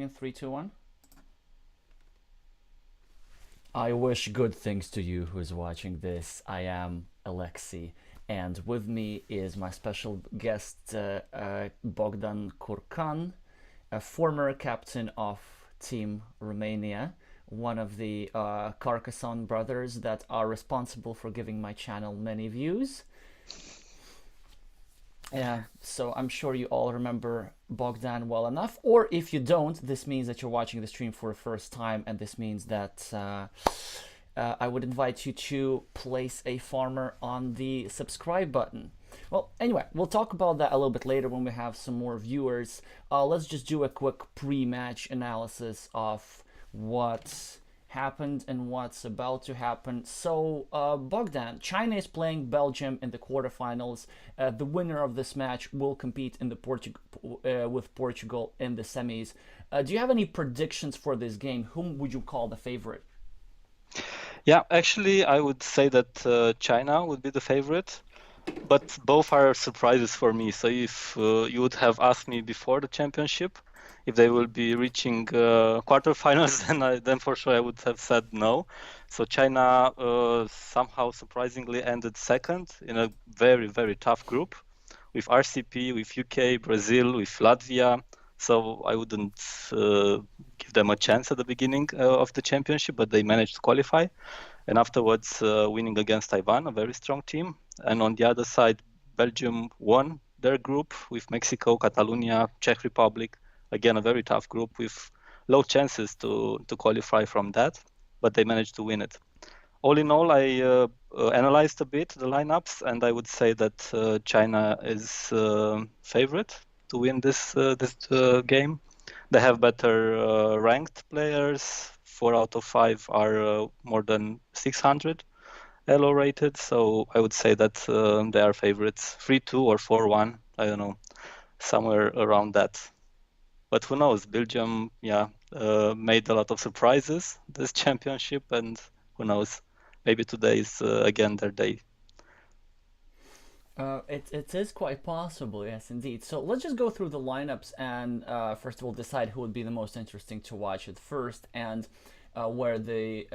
going in 3, 2, 1. I wish good things to you who's watching this. I am Alexey, and with me is my special guest, Bogdan Curcan, a former captain of Team Romania, one of the Carcassonne brothers that are responsible for giving my channel many views. Yeah, so I'm sure you all remember Bogdan well enough, or if you don't, this means that you're watching the stream for the first time, and this means that I would invite you to place a farmer on the subscribe button. Well, anyway, we'll talk about that a little bit later when we have some more viewers. Let's just do a quick pre-match analysis of what happened and what's about to happen. So, Bogdan, China is playing Belgium in the quarterfinals. The winner of this match will compete in the with Portugal in the semis. Do you have any predictions for this game? Whom would you call the favorite? Yeah, actually, I would say that China would be the favorite, but both are surprises for me. So if you would have asked me before the championship if they will be reaching quarterfinals, then for sure I would have said no. So China somehow surprisingly ended second in a very, very tough group with RCP, with UK, Brazil, with Latvia. So I wouldn't give them a chance at the beginning of the championship, but they managed to qualify. And afterwards winning against Taiwan, a very strong team. And on the other side, Belgium won their group with Mexico, Catalonia, Czech Republic. Again, a very tough group with low chances to qualify from that, but they managed to win it. All in all, I analyzed a bit the lineups, and I would say that China is favorite to win this game. They have better ranked players. 4 out of 5 are more than 600 Elo rated, so I would say that they are favorites. 3-2 or 4-1, I don't know, somewhere around that. But who knows? Belgium, made a lot of surprises this championship, and who knows? Maybe today is again their day. It is quite possible, yes, indeed. So let's just go through the lineups and first of all decide who would be the most interesting to watch at first and where the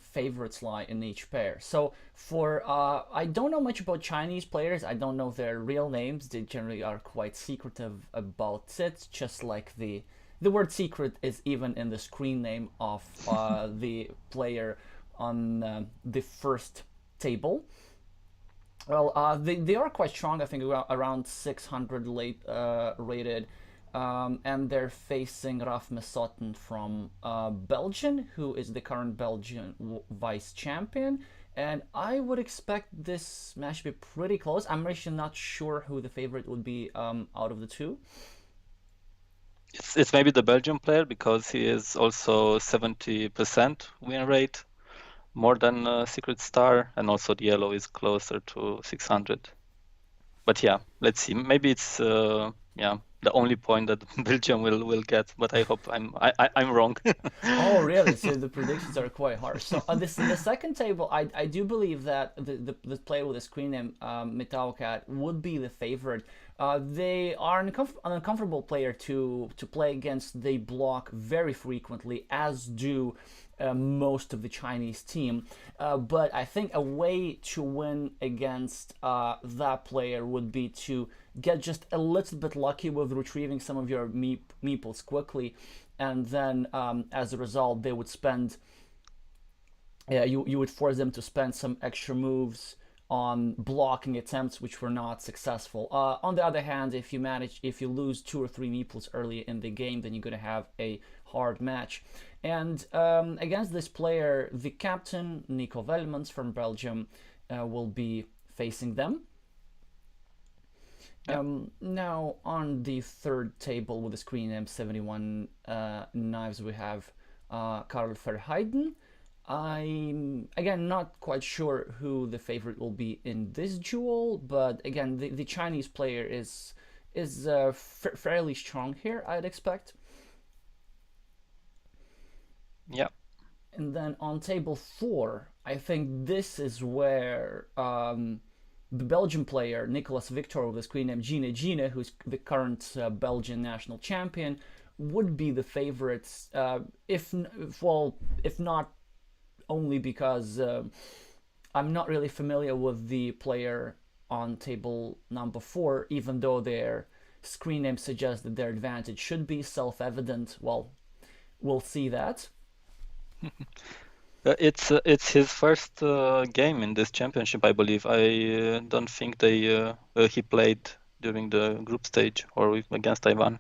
favorites lie in each pair. So for I don't know much about Chinese players. I don't know their real names. They generally are quite secretive about it, just like the word secret is even in the screen name of the player on the first table. Well, they are quite strong. I think around 600 rated, and they're facing Raf Messotten from Belgium, who is the current Belgian vice champion. And I would expect this match to be pretty close. I'm actually not sure who the favorite would be out of the two. It's maybe the Belgian player because he is also 70% win rate, more than Secret Star, and also the yellow is closer to 600. But yeah, let's see. Maybe it's the only point that Belgium will get. But I hope I'm wrong. Oh, really? So the predictions are quite harsh. So on this in the second table, I do believe that the player with the screen name Metalcat would be the favorite. They are an uncomfortable player to play against. They block very frequently, as do most of the Chinese team. But I think a way to win against that player would be to get just a little bit lucky with retrieving some of your meeples quickly, and then as a result they would spend you would force them to spend some extra moves on blocking attempts which were not successful. On the other hand, if you lose 2 or 3 meeples early in the game, then you're going to have a hard match. And against this player, the captain Nico Velmans from Belgium will be facing them. Now on the third table with the screen name 71 Knives, we have Karl Verheiden. I'm again not quite sure who the favorite will be in this duel, but again the Chinese player is fairly strong here, I'd expect. Yeah. And then on table 4, I think this is where the Belgian player Nicolas Victor with the screen name Gine Gine, who's the current Belgian national champion, would be the favorites, well, if not only because I'm not really familiar with the player on table number 4, even though their screen name suggests that their advantage should be self-evident. Well, we'll see that. It's his first game in this championship, I believe. I don't think he played during the group stage or against Taiwan.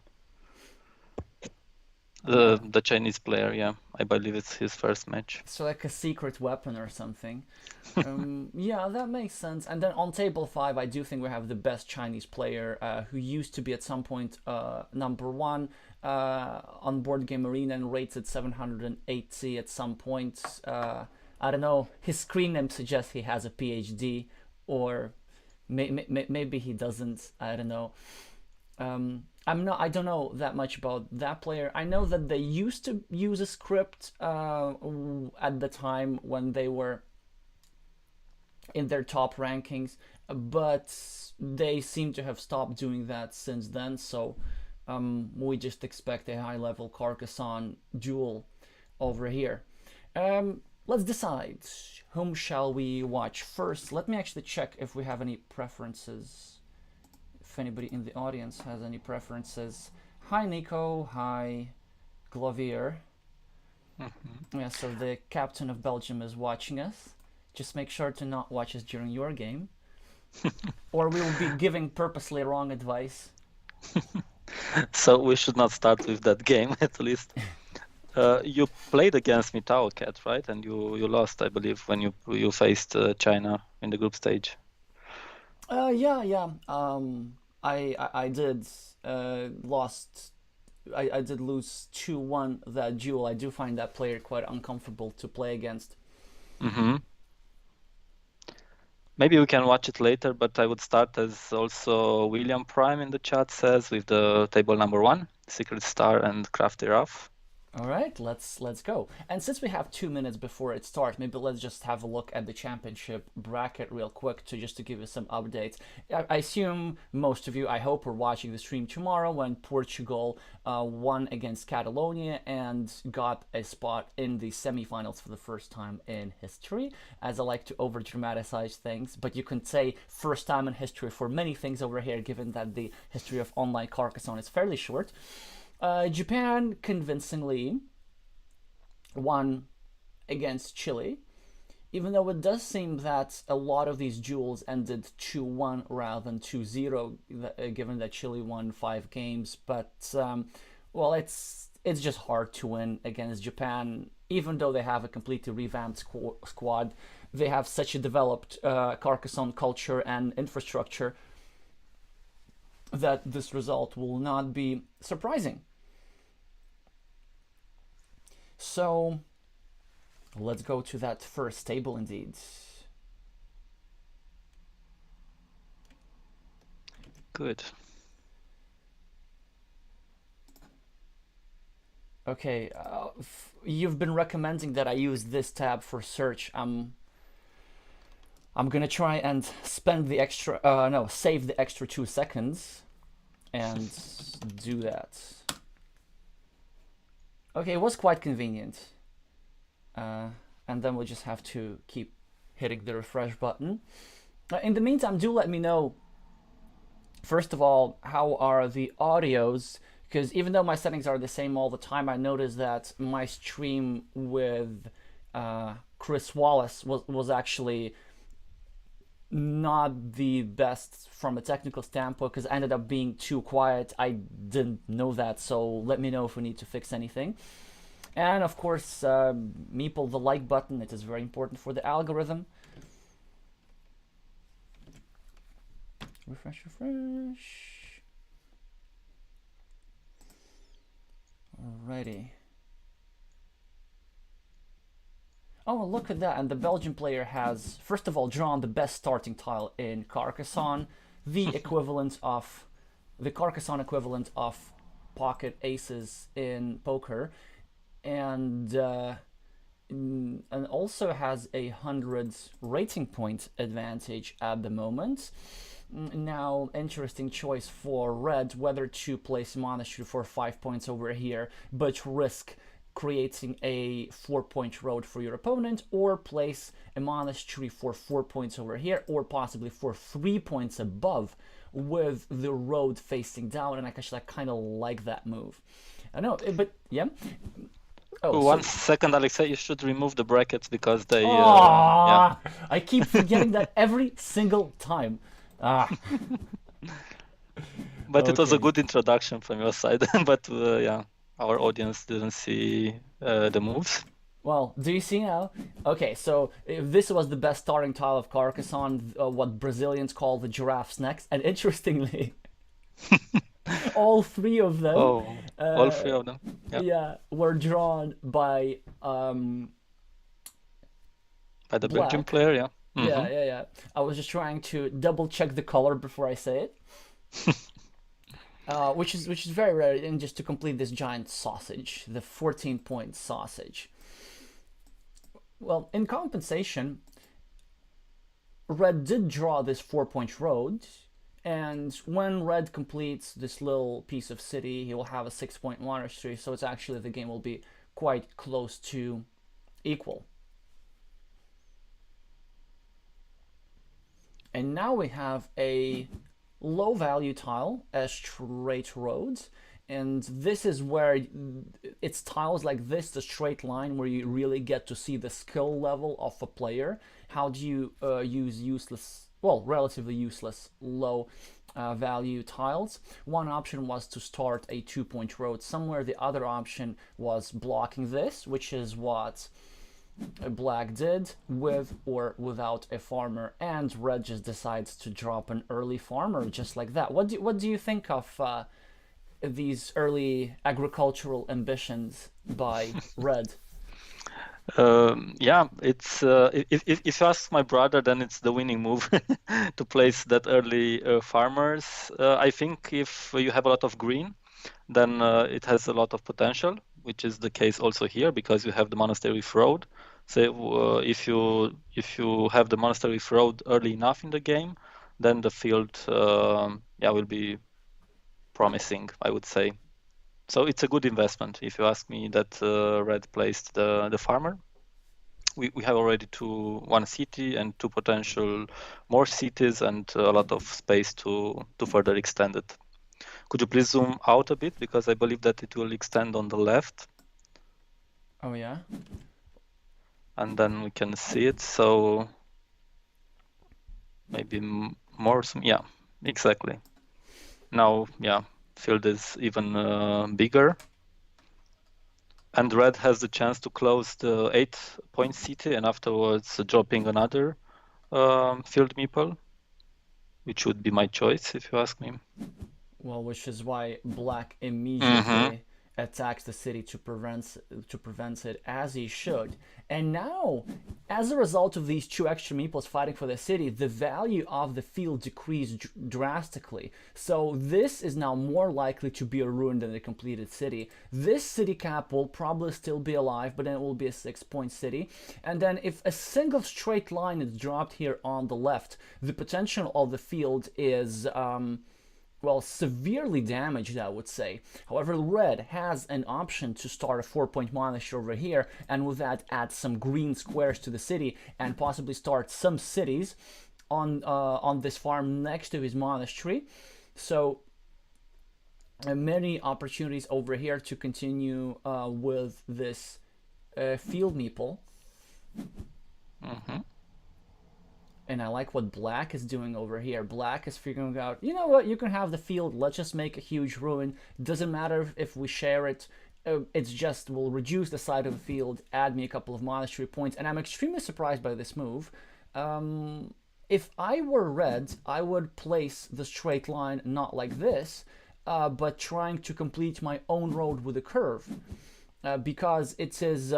The Chinese player, yeah, I believe it's his first match. So like a secret weapon or something. Yeah, that makes sense. And then on table 5, I do think we have the best Chinese player who used to be at some point number 1 on Board Game Arena and rates at 780 at some point. I don't know. His screen name suggests he has a PhD, or maybe he doesn't. I don't know. I don't know that much about that player. I know that they used to use a script at the time when they were in their top rankings, but they seem to have stopped doing that since then. So we just expect a high-level Carcassonne duel over here. Let's decide whom shall we watch first. Let me actually check if we have any preferences. If anybody in the audience has any preferences. Hi Nico, hi Glovier. Yeah, so the captain of Belgium is watching us. Just make sure to not watch us during your game, or we will be giving purposely wrong advice. So we should not start with that game, at least. You played against Cat, right? And you lost, I believe, when you faced China in the group stage. Yeah. I did lost. I did lose 2-1 that duel. I do find that player quite uncomfortable to play against. Maybe we can watch it later, but I would start, as also William Prime in the chat says, with the table number 1, Secret Star and Crafty Ruff. All right, let's go. And since we have 2 minutes before it starts, maybe let's just have a look at the championship bracket real quick to give you some updates. I assume most of you, I hope, are watching the stream tomorrow when Portugal won against Catalonia and got a spot in the semifinals for the first time in history. As I like to over dramatize things, but you can say first time in history for many things over here, given that the history of online Carcassonne is fairly short. Japan convincingly won against Chile, even though it does seem that a lot of these duels ended 2-1 rather than 2-0, given that Chile won 5 games. But, well, it's just hard to win against Japan, even though they have a completely revamped squad. They have such a developed Carcassonne culture and infrastructure that this result will not be surprising. So let's go to that first table indeed. Good. Okay, you've been recommending that I use this tab for search. I'm gonna try and spend the extra, save the extra 2 seconds and do that. Okay, it was quite convenient. And then we'll just have to keep hitting the refresh button. In the meantime, do let me know, first of all, how are the audios? Because even though my settings are the same all the time, I noticed that my stream with Chris Wallace was actually not the best from a technical standpoint, because I ended up being too quiet. I didn't know that, so let me know if we need to fix anything. And of course, meeple the like button. It is very important for the algorithm. Refresh. Alrighty. Oh, look at that. And the Belgian player has, first of all, drawn the best starting tile in Carcassonne, the Carcassonne equivalent of pocket aces in poker. And and also has 100 rating point advantage at the moment. Now, interesting choice for red, whether to place monastery for 5 points over here, but risk creating a 4-point road for your opponent, or place a monastery for 4 points over here, or possibly for 3 points above with the road facing down. And I kind of like that move. I know, but yeah. Oh, one second, Alexey, you should remove the brackets because they. Yeah. I keep forgetting that every single time. But it was a good introduction from your side. But yeah, our audience didn't see the moves. Well, do you see now? Okay, so if this was the best starting tile of Carcassonne, what Brazilians call the giraffe's necks, and interestingly, all three of them. All three of them. Yeah, were drawn by the Black. Belgian player, yeah. Yeah. I was just trying to double check the color before I say it. Which is very rare, and just to complete this giant sausage, the 14-point sausage. Well, in compensation, red did draw this 4-point road, and when red completes this little piece of city, he will have a 6-point monastery, so it's actually, the game will be quite close to equal. And now we have a low value tile as straight roads, and this is where it's tiles like this, the straight line, where you really get to see the skill level of a player. How do you use relatively useless low value tiles? One option was to start a 2-point road somewhere. The other option was blocking this, which is what Black did, with or without a farmer, and red just decides to drop an early farmer just like that. What do you think of these early agricultural ambitions by red? Yeah, it's if you ask my brother, then it's the winning move to place that early farmers. I think if you have a lot of green, then it has a lot of potential, which is the case also here because you have the monastery with road. So if you have the monastery with road early enough in the game, then the field will be promising, I would say. So it's a good investment if you ask me that red placed the farmer. We have already one city and 2 potential more cities and a lot of space to further extend it. Could you please zoom out a bit, because I believe that it will extend on the left. Oh yeah. And then we can see it. So maybe more. Yeah, exactly. Now, yeah, field is even bigger. And red has the chance to close the 8-point city and afterwards dropping another field meeple, which would be my choice if you ask me. Well, which is why Black immediately attacks the city to prevent it, as he should. And now, as a result of these 2 extra meeples fighting for the city, the value of the field decreased drastically. So this is now more likely to be a ruin than a completed city. This city cap will probably still be alive, but then it will be a 6-point city. And then if a single straight line is dropped here on the left, the potential of the field is severely damaged, I would say. However, red has an option to start a 4-point monastery over here, and with that add some green squares to the city and possibly start some cities on this farm next to his monastery. So many opportunities over here to continue with this field meeple. And I like what Black is doing over here. Black is figuring out, you know what, you can have the field, let's just make a huge ruin. Doesn't matter if we share it. It's just, we'll reduce the size of the field, add me a couple of monastery points. And I'm extremely surprised by this move. If I were red, I would place the straight line not like this, but trying to complete my own road with a curve. Because it is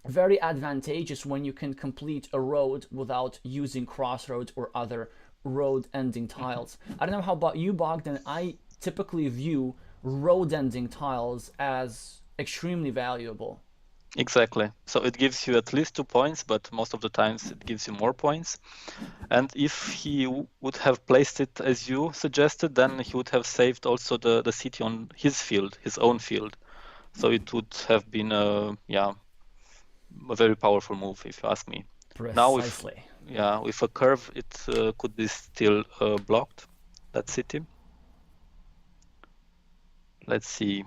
very advantageous when you can complete a road without using crossroads or other road ending tiles. I don't know how about you, Bogdan. I typically view road ending tiles as extremely valuable. Exactly. So it gives you at least 2 points, but most of the times it gives you more points. And if he would have placed it as you suggested, then he would have saved also the city on his field, his own field. So it would have been a very powerful move, if you ask me. Now, Precisely. with a curve, it could be still blocked, that city. Let's see.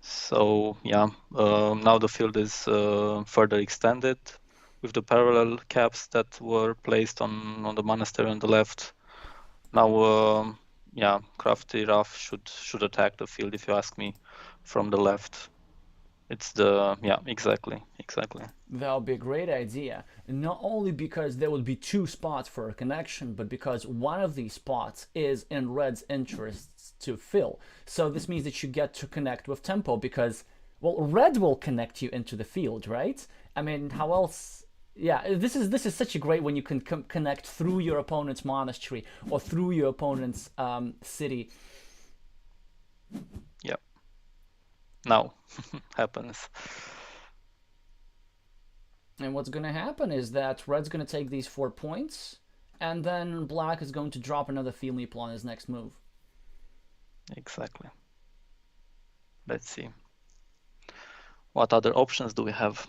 So now the field is further extended with the parallel caps that were placed on the monastery on the left. Now, Crafty Ruff should attack the field, if you ask me, from the left. It's exactly. That would be a great idea. Not only because there would be two spots for a connection, but because one of these spots is in Red's interests to fill. So this means that you get to connect with tempo because, well, Red will connect you into the field, right? I mean, how else? Yeah, this is such a great when you can connect through your opponent's monastery or through your opponent's city. Yep. Now happens. And what's going to happen is that Red's going to take these 4 points, and then Black is going to drop another field meeple on his next move. Exactly. Let's see. What other options do we have?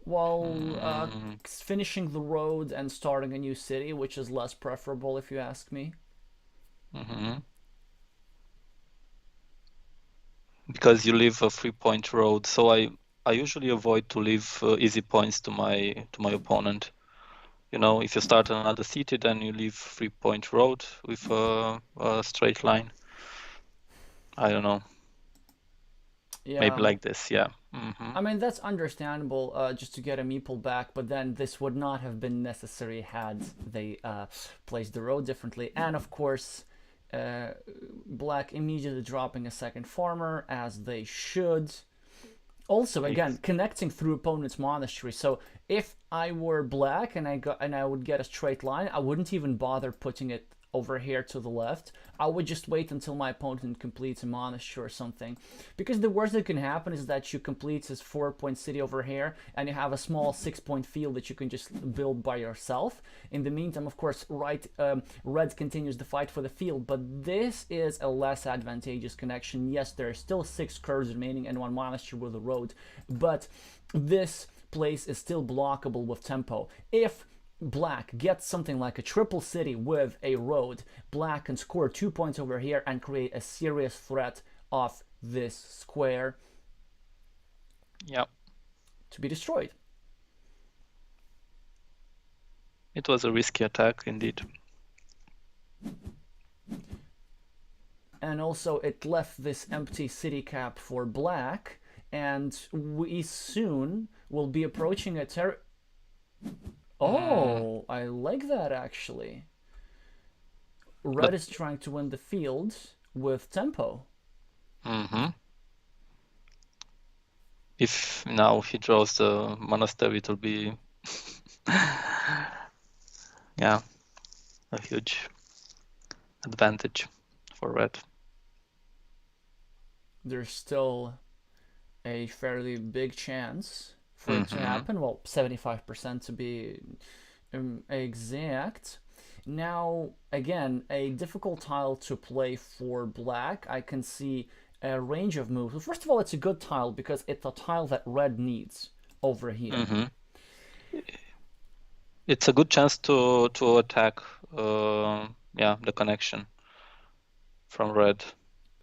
Well, finishing the road and starting a new city, which is less preferable if you ask me. Mm-hmm. Because you leave a 3-point road, so I usually avoid to leave easy points to my opponent. You know, if you start another city, then you leave 3-point road with a straight line. I don't know. Yeah. Maybe like this, yeah. Mm-hmm. I mean, that's understandable just to get a meeple back, but then this would not have been necessary had they placed the road differently. And of course, Black immediately dropping a second farmer, as they should. Also, again, connecting through opponent's monastery. So if I were Black and I would get a straight line, I wouldn't even bother putting it over here to the left. I would just wait until my opponent completes a monastery or something. Because the worst that can happen is that you complete this 4-point city over here and you have a small 6-point field that you can just build by yourself. In the meantime, of course, Red continues the fight for the field, but this is a less advantageous connection. Yes, there are still 6 curves remaining and 1 monastery with a road, but this place is still blockable with tempo. If Black gets something like a triple city with a road, Black can score 2 points over here and create a serious threat of this square to be destroyed. It was a risky attack indeed. And also it left this empty city cap for Black, and we soon will be approaching a Oh, I like that actually. Red is trying to win the field with tempo. Mm-hmm. If now he draws the monastery, it will be a huge advantage for Red. There's still a fairly big chance for it to happen. Well, 75% to be exact. Now, again, a difficult tile to play for Black. I can see a range of moves. Well, first of all, it's a good tile because it's a tile that Red needs over here. It's a good chance to attack the connection from Red.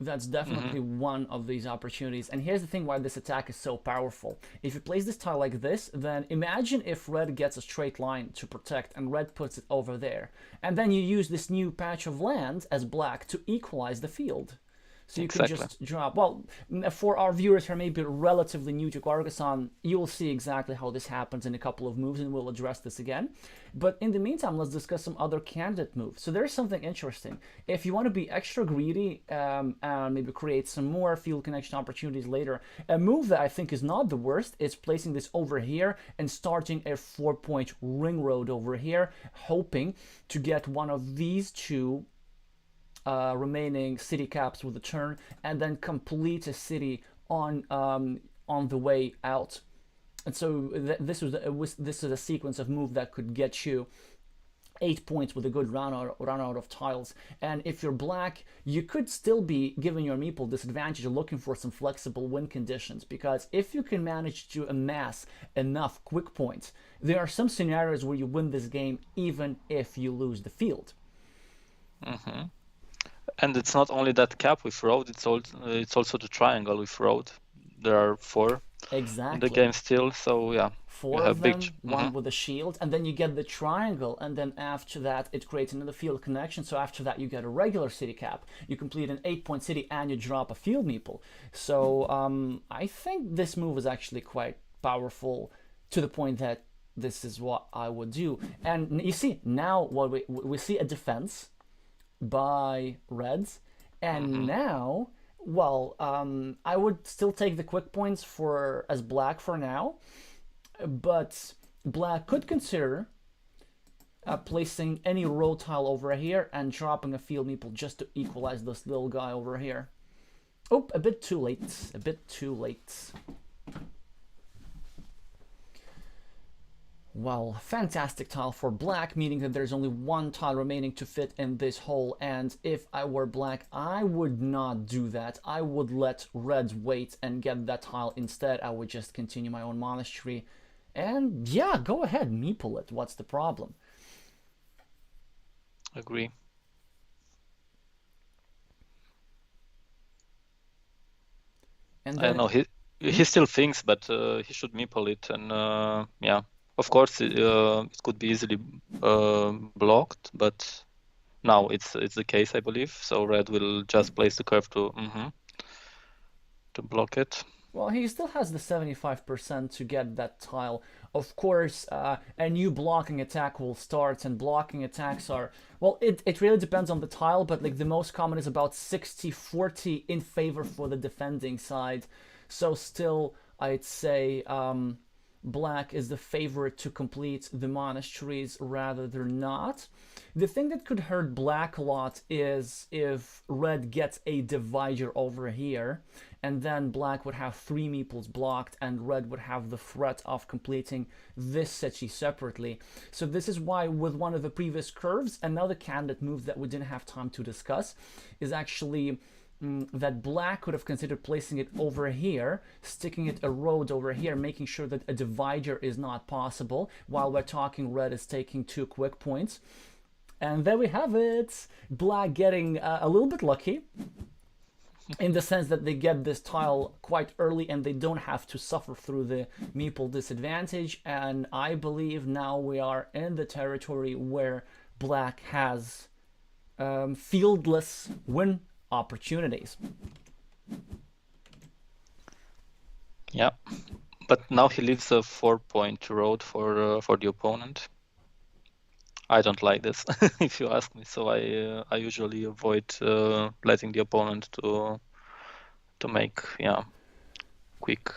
That's definitely one of these opportunities. And here's the thing why this attack is so powerful. If you place this tile like this, then imagine if Red gets a straight line to protect and Red puts it over there. And then you use this new patch of land as Black to equalize the field. So you can just drop. Well, for our viewers who are maybe relatively new to Carcassonne, you'll see exactly how this happens in a couple of moves, and we'll address this again. But in the meantime, let's discuss some other candidate moves. So there's something interesting. If you want to be extra greedy and maybe create some more field connection opportunities later, a move that I think is not the worst is placing this over here and starting a 4-point ring road over here, hoping to get one of these two remaining city caps with a turn, and then complete a city on the way out. And so this is a sequence of move that could get you 8 points with a good run out of tiles. And if you're black, you could still be giving your meeple disadvantage, looking for some flexible win conditions, because if you can manage to amass enough quick points, there are some scenarios where you win this game even if you lose the field. Mm-hmm. And it's not only that cap with road, it's also the triangle with road. There are 4 Exactly. in the game still, so yeah. 4 of them, one with a shield, and then you get the triangle, and then after that it creates another field connection. So after that you get a regular city cap, you complete an 8-point city, and you drop a field meeple. So I think this move is actually quite powerful, to the point that this is what I would do. And you see now what we see a defense by reds, and now, well, I would still take the quick points for as black for now, but black could consider placing any row tile over here and dropping a field meeple just to equalize this little guy over here. Oh, a bit too late, a bit too late. Well, fantastic tile for black, meaning that there's only one tile remaining to fit in this hole, and if I were black, I would not do that. I would let reds wait and get that tile instead. I would just continue my own monastery, and yeah, go ahead, meeple it. What's the problem? Agree. And I don't know, he still thinks, but he should meeple it, and yeah. Of course, it could be easily blocked, but now it's the case, I believe. So red will just place the curve to block it. Well, he still has the 75% to get that tile. Of course, a new blocking attack will start, and blocking attacks are, well, it really depends on the tile, but like the most common is about 60-40 in favor for the defending side. So still, I'd say black is the favorite to complete the monasteries rather than not. The thing that could hurt black a lot is if red gets a divider over here, and then black would have 3 meeples blocked, and red would have the threat of completing this city separately. So this is why with one of the previous curves, another candidate move that we didn't have time to discuss is actually that black could have considered placing it over here, sticking it a road over here, making sure that a divider is not possible, while we're talking red is taking 2 quick points. And there we have it, black getting a little bit lucky, in the sense that they get this tile quite early and they don't have to suffer through the meeple disadvantage. And I believe now we are in the territory where black has fieldless win opportunities. Yeah, but now he leaves a 4-point road for the opponent. I don't like this, if you ask me. So I usually avoid letting the opponent to make quick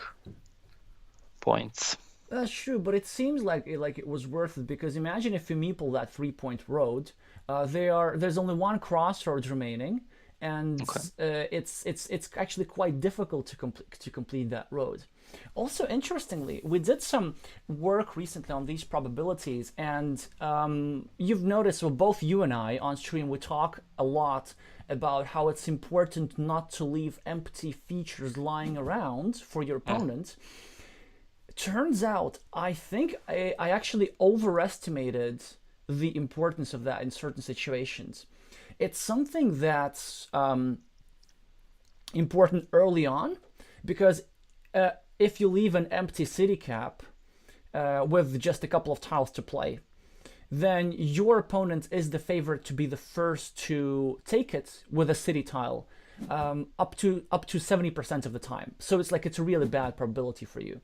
points. That's true, but it seems like it was worth it, because imagine if you meeple that 3-point road. There's only one crossroads remaining, and it's actually quite difficult to complete that road. Also, interestingly, we did some work recently on these probabilities, and you've noticed, well, both you and I on stream, we talk a lot about how it's important not to leave empty features lying around for your opponent. Turns out, I think I actually overestimated the importance of that in certain situations. It's something that's important early on, because if you leave an empty city cap with just a couple of tiles to play, then your opponent is the favorite to be the first to take it with a city tile up to 70% of the time. So it's a really bad probability for you.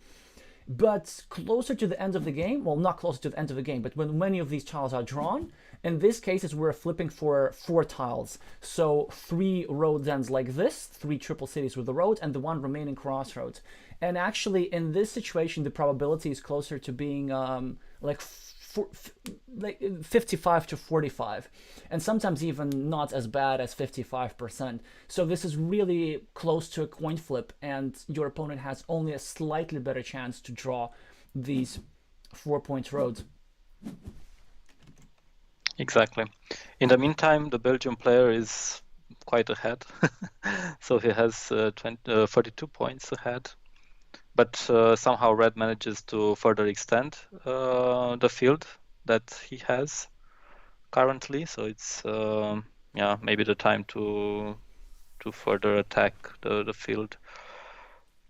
But closer to the end of the game, well, not closer to the end of the game, but when many of these tiles are drawn, in this case, we're flipping for 4 tiles. So 3 road ends like this, 3 triple cities with the road, and the 1 remaining crossroads. And actually, in this situation, the probability is closer to being like like 55 to 45, and sometimes even not as bad as 55%. So this is really close to a coin flip, and your opponent has only a slightly better chance to draw these 4-point roads. Exactly. In the meantime, the Belgian player is quite ahead. So he has 42 points ahead. But somehow Red manages to further extend the field that he has currently. So it's maybe the time to further attack the field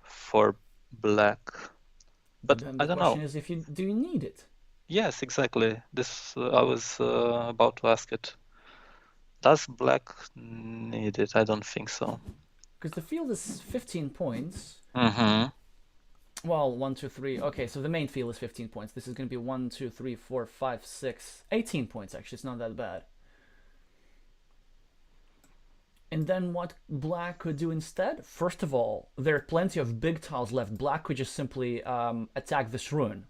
for Black. But Then I the don't know. question is, if you do you need it? Yes, exactly. This I was about to ask it. Does Black need it? I don't think so. Because the field is 15 points. Mm-hmm. Well, 1, 2, 3. Okay, so the main field is 15 points. This is going to be 1, 2, 3, 4, 5, 6, 18 points, actually. It's not that bad. And then what Black could do instead? First of all, there are plenty of big tiles left. Black could just simply attack this ruin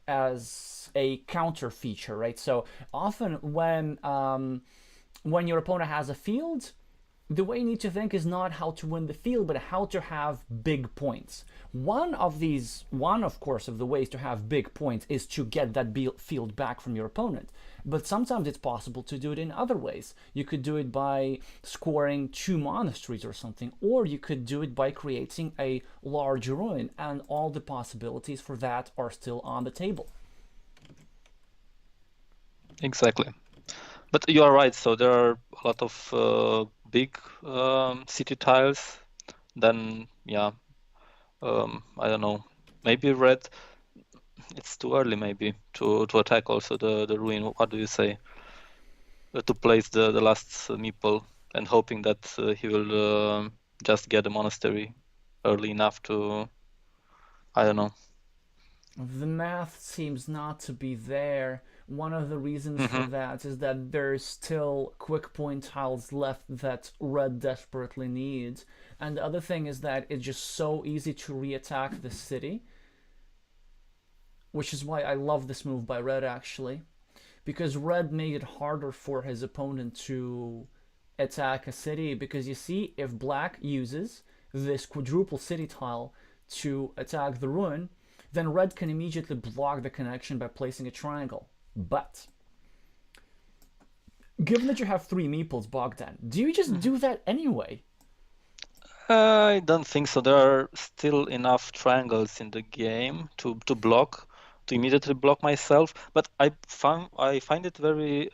as a counter feature, right? So often when your opponent has a field, the way you need to think is not how to win the field, but how to have big points. One, of course, of the ways to have big points is to get that field back from your opponent. But sometimes it's possible to do it in other ways. You could do it by scoring 2 monasteries or something, or you could do it by creating a large ruin, and all the possibilities for that are still on the table. Exactly. But you are right. So there are a lot of big city tiles. Then, yeah, I don't know. Maybe Red. It's too early, maybe to attack also the ruin. What do you say? To place the last meeple and hoping that he will just get a monastery early enough to. I don't know. The math seems not to be there. One of the reasons for Mm-hmm. that is that there's still quick point tiles left that Red desperately needs. And the other thing is that it's just so easy to re-attack the city, which is why I love this move by Red, actually. Because Red made it harder for his opponent to attack a city, because you see, if Black uses this quadruple city tile to attack the ruin, then Red can immediately block the connection by placing a triangle. But given that you have 3 meeples, Bogdan, do you just do that anyway? I don't think so. There are still enough triangles in the game to immediately block myself. But I find it very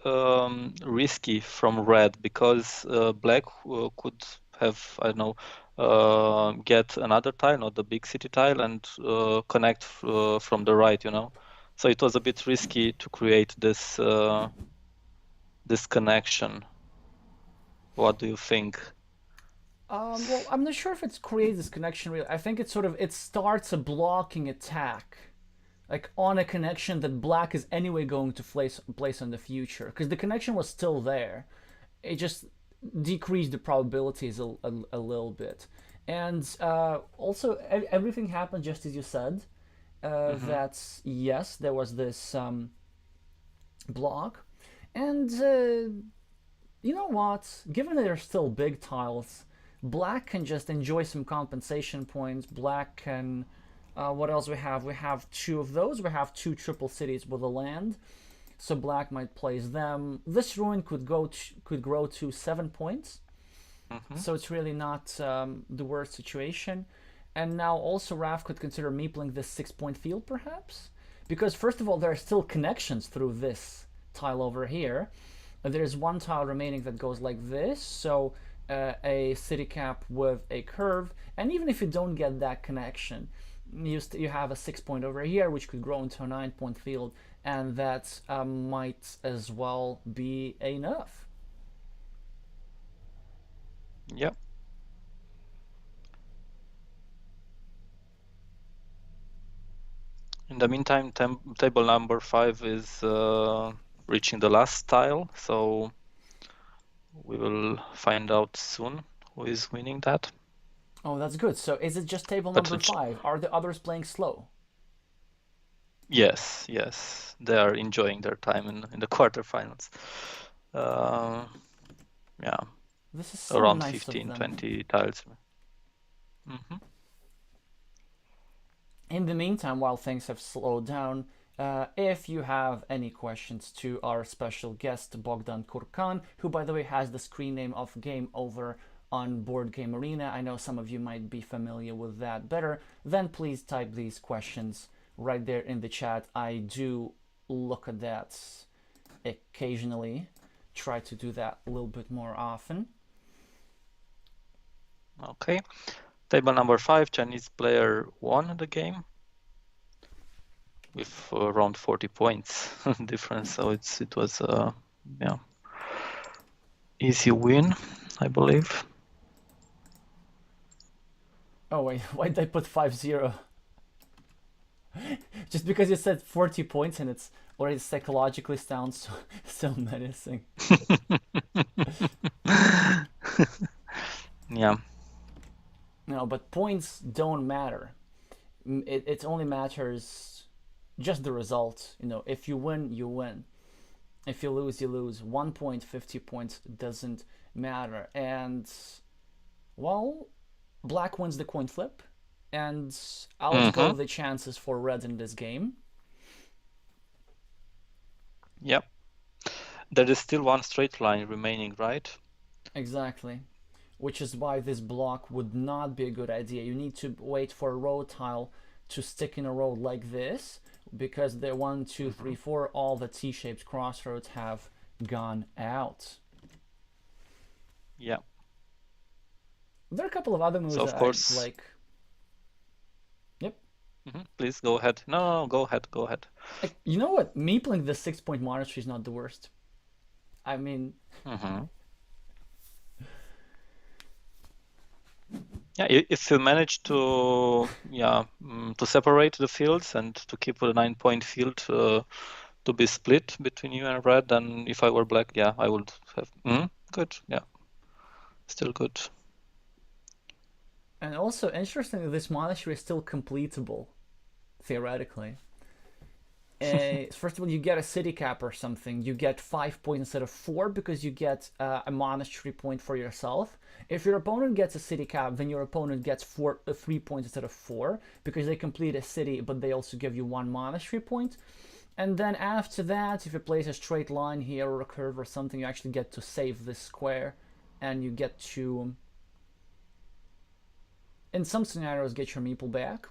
risky from Red, because Black could have, I don't know, get another tile, not the big city tile, and connect from the right, you know. So it was a bit risky to create this connection. What do you think? Well, I'm not sure if it's creates this connection really. I think it starts a blocking attack, like on a connection that Black is anyway going to place in the future, because the connection was still there. It just decreased the probabilities a little bit, and also everything happened just as you said. Mm-hmm. That yes, there was this block, and you know what? Given that they're still big tiles, Black can just enjoy some compensation points. Black can. What else we have? We have 2 of those. We have 2 triple cities with a land, so Black might place them. This ruin could grow to 7 points, Mm-hmm. so it's really not the worst situation. And now also Raf could consider meepling this 6-point field, perhaps, because first of all there are still connections through this tile over here. There's 1 tile remaining that goes like this, so a city cap with a curve, and even if you don't get that connection, you have a 6-point over here, which could grow into a 9-point field, and that might as well be enough. Yeah. In the meantime, table number 5 is reaching the last tile, so we will find out soon who is winning that. Oh, that's good. So is it just table But number 5? Are the others playing slow? Yes, yes, they are enjoying their time in the quarterfinals. Uh, yeah, This is so around nice of 15, them. 20 tiles. Hmm. In the meantime, while things have slowed down, if you have any questions to our special guest Bogdan Curcan, who by the way has the screen name of Game Over on Board Game Arena, I know some of you might be familiar with that better, then please type these questions right there in the chat. I do look at that occasionally, try to do that a little bit more often. Okay, table number 5, Chinese player won the game with around 40 points difference. So it was yeah, easy win, I believe. Oh wait, why did I put 5-0? Just because you said 40 points and it's already psychologically sounds so, so menacing. Yeah. No, but points don't matter. It only matters just the result. You know, if you win, you win. If you lose, you lose. 1 point, 50 points doesn't matter. And, well, black wins the coin flip. And I'll go Mm-hmm. the chances for red in this game. Yep. There is still one straight line remaining, right? Exactly. Which is why this block would not be a good idea. You need to wait for a row tile to stick in a row like this, because the 1, 2, 3, 4, all the T-shaped crossroads have gone out. Yeah. There are a couple of other So moves of that I course, like. Yep. please go ahead. No, go ahead, go ahead. Like, you know what? Me playing the 6-point monastery is not the worst. I mean, Mm-hmm. Yeah, if you manage to to separate the fields and to keep the 9-point field to be split between you and red, then if I were black, yeah, I would have. Good, yeah, still good. and also interestingly, this monastery is still completable theoretically. First of all, you get a city cap or something. You get 5 points instead of 4 because you get a monastery point for yourself. If your opponent gets a city cap, then your opponent gets 3 points instead of 4 because they complete a city, but they also give you 1 monastery point. And then after that, if you place a straight line here or a curve or something, you actually get to save this square, and you get to, in some scenarios, get your meeple back.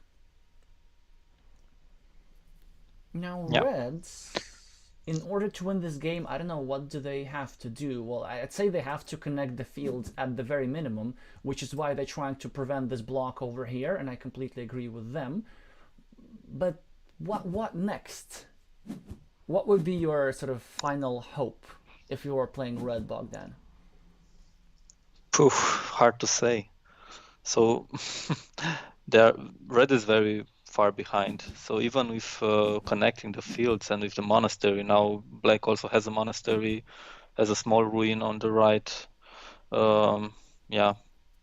Now, Yeah. Reds, in order to win this game, I don't know what do they have to do. Well, I'd say they have to connect the fields at the very minimum, which is why they're trying to prevent this block over here, and I completely agree with them. But what next? What would be your sort of final hope if you were playing Red, Bogdan? Poof, hard to say. So there, red is very far behind. So even with connecting the fields and with the monastery, now black also has a monastery, has a small ruin on the right. Yeah,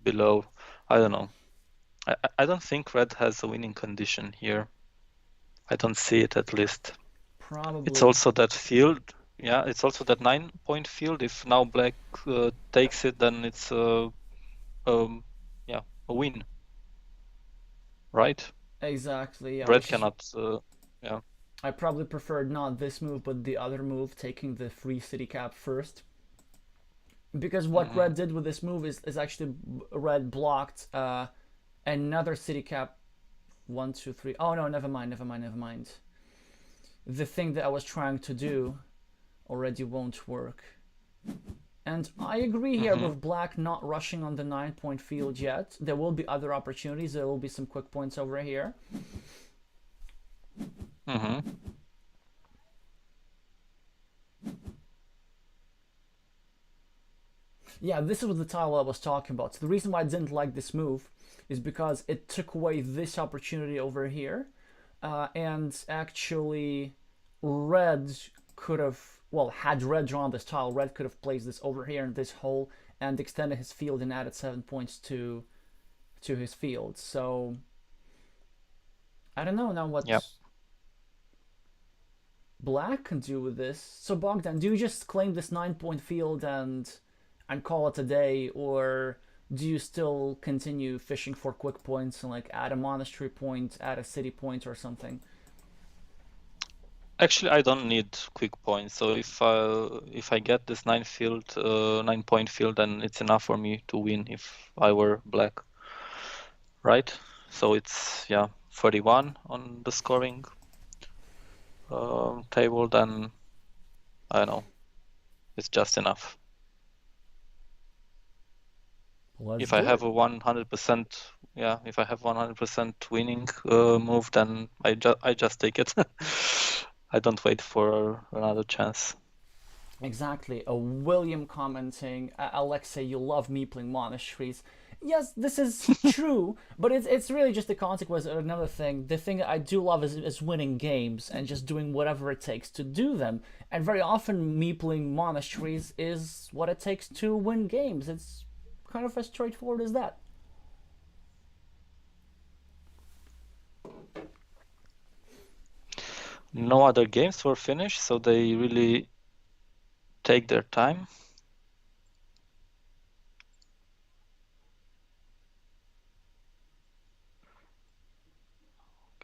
below. I don't know. I don't think red has a winning condition here. I don't see it at least. It's Probably. also that field. Yeah, it's also that 9-point field. If now black takes it, then it's um, yeah, a win, right? Exactly, yeah, Red which is cannot. Yeah. I probably preferred not this move, but the other move, taking the free city cap first. Because what Hmm. red did with this move is actually red blocked another city cap. 1, 2, 3. Oh no, never mind, never mind, never mind. The thing that I was trying to do already won't work. And I agree here Hmm. with black not rushing on the 9-point field yet. There will be other opportunities. There will be some quick points over here. Hmm. Yeah, this is the tile I was talking about. So the reason why I didn't like this move is because it took away this opportunity over here. And actually, red could have, well, had red drawn this tile, red could have placed this over here in this hole and extended his field and added 7 points to his field. So I don't know now Yeah. what Black can do with this. So Bogdan, do you just claim this 9 point field and call it a day, or do you still continue fishing for quick points and like add a monastery point, add a city point or something? Actually, I don't need quick points. So if I get this 9 point field, then it's enough for me to win if I were black, right? So it's 31 on the scoring table. Then I don't know, it's just enough. Let's If I do have it. a 100%, if I have 100% winning move, then I just take it. I don't wait for another chance. Exactly. A William commenting, Alexey, you love me playing monasteries. Yes, this is true, but it's really just the consequence of another thing. The thing I do love is winning games and just doing whatever it takes to do them. And very often, me playing monasteries is what it takes to win games. It's kind of as straightforward as that. No other games were finished, so they really take their time.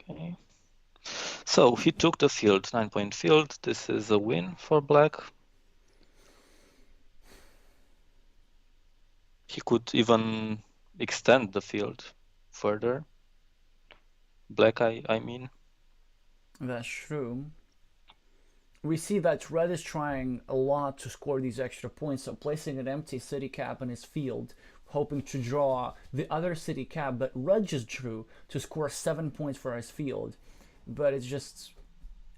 Okay. So he took the field, 9 point field. This is a win for black. He could even extend the field further. Black, I mean. That's true. We see that red is trying a lot to score these extra points, so placing an empty city cap in his field, hoping to draw the other city cap, but red just drew to score 7 points for his field. But it's just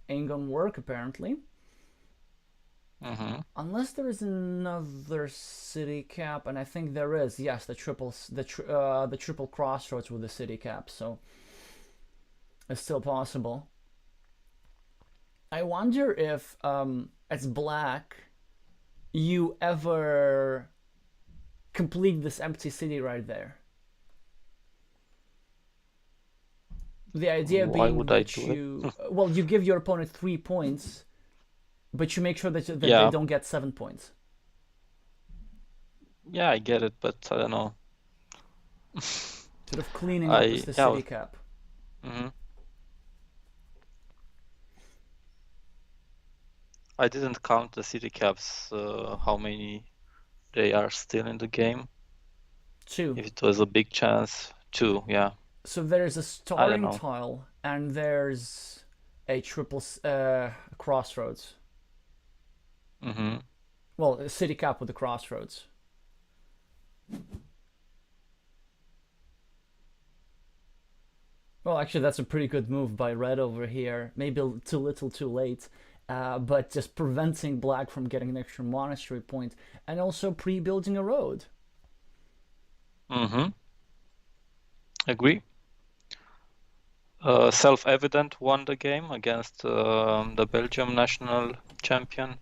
ain't gonna work apparently. Mm-hmm. Unless there is another city cap, and I think there is. Yes, the triple crossroads with the city cap, so it's still possible. I wonder if, as black, you ever complete this empty city right there. The idea Why being would I that do it? you give your opponent 3 points, but you make sure that they Yeah, don't get 7 points. yeah, I get it, but I don't know. Sort of cleaning up the city cap. mhm. I didn't count the city caps, how many they are still in the game. 2. If it was a big chance, 2, yeah. So there's a I don't starting know. tile, and there's a triple crossroads. Mm-hmm. Well, a city cap with the crossroads. Well, actually, that's a pretty good move by red over here. Maybe too little, too late. But just preventing black from getting an extra monastery point, and also pre-building a road. Mm-hmm. Agree. Self-evident won the game against the Belgium national champion.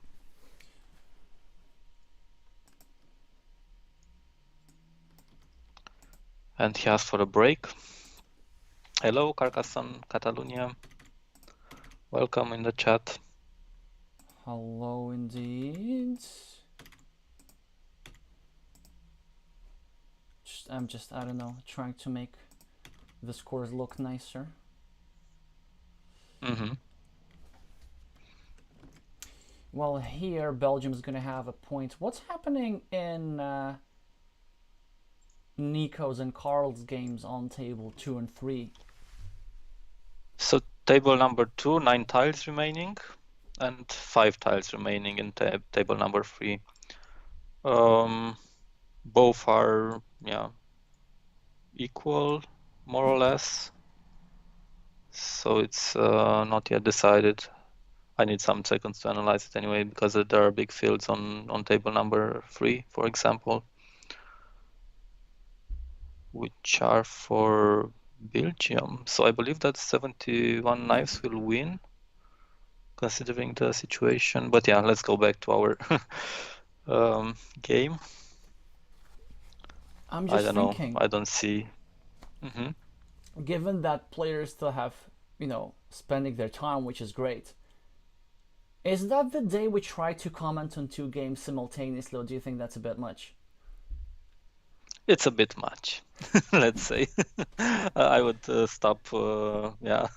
And he asked for a break. Hello, Carcassonne, Catalonia. Welcome in the chat. Hello, indeed. I don't know, trying to make the scores look nicer. Mm-hmm. Well, here Belgium's gonna have a point. What's happening in Nico's and Carl's games on table 2 and 3? So table number 2, 9 tiles remaining, and 5 tiles remaining in table number 3. Both are equal, more or less. So it's not yet decided. I need some seconds to analyze it anyway, because there are big fields on table number 3, for example, which are for Belgium. So I believe that 71 knives will win, considering the situation. But yeah, let's go back to our game. I'm I just don't know. thinking, I don't see. Mm-hmm. given that players still have, spending their time, which is great. Is that the day we try to comment on two games simultaneously, or do you think that's a bit much? It's a bit much, let's say. I would stop, yeah,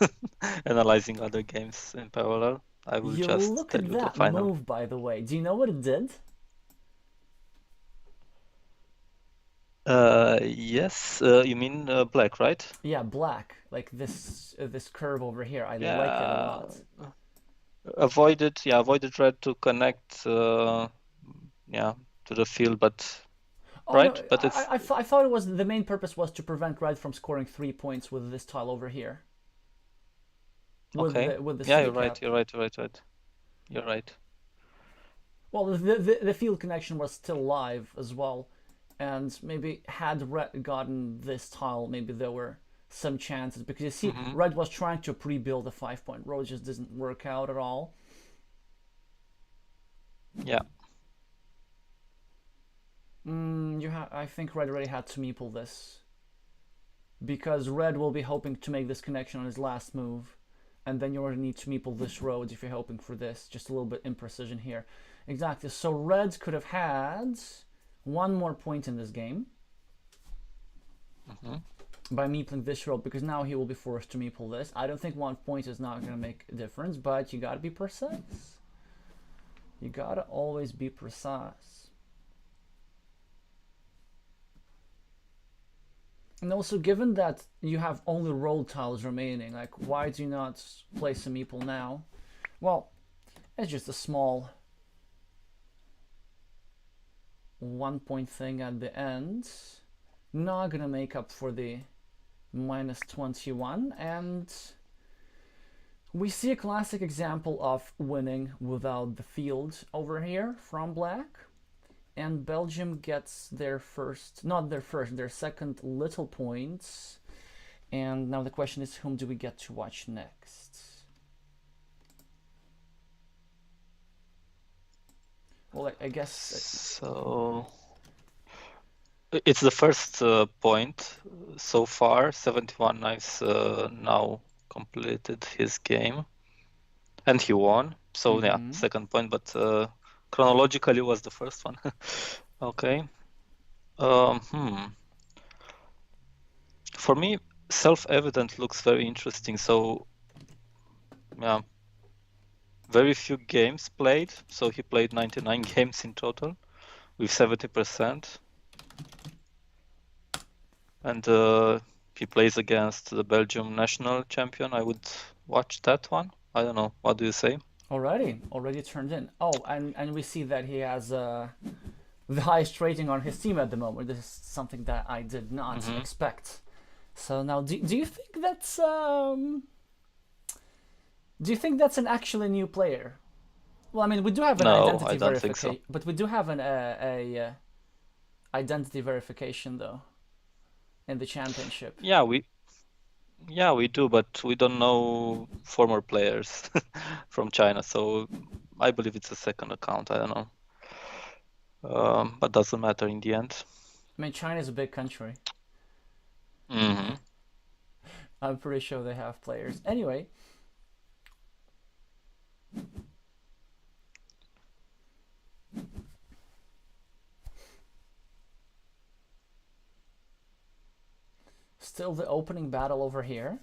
analyzing other games in parallel. I will You just look tell at you the that final. move, by the way. Do you know what it did? Yes, you mean black, right? Yeah, black. Like this curve over here. I like it a Yeah, lot. avoided red to connect, yeah, to the field, but Oh no, right, but it's I thought it was the main purpose was to prevent red from scoring 3 points with this tile over here. okay. With the Yeah, city you're right, cap. you're right, you're right, right. You're right. Well, the field connection was still live as well, and maybe had red gotten this tile, maybe there were some chances because you see, Hmm. red was trying to pre-build a 5 point road, just didn't work out at all. Yeah. I think red already had to meeple this because red will be hoping to make this connection on his last move, and then you already need to meeple this road if you're hoping for this. Just a little bit imprecision here. Exactly. So red could have had one more point in this game Hmm. by meepling this road because now he will be forced to meeple this. I don't think 1 point is not going to make a difference, but you got to be precise. You got to always be precise. And also, given that you have only road tiles remaining, like, why do you not place a meeple now? Well, it's just a small 1 point thing at the end. Not gonna make up for the minus 21, and we see a classic example of winning without the field over here from black. And Belgium gets their first, not their first, their second little points. And now the question is, whom do we get to watch next? Well, I guess. So it's the first point so far. 71 Knives now completed his game, and he won. So yeah, second point, but chronologically was the first one. Okay. Hmm. For me, self-evident looks very interesting. So yeah, very few games played. So he played 99 games in total with 70%. And he plays against the Belgium national champion. I would watch that one. I don't know. What do you say? Already turned in. Oh, and we see that he has the highest rating on his team at the moment. This is something that I did not expect. So now, do you think that's do you think that's an actually new player? Well, I mean, we do have an No, identity I don't think so. verification, but we do have an identity verification though in the championship. Yeah, we do, but we don't know former players from China, so I believe it's a second account. I don't know, but doesn't matter in the end. I mean, China is a big country. Hmm. I'm pretty sure they have players. Anyway, still the opening battle over here.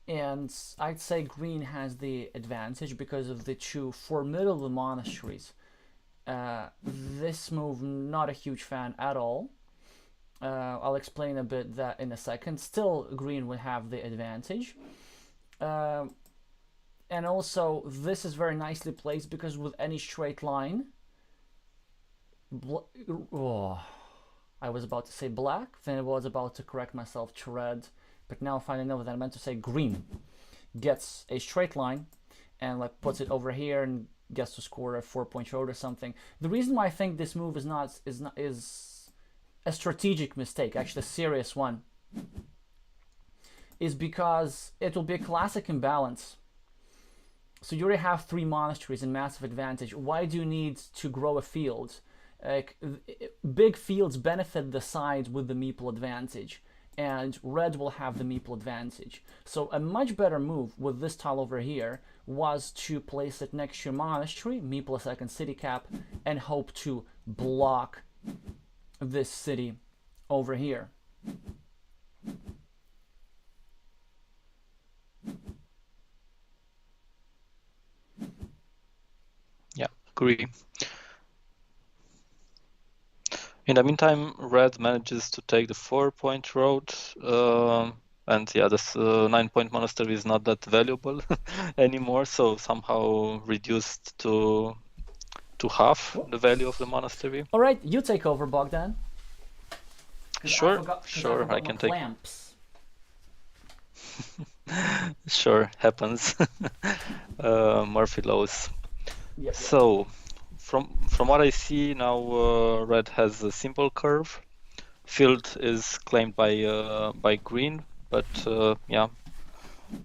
And I'd say green has the advantage because of the two formidable monasteries. This move, not a huge fan at all. I'll explain a bit that in a second. Still, green would have the advantage. And also, this is very nicely placed because with any straight line, oh, I was about to say black, then I was about to correct myself to red, but now finally know that I meant to say green gets a straight line and like puts it over here and gets to score a 4 point road or something. The reason why I think this move is a strategic mistake, actually a serious one, is because it will be a classic imbalance. So you already have three monasteries in massive advantage. Why do you need to grow a field? Like, big fields benefit the side with the meeple advantage. and red will have the meeple advantage. So a much better move with this tile over here was to place it next to your monastery, meeple a second city cap, and hope to block this city over here. Yeah, agree. In the meantime, red manages to take the 4-point road, and yeah, this 9-point monastery is not that valuable anymore, so somehow reduced to half the value of the monastery. All right, you take over, Bogdan. Sure, I can take. Clamps. Sure, happens. Murphy laws. Yep. So, from what I see now, red has a simple curve. Field is claimed by green, but yeah,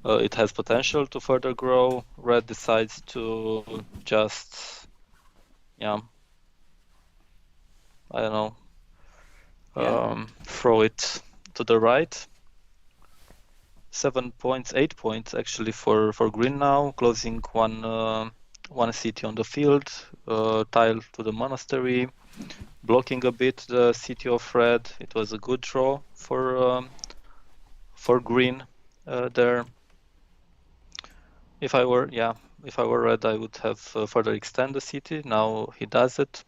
it has potential to further grow. Red decides to just, yeah, I don't know, throw it to the right. 7 points, 8 points actually for green now, closing one city on the field, tile to the monastery, blocking a bit the city of red. It was a good draw for green there. If I were red, I would have further extend the city. Now he does it.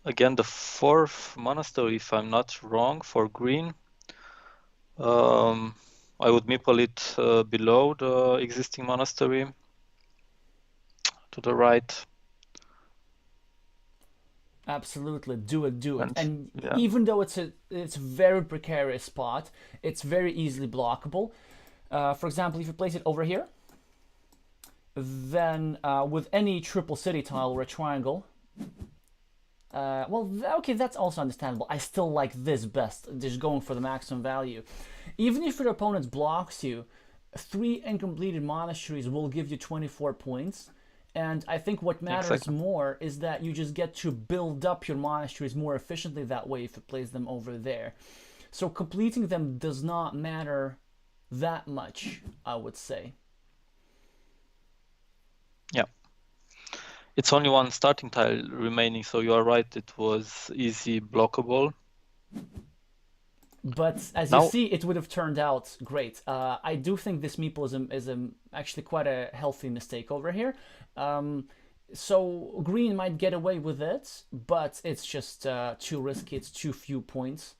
Again, the 4th monastery, if I'm not wrong, for green. I would meeple it below the existing monastery to the right. Absolutely, do it. And yeah. even though it's a very precarious spot, it's very easily blockable. For example, if you place it over here, then with any triple city tile or a triangle, well, okay, that's also understandable. I still like this best, just going for the maximum value. Even if your opponent blocks you, 3 incompleted monasteries will give you 24 points. And I think what matters more is that you just get to build up your monasteries more efficiently that way if you place them over there. So completing them does not matter that much, I would say. Yeah. It's only one starting tile remaining, so you are right, it was easy blockable. But as you see, it would have turned out great. I do think this meeple is actually quite a healthy mistake over here. So green might get away with it, but it's just too risky. It's too few points.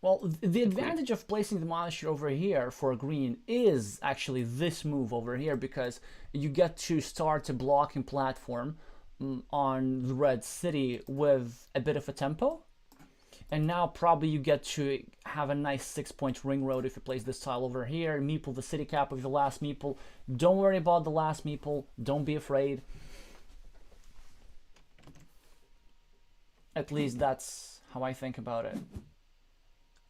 Well, the advantage of placing the monastery over here for green is actually this move over here, because you get to start a blocking platform on the red city with a bit of a tempo. And now probably you get to have a nice 6-point ring road if you place this tile over here. Meeple the city cap of your last meeple. Don't worry about the last meeple. Don't be afraid. At least that's how I think about it.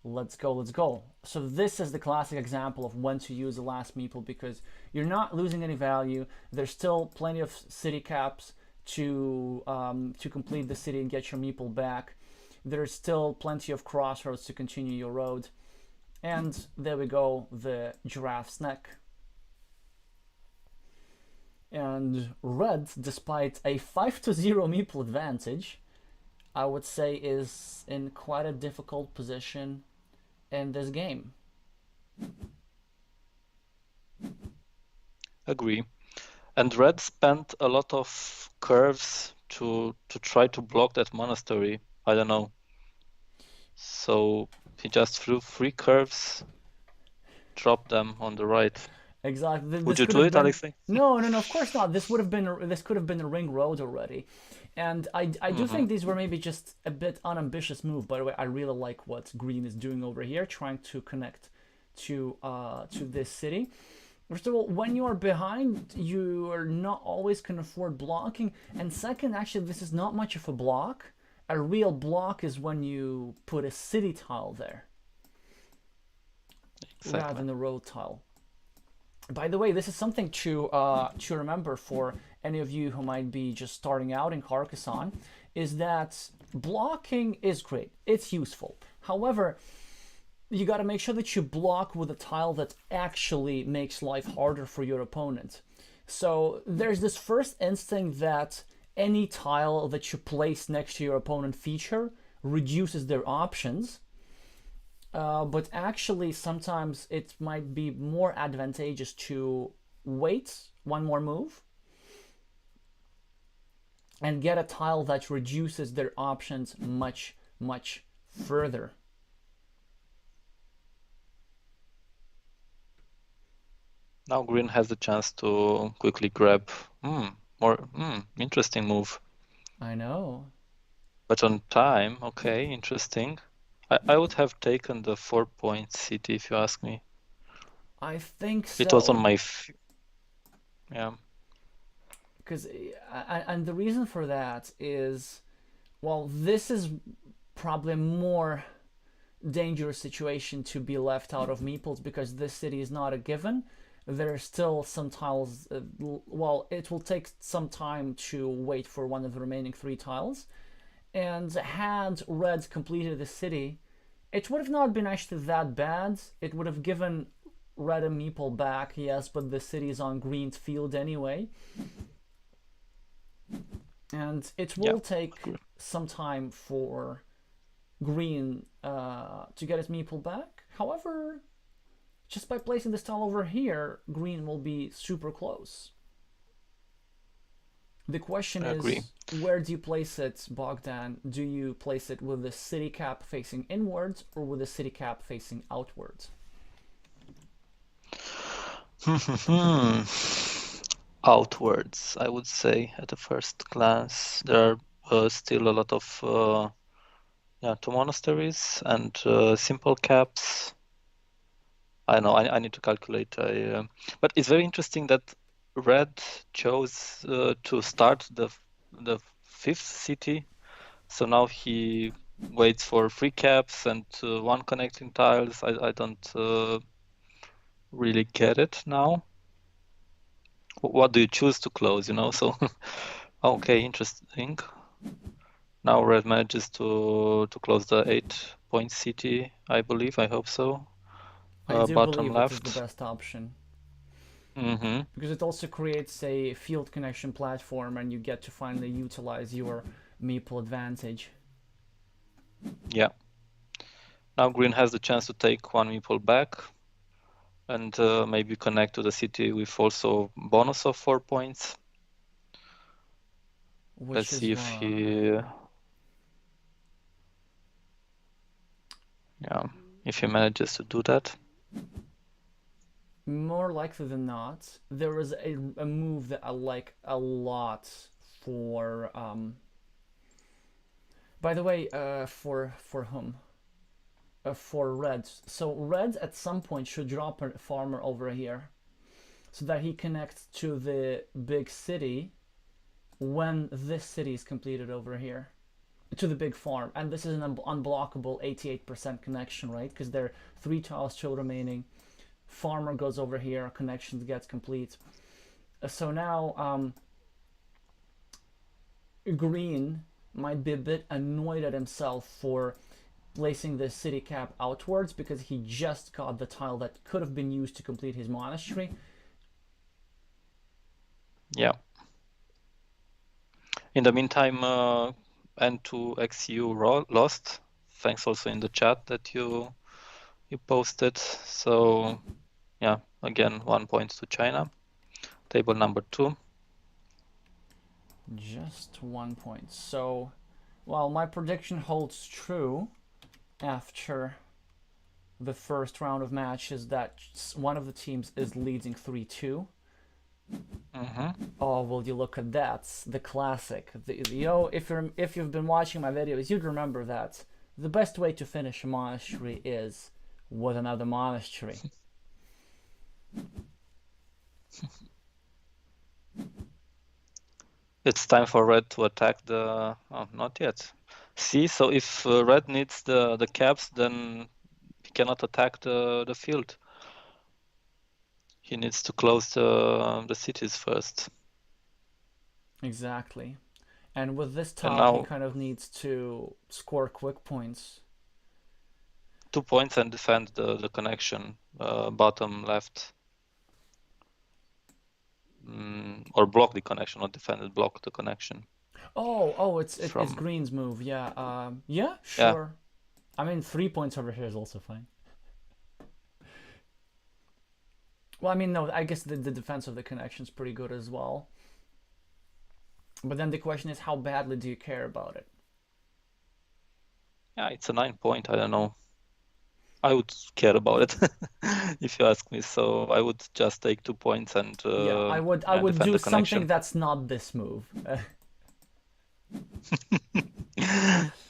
Let's go, let's go. So this is the classic example of when to use the last meeple, because you're not losing any value. There's still plenty of city caps to complete the city and get your meeple back. There's still plenty of crossroads to continue your road. And there we go, the giraffe's neck. And red, despite a 5-0 meeple advantage, I would say is in quite a difficult position in this game. Agree. And red spent a lot of curves to try to block that monastery. I don't know. So he just threw 3 curves, dropped them on the right. Exactly. Would you do it, Alexey? No, of course not. This could have been a ring road already. And I do think these were maybe just a bit unambitious move. By the way, I really like what green is doing over here, trying to connect to this city. First of all, when you are behind, you are not always can afford blocking. And second, actually, this is not much of a block. A real block is when you put a city tile there, rather than a road tile. By the way, this is something to remember for any of you who might be just starting out in Carcassonne. is that blocking is great. It's useful. However, you got to make sure that you block with a tile that actually makes life harder for your opponent. So there's this first instinct that any tile that you place next to your opponent feature reduces their options. But actually, sometimes it might be more advantageous to wait one more move and get a tile that reduces their options much, much further. Now green has the chance to quickly grab more interesting move. I know. But on time, okay, interesting. I would have taken the 4-point city if you ask me. I think It was on so. my yeah. Because, and the reason for that is, well, this is probably a more dangerous situation to be left out of meeples because this city is not a given. There are still some tiles. Well, it will take some time to wait for one of the remaining 3 tiles. And had red completed the city, it would have not been actually that bad. It would have given red a meeple back, yes, but the city is on green's field anyway. And it will take some time for green to get its meeple back. However, just by placing this tile over here, green will be super close. The question is, where do you place it, Bogdan? Do you place it with the city cap facing inwards or with the city cap facing outwards? Outwards, I would say, at the first glance. There are still a lot of 2 monasteries and simple caps. I know, I need to calculate. But it's very interesting that red chose to start the 5th city. So now he waits for 3 caps and 1 connecting tiles. I don't really get it now. What do you choose to close, So, okay, interesting. Now red manages to close the 8-point city, I believe. I hope so. I do Bottom believe it is the left. best option. Mm-hmm. Because it also creates a field connection platform and you get to finally utilize your meeple advantage. Yeah. Now green has the chance to take 1 meeple back and maybe connect to the city with also bonus of 4 points. Let's see if he manages to do that. More likely than not, there is a move that I like a lot for by the way, for whom? For red. So red at some point should drop a farmer over here so that he connects to the big city when this city is completed over here. To the big farm. And this is an unblockable 88% connection, right? Because there are 3 tiles still remaining. Farmer goes over here, connection gets complete. So now green might be a bit annoyed at himself for placing the city cap outwards because he just got the tile that could have been used to complete his monastery. Yeah. In the meantime, N2XU lost. Thanks also in the chat that you posted. So yeah, again 1 point to China. Table number 2. Just 1 point. So, well, my prediction holds true after the first round of matches that one of the teams is leading 3-2. Oh, well, you look at that, the classic. If you've been watching my videos, you'd remember that the best way to finish a monastery is with another monastery. It's time for red to attack the... Oh, not yet. See, so if red needs the caps, then he cannot attack the field. He needs to close the cities first. Exactly. And with this And tile, he now kind of needs to score quick points. 2 points and defend the connection, bottom left. Or block the connection, not defend it, block the connection It's from, Green's move. Yeah. Yeah. yeah, Sure. I mean, 3 points over here is also fine. Well, I mean, no. I guess the defense of the connection is pretty good as well. But then the question is, how badly do you care about it? yeah, it's a 9 point. I don't know. I would care about it if you ask me. So I would just take 2 points and Yeah, I would defend do the something connection. that's not this move.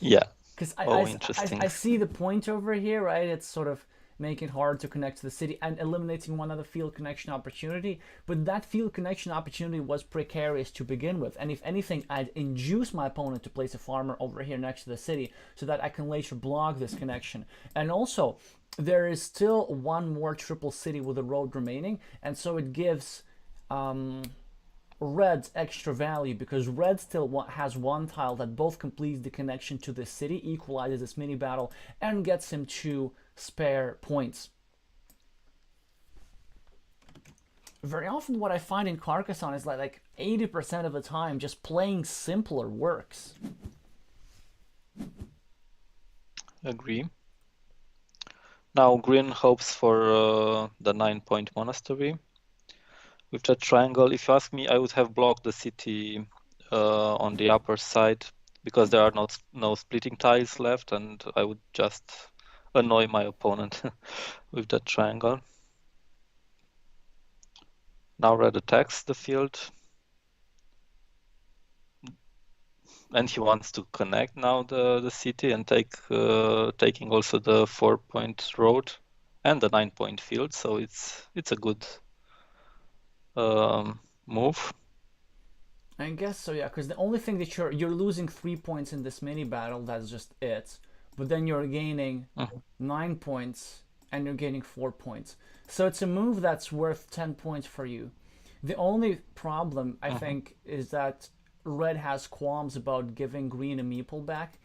Yeah. Because Oh, interesting. I see the point over here, right? It's sort of making it hard to connect to the city and eliminating one other field connection opportunity. But that field connection opportunity was precarious to begin with. And if anything, I'd induce my opponent to place a farmer over here next to the city so that I can later block this connection. And also, there is still one more triple city with a road remaining. And so it gives red extra value because red still has one tile that both completes the connection to the city, equalizes this mini battle, and gets him 2 spare points. Very often what I find in Carcassonne is like 80% of the time just playing simpler works. Agree. Now green hopes for the 9-point monastery. With that triangle, if you ask me, I would have blocked the city on the upper side because there are no splitting tiles left, and I would just annoy my opponent with that triangle. Now red attacks the field, and he wants to connect now the city and taking also the 4-point road and the 9-point field. So it's a good move. I guess so, yeah, because the only thing that you're losing 3 points in this mini battle, that's just it. But then you're gaining 9 points and you're gaining 4 points. So it's a move that's worth 10 points for you. The only problem, I think, is that red has qualms about giving green a meeple back.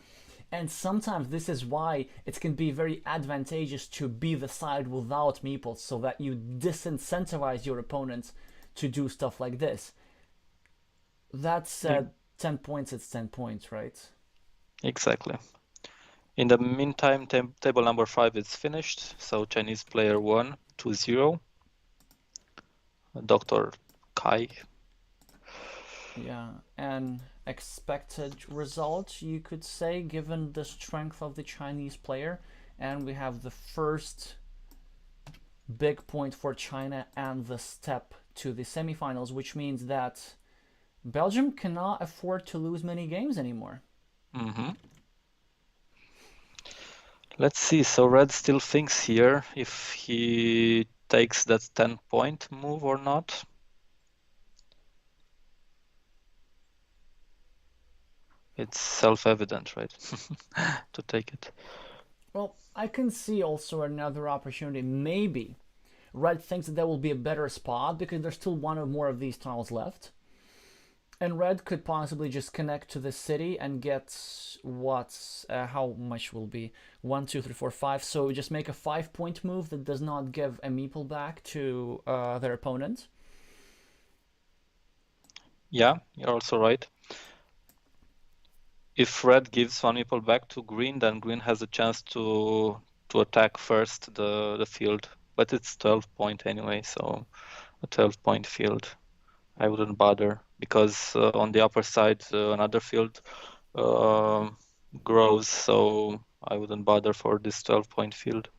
And sometimes this is why it can be very advantageous to be the side without meeples so that you disincentivize your opponents to do stuff like this. That said, 10 points, it's 10 points, right? Exactly. In the meantime, table number 5 is finished. So Chinese player won 2-0. Dr. Kai. Yeah, an expected result, you could say, given the strength of the Chinese player. And we have the first big point for China and the step to the semifinals, which means that Belgium cannot afford to lose many games anymore. Let's see. So red still thinks here if he takes that 10-point move or not. It's self-evident, right? To take it. Well, I can see also another opportunity. Maybe red thinks that there will be a better spot because there's still one or more of these tiles left. And red could possibly just connect to the city and get how much will be 1, 2, 3, 4, 5. So just make a 5-point move that does not give a meeple back to their opponent. Yeah, you're also right. If red gives one meeple back to green, then green has a chance to attack first the field. But it's 12-point anyway, so a 12-point field. I wouldn't bother because on the upper side another field grows, so I wouldn't bother for this 12-point field.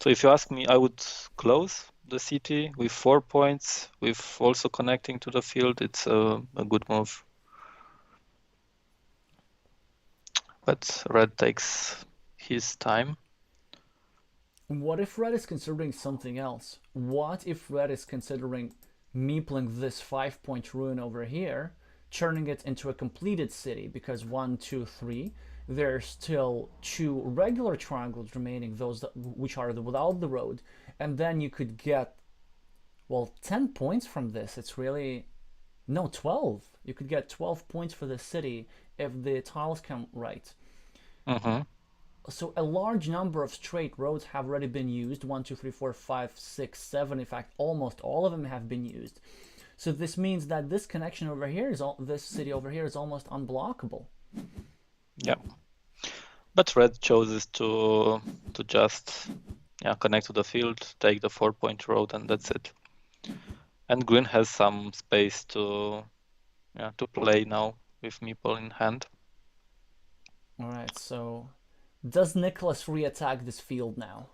So if you ask me, I would close the city with 4 points, with also connecting to the field. It's a good move. But red takes his time. What if red is considering something else? What if red is considering meepling this 5-point ruin over here, turning it into a completed city? Because 1, 2, 3, there's still 2 regular triangles remaining, those which are without the road, and then you could get, well, 10 points from this. It's really No, 12. You could get 12 points for the city if the tiles come right. Mm-hmm. So a large number of straight roads have already been used. 1, 2, 3, 4, 5, 6, 7. In fact, almost all of them have been used. So this means that this connection over here this city over here is almost unblockable. Yeah. But red chooses to just connect to the field, take the 4-point road, and that's it. And green has some space to play now with meeple in hand. All right, so does Nicholas re-attack this field now?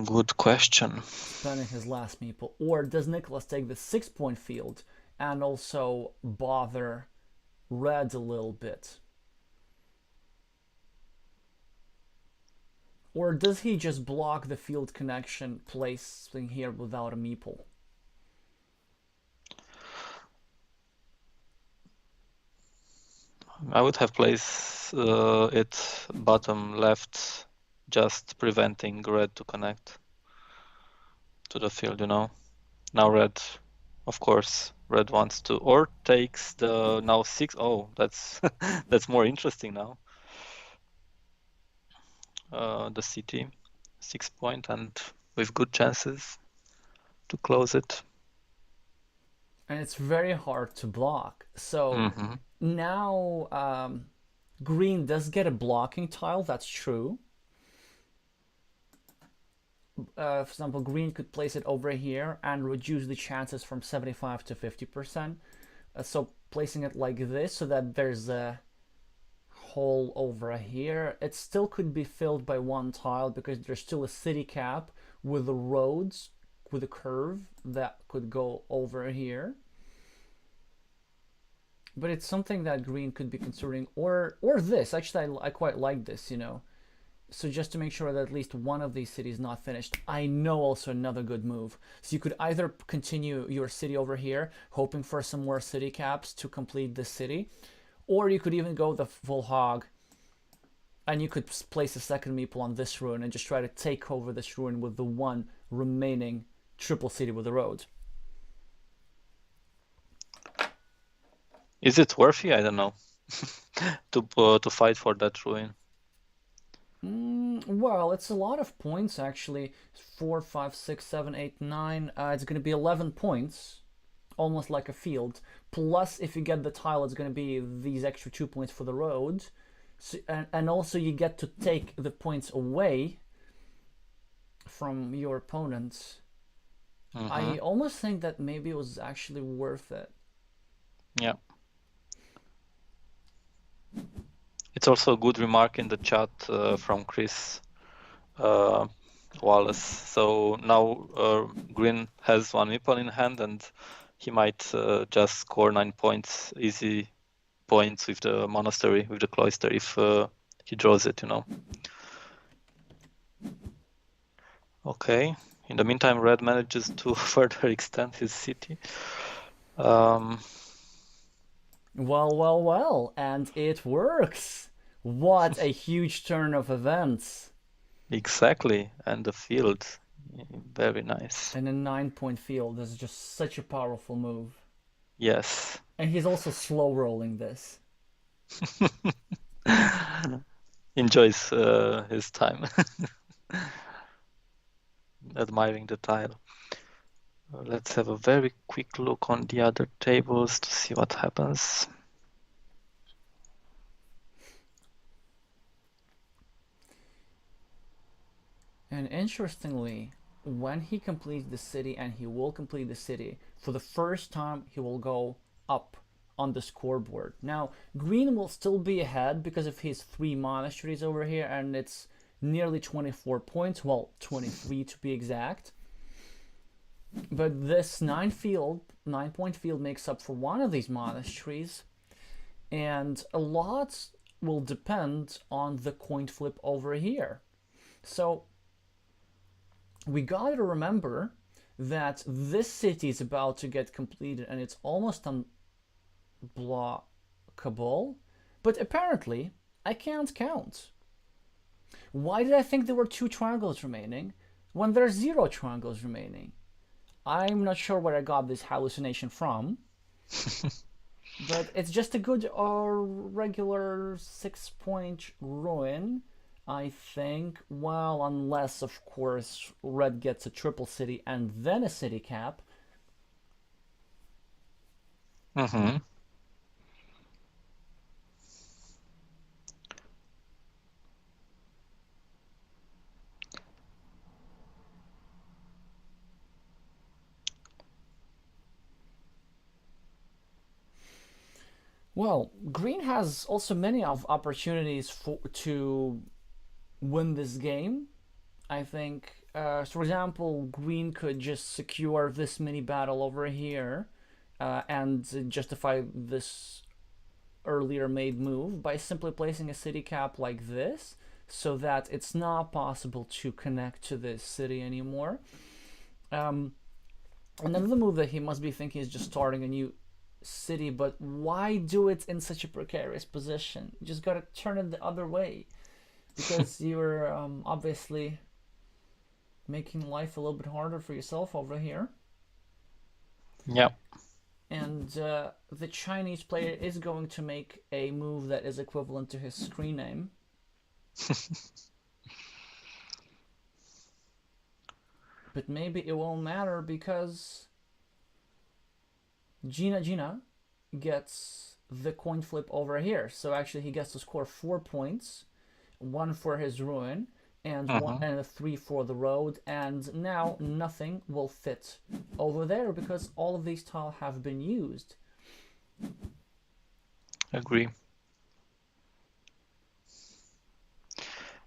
Good question. Spending his last meeple. Or does Nicholas take the 6-point field and also bother red a little bit? Or does he just block the field connection placing here without a meeple? I would have placed it bottom left, just preventing red to connect to the field, Now red, of course, red wants to, or takes the now 6. Oh, that's that's more interesting now. The city, 6-point, and with good chances to close it. And it's very hard to block. So now green does get a blocking tile, that's true. For example, green could place it over here and reduce the chances from 75 to 50%. So placing it like this so that there's a hole over here, it still could be filled by one tile because there's still a city cap with the roads with a curve that could go over here. But it's something that green could be considering, or this. Actually, I quite like this, So just to make sure that at least one of these cities not finished. I know also another good move. So you could either continue your city over here, hoping for some more city caps to complete this city, or you could even go the full hog, and you could place a second meeple on this ruin and just try to take over this ruin with the one remaining triple city with the road. Is it worthy? I don't know. to fight for that ruin. Well, it's a lot of points actually. 4, 5, 6, 7, 8, 9. It's going to be 11 points, almost like a field. Plus, if you get the tile, it's going to be these extra 2 points for the road. So, and also you get to take the points away from your opponents. I almost think that maybe it was actually worth it. Yeah. It's also a good remark in the chat from Chris Wallace. So now green has one meeple in hand, and he might just score 9 points, easy points with the monastery, with the cloister, if he draws it, Okay. In the meantime, red manages to further extend his city. Well, and it works. What a huge turn of events. Exactly, and the field, very nice. And a 9-point field is just such a powerful move. Yes. And he's also slow rolling this. Enjoys his time. Admiring the tile. Let's have a very quick look on the other tables to see what happens. And interestingly, when he completes the city, and he will complete the city, for the first time he will go up on the scoreboard. Now, green will still be ahead because of his 3 monasteries over here, and it's nearly 24 points, well, 23 to be exact. But this 9-point field makes up for one of these monasteries, and a lot will depend on the coin flip over here. So we gotta remember that this city is about to get completed and it's almost unblockable, but apparently I can't count. Why did I think there were 2 triangles remaining when there's 0 triangles remaining? I'm not sure where I got this hallucination from, but it's just a good regular 6-point ruin, I think. Well, unless, of course, red gets a triple city and then a city cap. Mm-hmm. Well, green has also many of opportunities to win this game. I think, for example, green could just secure this mini battle over here and justify this earlier made move by simply placing a city cap like this so that it's not possible to connect to this city anymore. Um, Another move that he must be thinking is just starting a new city, but why do it in such a precarious position? You just gotta turn it the other way because you're obviously making life a little bit harder for yourself over here. Yeah. And the Chinese player is going to make a move that is equivalent to his screen name. But maybe it won't matter because Gina gets the coin flip over here. So actually he gets to score 4 points, 1 for his ruin and Mm-hmm. a 3 for the road, and now nothing will fit over there because all of these tiles have been used. Agree.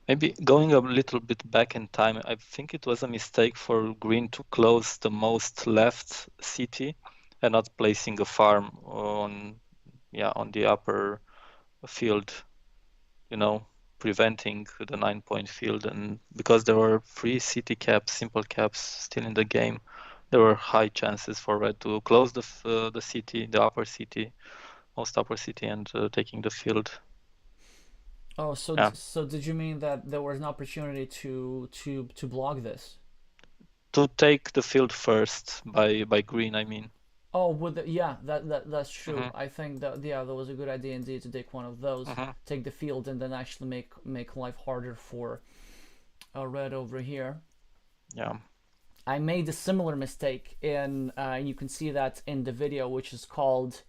Maybe going a little bit back in time, I think it was a mistake for green to close the most left city and not placing a farm on the upper field, preventing the 9-point field. And because there were 3 city caps, simple caps still in the game, there were high chances for red to close the city, the upper city, most upper city, and taking the field. Oh, so Yeah, so did you mean that there was an opportunity to block this? to take the field first by green, I mean. Oh, with yeah, that's true. Hmm. I think that yeah, that was a good idea indeed to take one of those, Hmm. take the field, and then actually make life harder for red over here. Yeah. I made a similar mistake in, you can see that in the video, which is called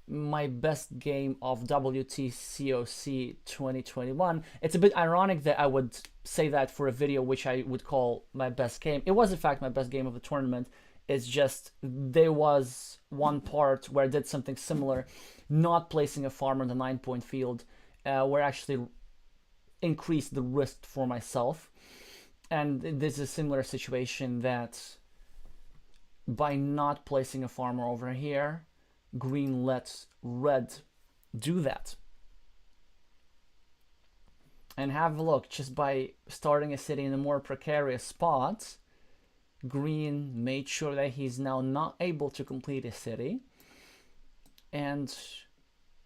my best game of WTCOC 2021. It's a bit ironic that I would say that for a video which I would call my best game. It was in fact my best game of the tournament. It's just there was one part where I did something similar, not placing a farm on the 9-point field, where I actually increased the risk for myself. And this is a similar situation that by not placing a farmer over here, green lets red do that. And have a look, just by starting a city in a more precarious spot, green made sure that he's now not able to complete a city. And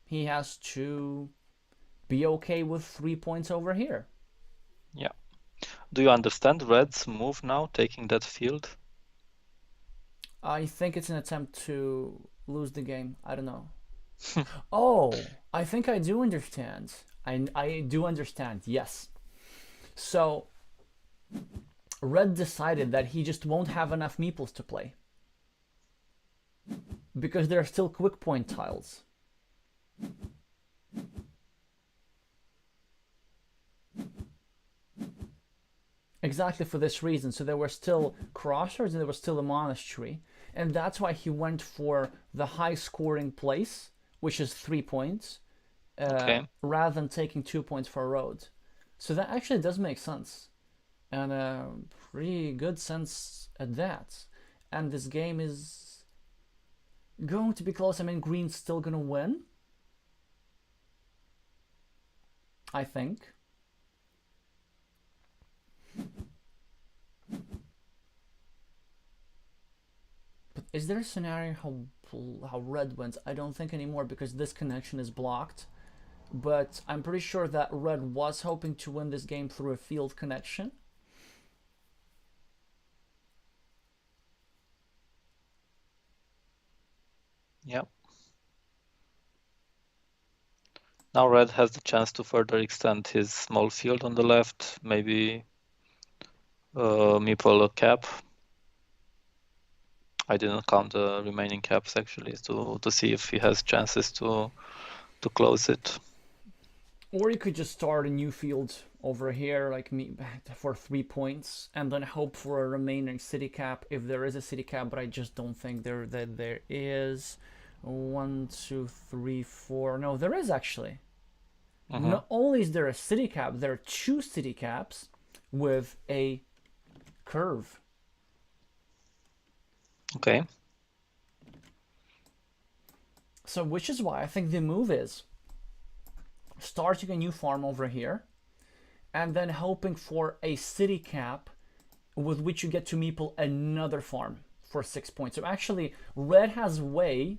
he has to be okay with 3 points over here. Yeah. Do you understand red's move now, taking that field? I think it's an attempt to lose the game. I don't know. Oh, I think I do understand. I do understand, yes. So, red decided that he just won't have enough meeples to play. Because there are still quick point tiles. Exactly for this reason. So there were still crossroads and there was still a monastery. And that's why he went for the high scoring place, which is 3 points, Okay. rather than taking 2 points for a road. So that actually does make sense. And a pretty good sense at that. And this game is going to be close. I mean, green's still going to win, I think. But is there a scenario how red wins? I don't think anymore because this connection is blocked. But I'm pretty sure that red was hoping to win this game through a field connection. Yeah. Now red has the chance to further extend his small field on the left, maybe meeple a cap. I didn't count the remaining caps actually to see if he has chances to close it. Or you could just start a new field over here, like me, for 3 points, and then hope for a remaining city cap if there is a city cap. But I just don't think there is. 1, 2, 3, 4. No, there is actually. Not only is there a city cap, there are 2 city caps with a curve. Okay. So, which is why I think the move is starting a new farm over here, and then hoping for a city cap with which you get to meeple another farm for 6 points. So actually, red has a way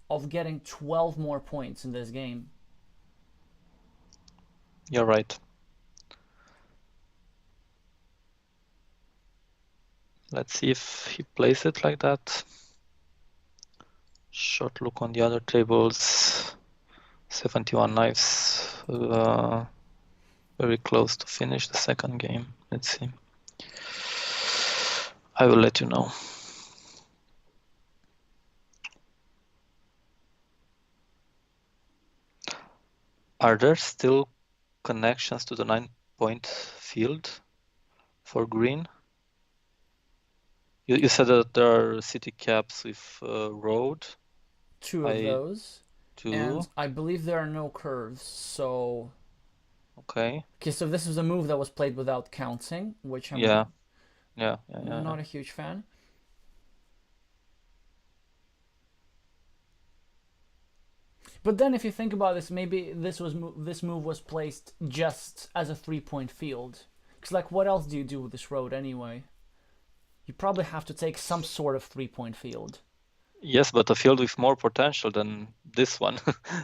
of getting 12 more points in this game. You're right. Let's see if he plays it like that. Short look on the other tables. 71 knives. Very close to finish the second game. Let's see. I will let you know. Are there still connections to the 9-point field for green? You said that there are city caps with road. 2 of those. 2. And I believe there are no curves, so... Okay. Okay, so this is a move that was played without counting, which I'm Yeah. not a huge fan. But then if you think about this, maybe this move was placed just as a 3-point field. Because like, what else do you do with this road anyway? You probably have to take some sort of 3-point field. Yes, but a field with more potential than this one.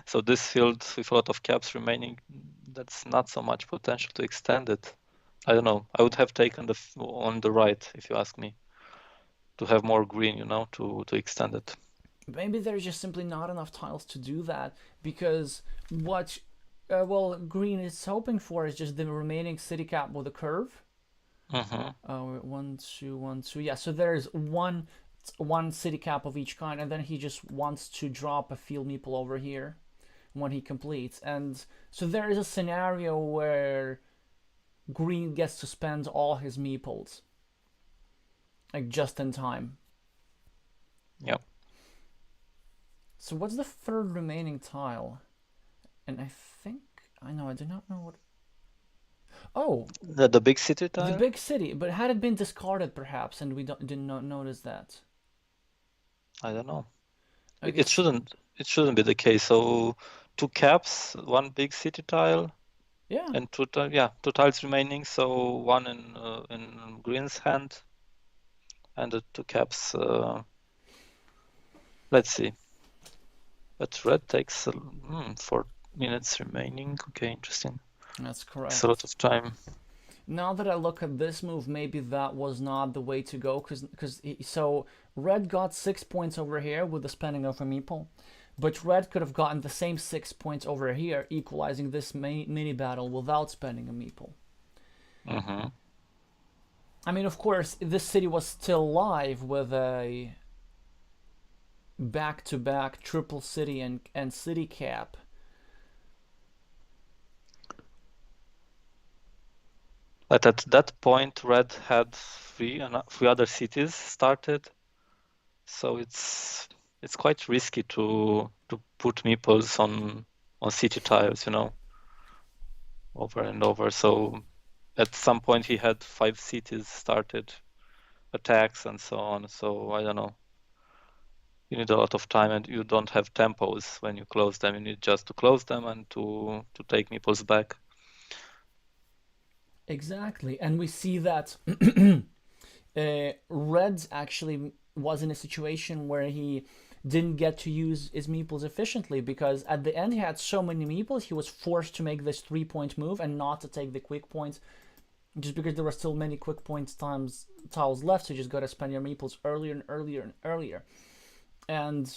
So this field with a lot of caps remaining, that's not so much potential to extend it. I don't know. I would have taken on the right, if you ask me, to have more green, to extend it. Maybe there's just simply not enough tiles to do that, because what green is hoping for is just the remaining city cap with a curve. 1, 2, 1, 2. Yeah, so there's one city cap of each kind, and then he just wants to drop a field meeple over here when he completes. And so there is a scenario where green gets to spend all his meeples, like, just in time. Yep. So what's the third remaining tile? And I do not know what... Oh, the big city tile? The big city, but had it been discarded perhaps, and we did not notice that? I don't know. It shouldn't be the case. So 2 caps, 1 big city tile. Yeah. And 2 tiles remaining. So 1 in green's hand, and the 2 caps. Let's see. But red takes 4 minutes remaining. Okay, interesting. That's correct. It's a lot of time. Now that I look at this move, maybe that was not the way to go, so red got 6 points over here with the spending of a meeple, but red could have gotten the same 6 points over here, equalizing this mini battle without spending a meeple. I mean, of course, this city was still live with a back-to-back triple city and city cap. But at that point, red had 3 other cities started, so it's quite risky to put meeples on city tiles, over and over. So at some point he had 5 cities started, attacks and so on. So I don't know. You need a lot of time, and you don't have tempos when you close them. You need just to close them and to take meeples back. Exactly, and we see that Red actually was in a situation where he didn't get to use his meeples efficiently, because at the end he had so many meeples he was forced to make this 3-point move and not to take the quick points, just because there were still many quick points tiles left. So you just gotta spend your meeples earlier and earlier and earlier. And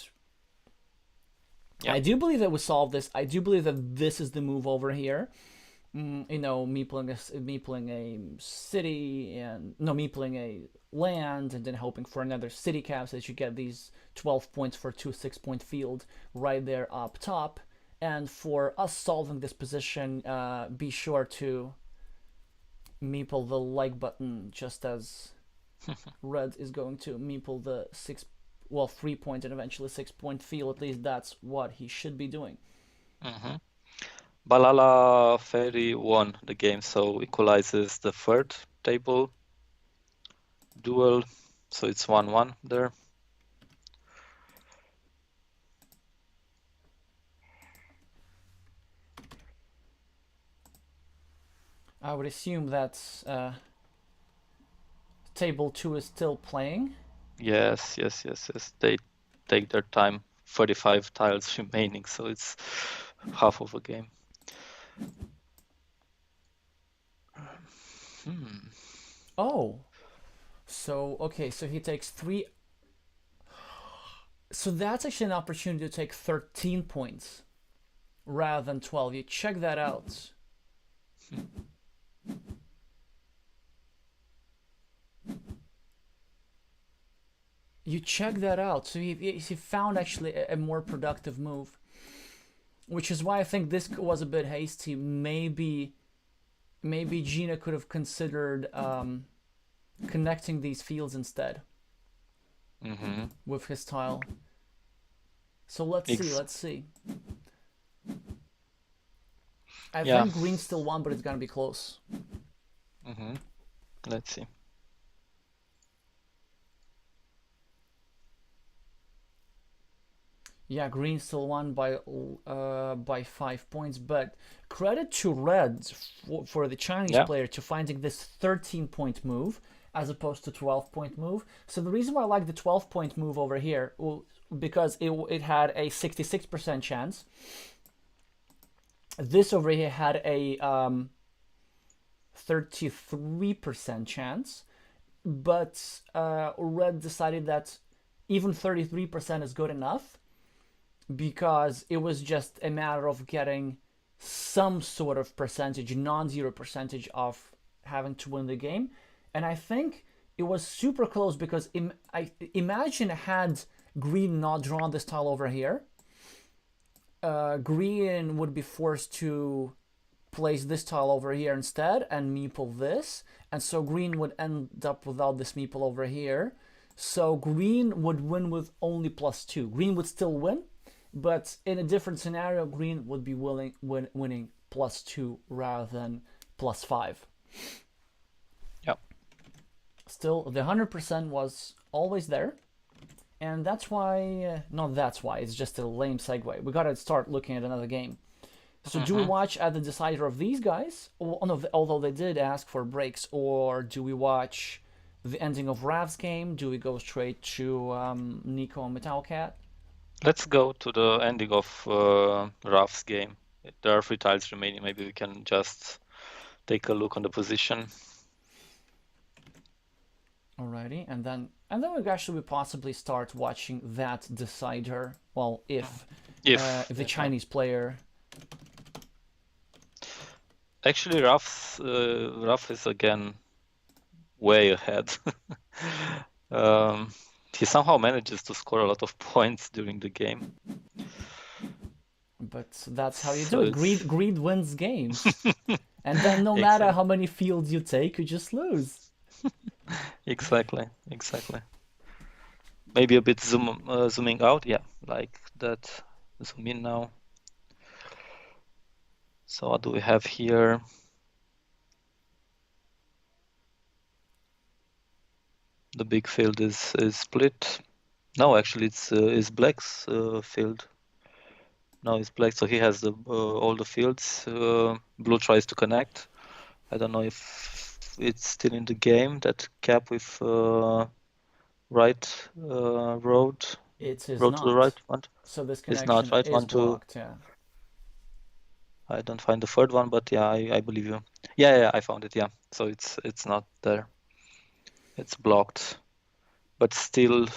Yeah. I do believe that we solve this. I do believe that this is the move over here. You know, me playing a city and no, me playing a land and then hoping for another city cap so that you get these 12 points for 2 6-point field right there up top. And for us solving this position, be sure to meeple the like button just as red is going to meeple the 3-point and eventually 6-point field. At least that's what he should be doing. Mm-hmm. Balala Ferry won the game, so equalizes the third table duel. So it's 1-1 there. I would assume that table 2 is still playing. Yes. They take their time. 35 tiles remaining, so it's half of a game. Oh, so okay, so he takes 3. So that's actually an opportunity to take 13 points rather than 12. You check that out. You check that out. So he found actually a more productive move, which is why I think this was a bit hasty. Maybe Gina could have considered connecting these fields instead with his tile. So let's see. I think green still won, but it's gonna be close. Let's see. Yeah, green still won by 5 points, but credit to red for the Chinese player to finding this 13-point move as opposed to 12-point move. So the reason why I like the 12-point move over here, because it had a 66% chance. This over here had a 33% chance, but red decided that even 33% is good enough, because it was just a matter of getting some sort of percentage, non-zero percentage of having to win the game. And I think it was super close, because imagine had green not drawn this tile over here, green would be forced to place this tile over here instead and meeple this, and so green would end up without this meeple over here. So green would win with only +2. Green would still win, but in a different scenario, green would be winning +2 rather than +5. Yep. Still, the 100% was always there. And that's why, not that's why, it's just a lame segue. We gotta start looking at another game. So do we watch at the decider of these guys? Although they did ask for breaks, or do we watch the ending of Rav's game? Do we go straight to Nico and Metal Cat? Let's go to the ending of Rav's game. There are 3 tiles remaining. Maybe we can just take a look on the position. Alrighty, and then we actually possibly start watching that decider. Well, if the Chinese player. Actually, Raf is again way ahead. He somehow manages to score a lot of points during the game. But that's how you do it. Greed wins games. And then no matter how many fields you take, you just lose. Exactly. Maybe a bit zooming out. Yeah, like that. Zoom in now. So what do we have here? The big field is split. No, actually it's Black's field. No, it's Black, so he has all the fields. Blue tries to connect. I don't know if it's still in the game, that cap with right road. It is road not. To the right one. So this connection connection is not, right? is blocked, yeah. I don't find the third one, but yeah, I believe you. Yeah, I found it, yeah. So it's not there. It's blocked. But still,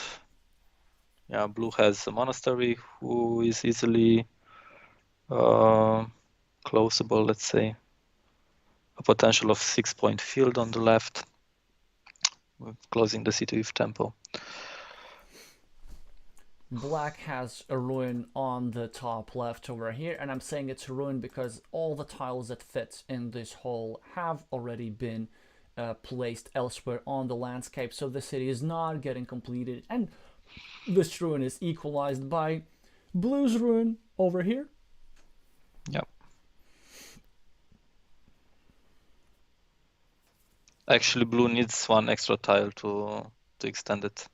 Yeah, blue has a monastery who is easily closable, let's say. A potential of 6-point field on the left, closing the city with tempo. Black has a ruin on the top left over here, and I'm saying it's a ruin because all the tiles that fit in this hole have already been placed elsewhere on the landscape, so the city is not getting completed, and this ruin is equalized by blue's ruin over here. Yeah. Actually, blue needs one extra tile to extend it.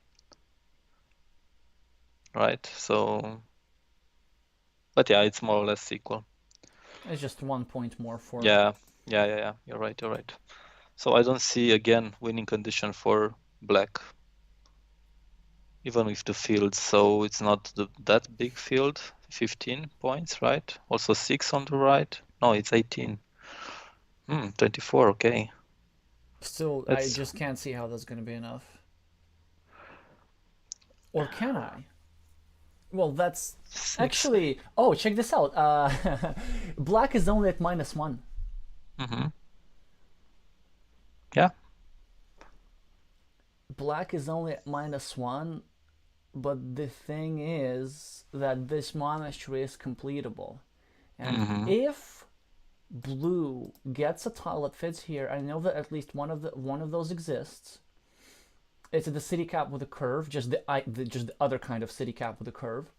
Right, so... But yeah, it's more or less equal. It's just 1 point more for... Yeah. You're right. So I don't see, again, winning condition for black. Even with the field, so it's not that big field. 15 points, right? Also 6 on the right. No, it's 18. 24, okay. Still, I just can't see how that's going to be enough. Or can I? Well, that's... Actually... Oh, check this out. Black is only at -1. Yeah. Black is only at -1, but the thing is that this monastery is completable. And if blue gets a tile that fits here, I know that at least one of those exists. It's the city cap with a curve, just the other kind of city cap with a curve.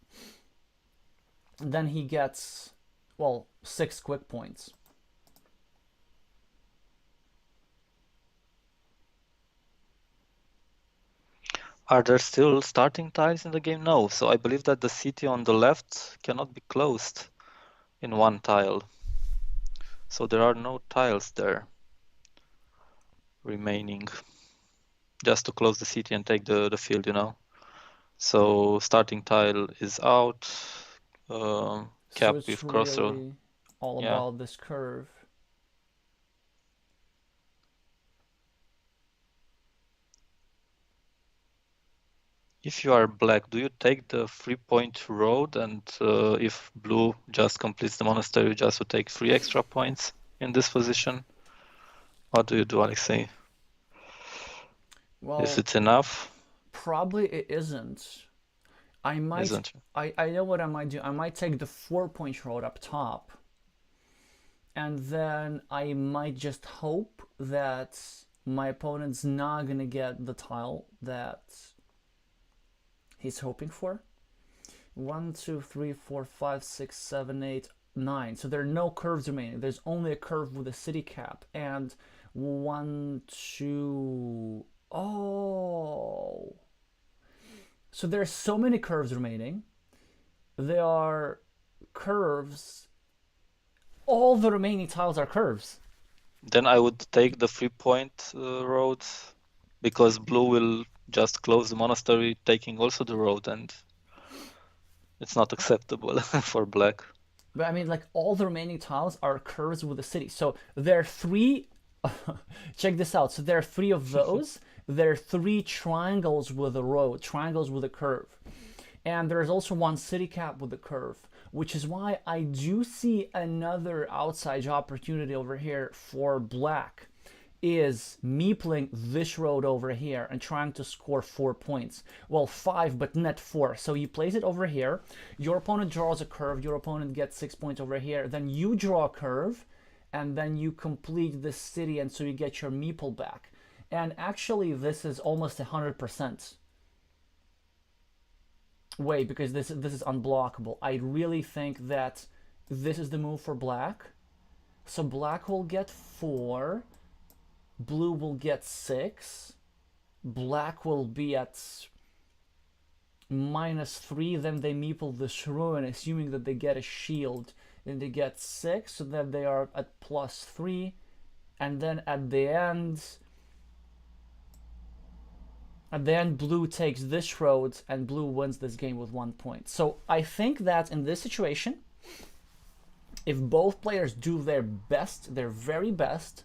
Then he gets, well, 6 quick points. Are there still starting tiles in the game? No. So I believe that the city on the left cannot be closed in one tile. So there are no tiles there remaining. Just to close the city and take the field, you know. So starting tile is out. Cap So it's with crosser. really all about this curve. If you are black, do you take the 3-point road, and if blue just completes the monastery, just to take 3 extra points in this position? What do you do, Alexey? Well, is it enough? Probably it isn't. I might. Isn't. I know what I might do. I might take the 4-point road up top, and then I might just hope that my opponent's not gonna get the tile that he's hoping for. 1, 2, 3, 4, 5, 6, 7, 8, 9. So there are no curves remaining. There's only a curve with a city cap. And 1, 2... Oh! So there are so many curves remaining. They are curves. All the remaining tiles are curves. Then I would take the 3-point road, because blue will just close the monastery, taking also the road, and it's not acceptable for black. But I mean, like, all the remaining tiles are curves with a city. So there are 3... Check this out. So there are 3 of those. There are 3 triangles with a road, triangles with a curve. And there's also 1 city cap with a curve, which is why I do see another outside opportunity over here for black, is meepling this road over here and trying to score 4 points. Well, 5, but net 4. So you place it over here, your opponent draws a curve, your opponent gets 6 points over here, then you draw a curve, and then you complete this city, and so you get your meeple back. And actually, this is almost 100% way, because this is unblockable. I really think that this is the move for black. So black will get 4, blue will get 6, black will be at -3, then they meeple this ruin, assuming that they get a shield, then they get 6, so that they are at +3, and then at the end blue takes this road, and blue wins this game with 1 point. So I think that in this situation, if both players do their best, their very best,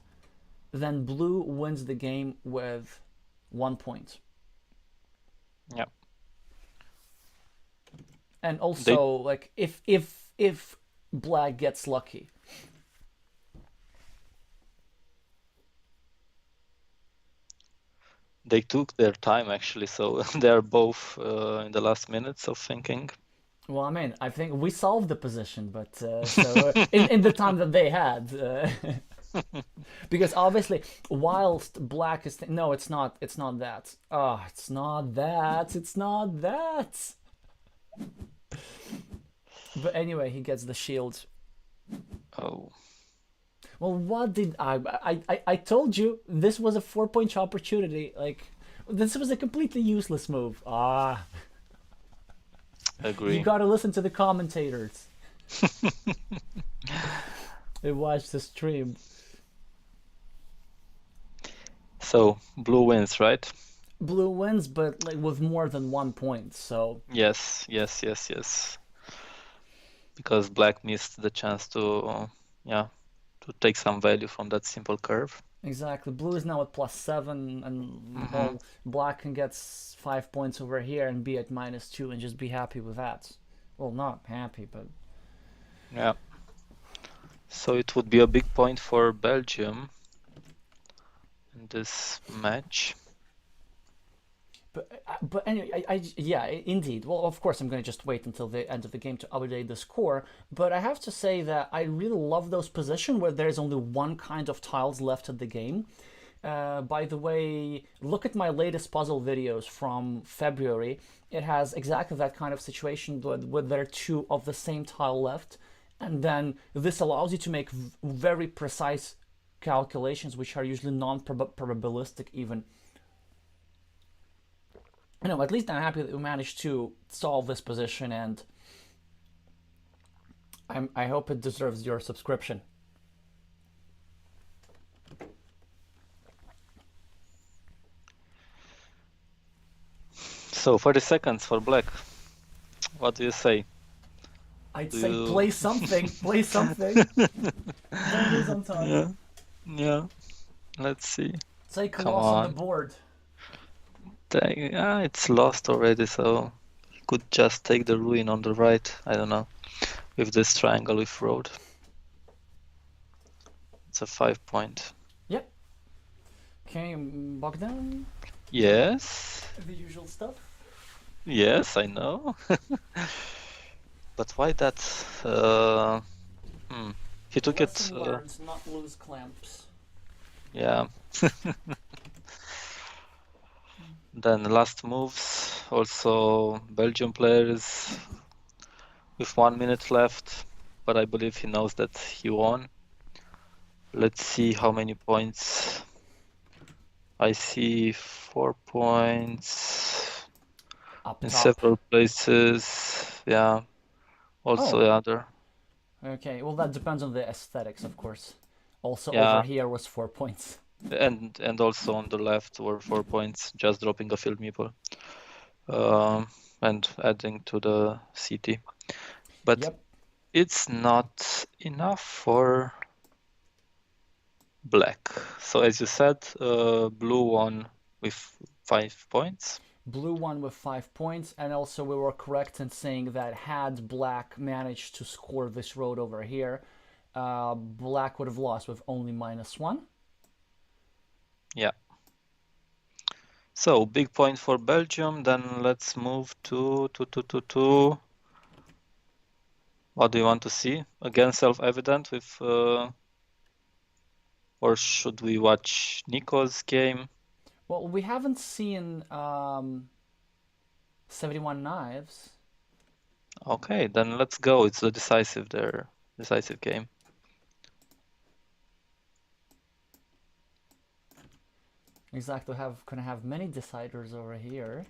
then blue wins the game with 1 point. Yeah. And also, like, if black gets lucky. They took their time actually, so they are both in the last minutes of thinking. Well, I mean, I think we solved the position, but so in the time that they had, because obviously, whilst black is no, it's not that. Oh, it's not that. It's not that. But anyway, he gets the shield. Oh. Well, what did I told you this was a 4 point opportunity. Like, this was a completely useless move. Ah, Agree. you gotta listen to the commentators. They watch the stream. So blue wins, right? Blue wins, but like with more than 1 point. So Yes. Because black missed the chance to, to take some value from that simple curve. exactly, blue is now at +7, and Mm-hmm. well, black can get 5 points over here and be at -2 and just be happy with that. Well, not happy, but Yeah. So it would be a big point for Belgium in this match. But anyway, yeah, indeed. Well, of course, I'm going to just wait until the end of the game to update the score. But I have to say that I really love those positions where there's only one kind of tiles left at the game. By the way, look at my latest puzzle videos from February. It has exactly that kind of situation where there are two of the same tile left. And then this allows you to make very precise calculations, which are usually non-probabilistic even. At least I'm happy that we managed to solve this position, and I hope it deserves your subscription. So 30 seconds for black. What do you say? I'd say play something, play something. Don't lose on time. Yeah. Let's see. Take a Come loss on the on. board. It's lost already, so you could just take the ruin on the right. I don't know. With this triangle with road. It's a 5 point. Yep. Okay, Bogdan? Yes. The usual stuff. Yes, I know. But why that? He took Lesson it. learned, not lose clamps. Yeah. Then last moves, also Belgium players with 1 minute left, but I believe he knows that he won. Let's see how many points. I see 4 points Up in top. several places. Yeah. Also the other. Okay, well that depends on the aesthetics, of course. Also, Yeah. over here was 4 points. And also on the left were 4 points, just dropping a field meeple. And adding to the city. But Yep. it's not enough for black. So as you said, blue won with 5 points. Blue won with 5 points, and also we were correct in saying that had black managed to score this road over here, black would have lost with only -1. Yeah. So big point for Belgium. Then let's move to what do you want to see? Again, self-evident with, or should we watch Nico's game? Well, we haven't seen 71 knives. Okay, then let's go. It's the decisive game. Exactly, gonna have many deciders over here.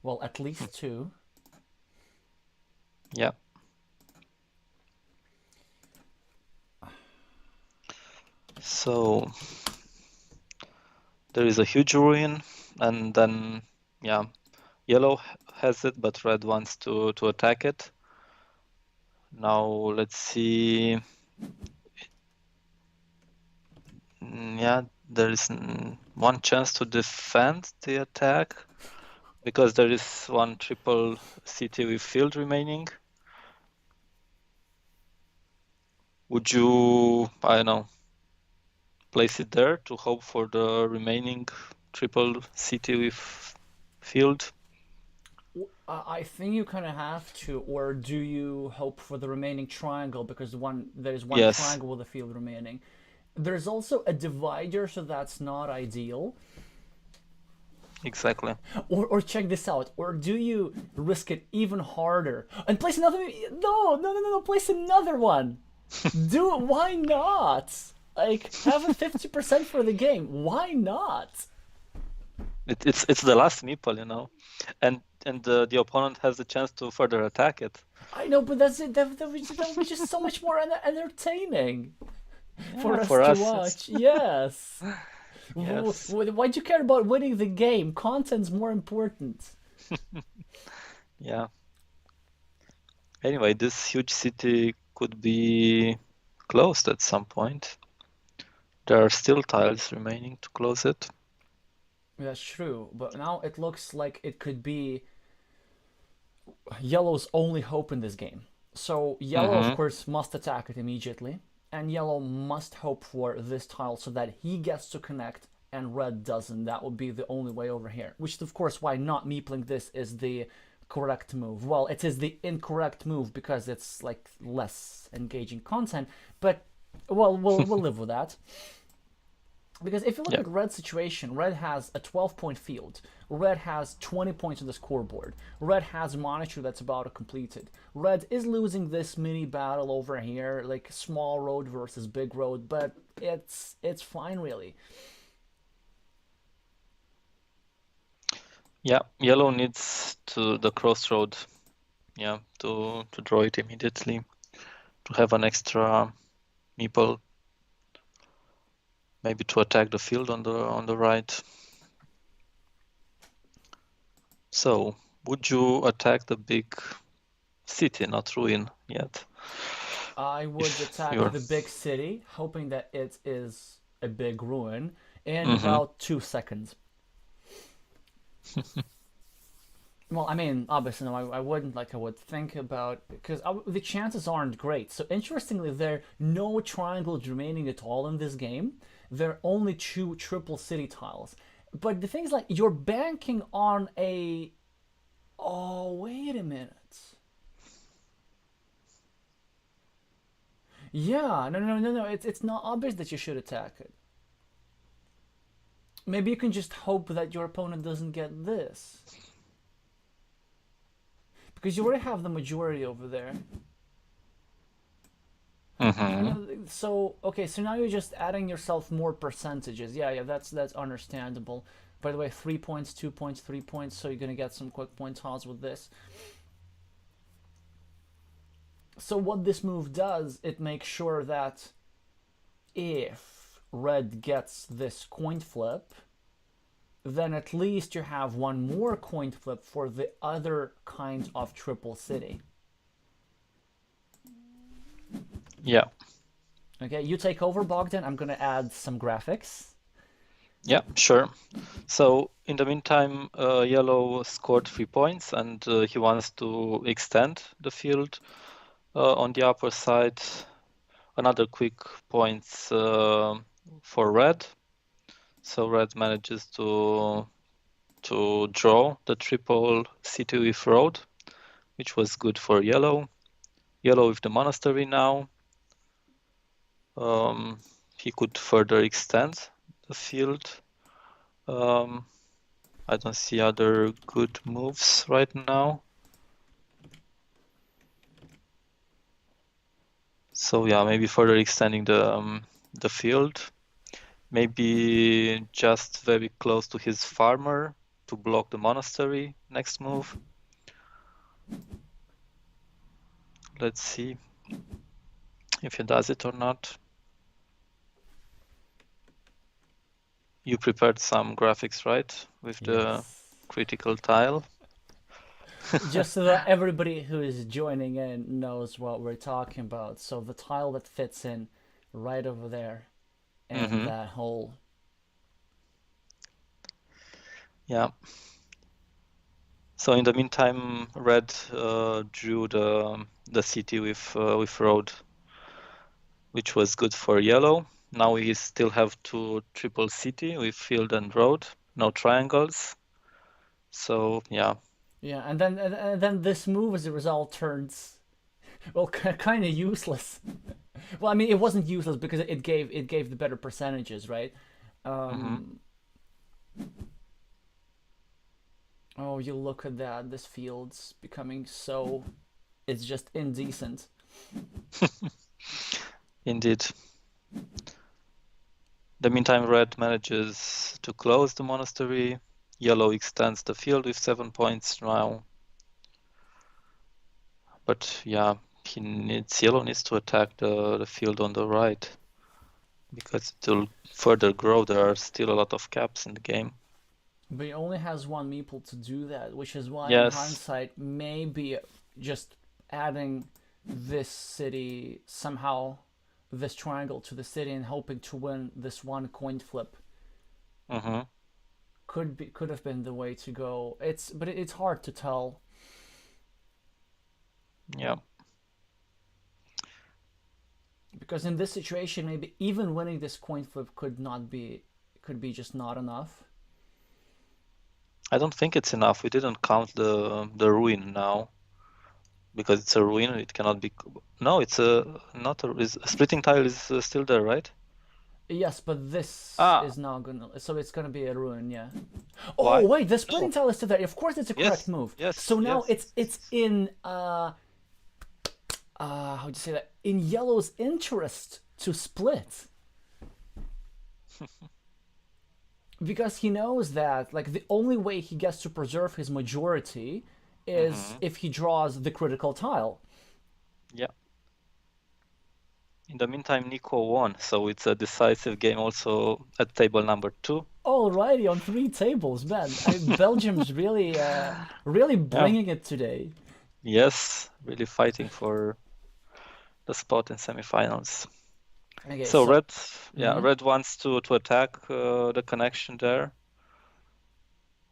Well, at least two. Yeah. So there is a huge ruin, and then yellow has it, but red wants to attack it. Now let's see. Yeah, there is one chance to defend the attack, because there is one triple city with field remaining. Would you, I don't know, place it there to hope for the remaining triple city with field? I think you kind of have to, or do you hope for the remaining triangle because there's one Yes, triangle with a field remaining. There's also a divider, so that's not ideal. exactly. Or check this out. Or do you risk it even harder and place another? No, no, no, no, no. Place another one. Do it. Why not? Like have a 50% for the game. Why not? It's the last meeple, and the opponent has the chance to further attack it. I know, but that's it. That would be just so much more entertaining Yeah, for us for to us, watch. Yes. yes, Why'd you care about winning the game? Content's more important. yeah. Anyway, this huge city could be closed at some point. There are still tiles remaining to close it. That's true, but now it looks like it could be Yellow's only hope in this game. So Yellow, of Mm-hmm. course, must attack it immediately, and Yellow must hope for this tile so that he gets to connect and Red doesn't. That would be the only way over here. Which, of course, why not meepling this is the correct move. Well, it is the incorrect move because it's like less engaging content, but well, we'll live with that. Because if you look Yeah, at Red's situation, Red has a 12-point field. Red has 20 points on the scoreboard. Red has a monitor that's about to complete it. Red is losing this mini battle over here, like small road versus big road, but it's fine really. yeah. Yellow needs to the crossroad, yeah, to draw it immediately, to have an extra meeple, maybe to attack the field on the right. So, would you attack the big city, not ruin yet? I would If attack you're. the big city, hoping that it is a big ruin, in Mm-hmm. about 2 seconds. Well, I mean, obviously, no, I wouldn't like I would think about because the chances aren't great. So interestingly, there are no triangles remaining at all in this game. There are only two triple city tiles. But the thing is, like, you're banking on a. Oh, wait a minute. Yeah, no, no, no, no. It's not obvious that you should attack it. Maybe you can just hope that your opponent doesn't get this because you already have the majority over there. Mm-hmm. So okay, so now you're just adding yourself more percentages. Yeah, yeah, that's understandable. By the way, 3 points, 2 points, 3 points. So you're gonna get some quick point toss with this. So what this move does, it makes sure that if red gets this coin flip, then at least you have one more coin flip for the other kind of triple city. Yeah, Okay, you take over, Bogdan. I'm gonna add some graphics. yeah, sure. So in the meantime, yellow scored 3 points, and he wants to extend the field on the upper side. Another quick points for red. So red manages to draw the triple city with road, which was good for yellow. Yellow with the monastery now. He could further extend the field. I don't see other good moves right now. So yeah, maybe further extending the field. Maybe just very close to his farmer to block the monastery next move. Let's see if he does it or not. You prepared some graphics, right? With the Yes. critical tile. Just so that everybody who is joining in knows what we're talking about. So the tile that fits in right over there and Mm-hmm. that hole. Yeah. So in the meantime, red drew the city with road, which was good for yellow. Now we still have two triple city with field and road, no triangles. So yeah. Yeah, and then this move as a result turns well kind of useless. Well, I mean, it wasn't useless because it gave the better percentages, right? Um, Oh, you look at that. This field's becoming so. It's just indecent. Indeed. The meantime, red manages to close the monastery. Yellow extends the field with 7 points now. But yeah, yellow needs to attack the field on the right because it will further grow. There are still a lot of caps in the game. But he only has one meeple to do that, which is why, in Yes. hindsight, maybe just adding this city somehow, this triangle to the city, and hoping to win this one coin flip Mm-hmm. could have been the way to go. It's hard to tell. Yeah. Because in this situation, maybe even winning this coin flip could be just not enough. I don't think it's enough. We didn't count the ruin now because it's a ruin. It cannot be. No, it's a not a splitting tile is still there, right? Yes, but this Ah, is not gonna. So it's gonna be a ruin, yeah. why? Oh wait, the splitting No. tile is still there. Of course, it's a correct Yes. move. Yes. So now Yes. it's in how do you say that? In yellow's interest to split. Because he knows that like the only way he gets to preserve his majority is if he draws the critical tile. Yeah. In the meantime, Nico won, so it's a decisive game also at table number 2. Alrighty, on 3 tables, man. Belgium's really Yeah. bringing it today. Yes, really fighting for the spot in semifinals. Okay, So so red wants to attack the connection there.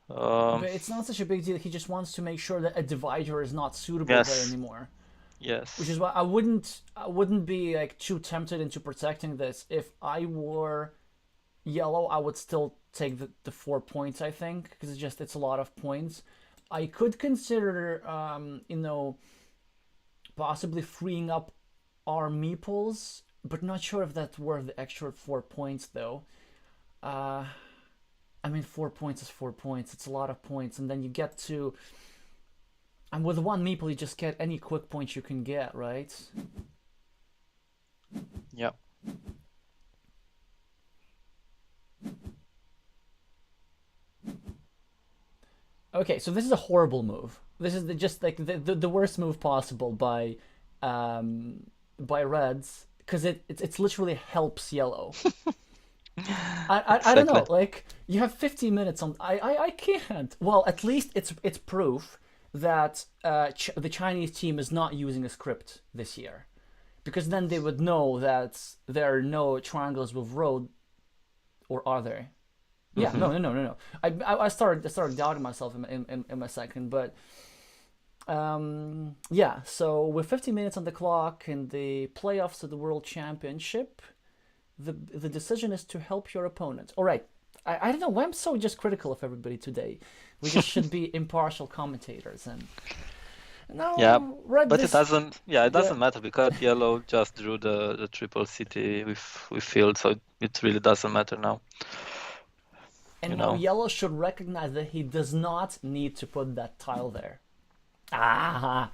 but it's not such a big deal. He just wants to make sure that a divider is not suitable there Yes, anymore. Which yes. is why I wouldn't be like too tempted into protecting this. If I were yellow, I would still take the 4 points. I think because it's a lot of points. I could consider possibly freeing up our meeples, but not sure if that's worth the extra 4 points though. I mean, 4 points is 4 points. It's a lot of points, and then you get to. And with one meeple, you just get any quick points you can get, right? Yeah. Okay, so this is a horrible move. This is just like the worst move possible by Reds because it's literally helps yellow. I don't know. Exactly. Like you have 15 minutes on. I can't. Well, at least it's proof that the Chinese team is not using a script this year, because then they would know that there are no triangles with road, or are there? Yeah, no. I started doubting myself in my second, but yeah. So with 15 minutes on the clock in the playoffs of the World Championship, the decision is to help your opponent. All right. I don't know why I'm so just critical of everybody today. We just should be impartial commentators and no. Yeah, Red but this. it Yeah. doesn't matter because yellow just drew the triple city with field, so it really doesn't matter now, And you now know. yellow should recognize that he does not need to put that tile there. Ah,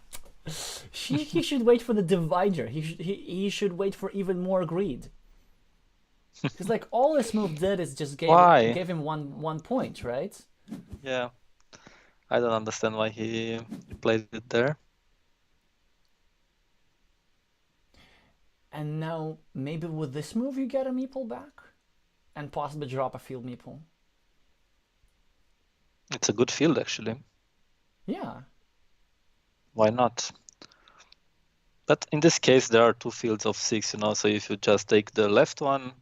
he should wait for the divider. He should wait for even more greed. Because like all this move did is just Why? gave him one point, right? Yeah, I don't understand why he played it there. And now maybe with this move you get a meeple back, and possibly drop a field meeple. It's a good field actually. Yeah. Why not? But in this case, there are two fields of 6, you know, so if you just take the left one,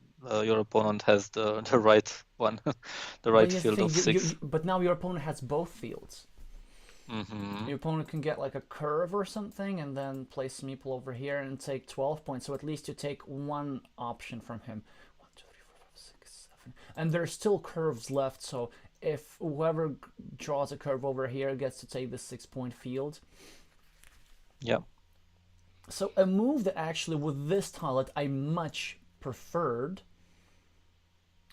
your opponent has the right one, the But right here's the field thing, of 6. but now your opponent has both fields. Mm-hmm. Your opponent can get like a curve or something and then place some meeple over here and take 12 points. So at least you take one option from him. 1, 2, 3, 4, 5, 6, 7. And there's still curves left. So if whoever draws a curve over here gets to take the 6-point field. Yeah. So a move that actually with this tile that I much preferred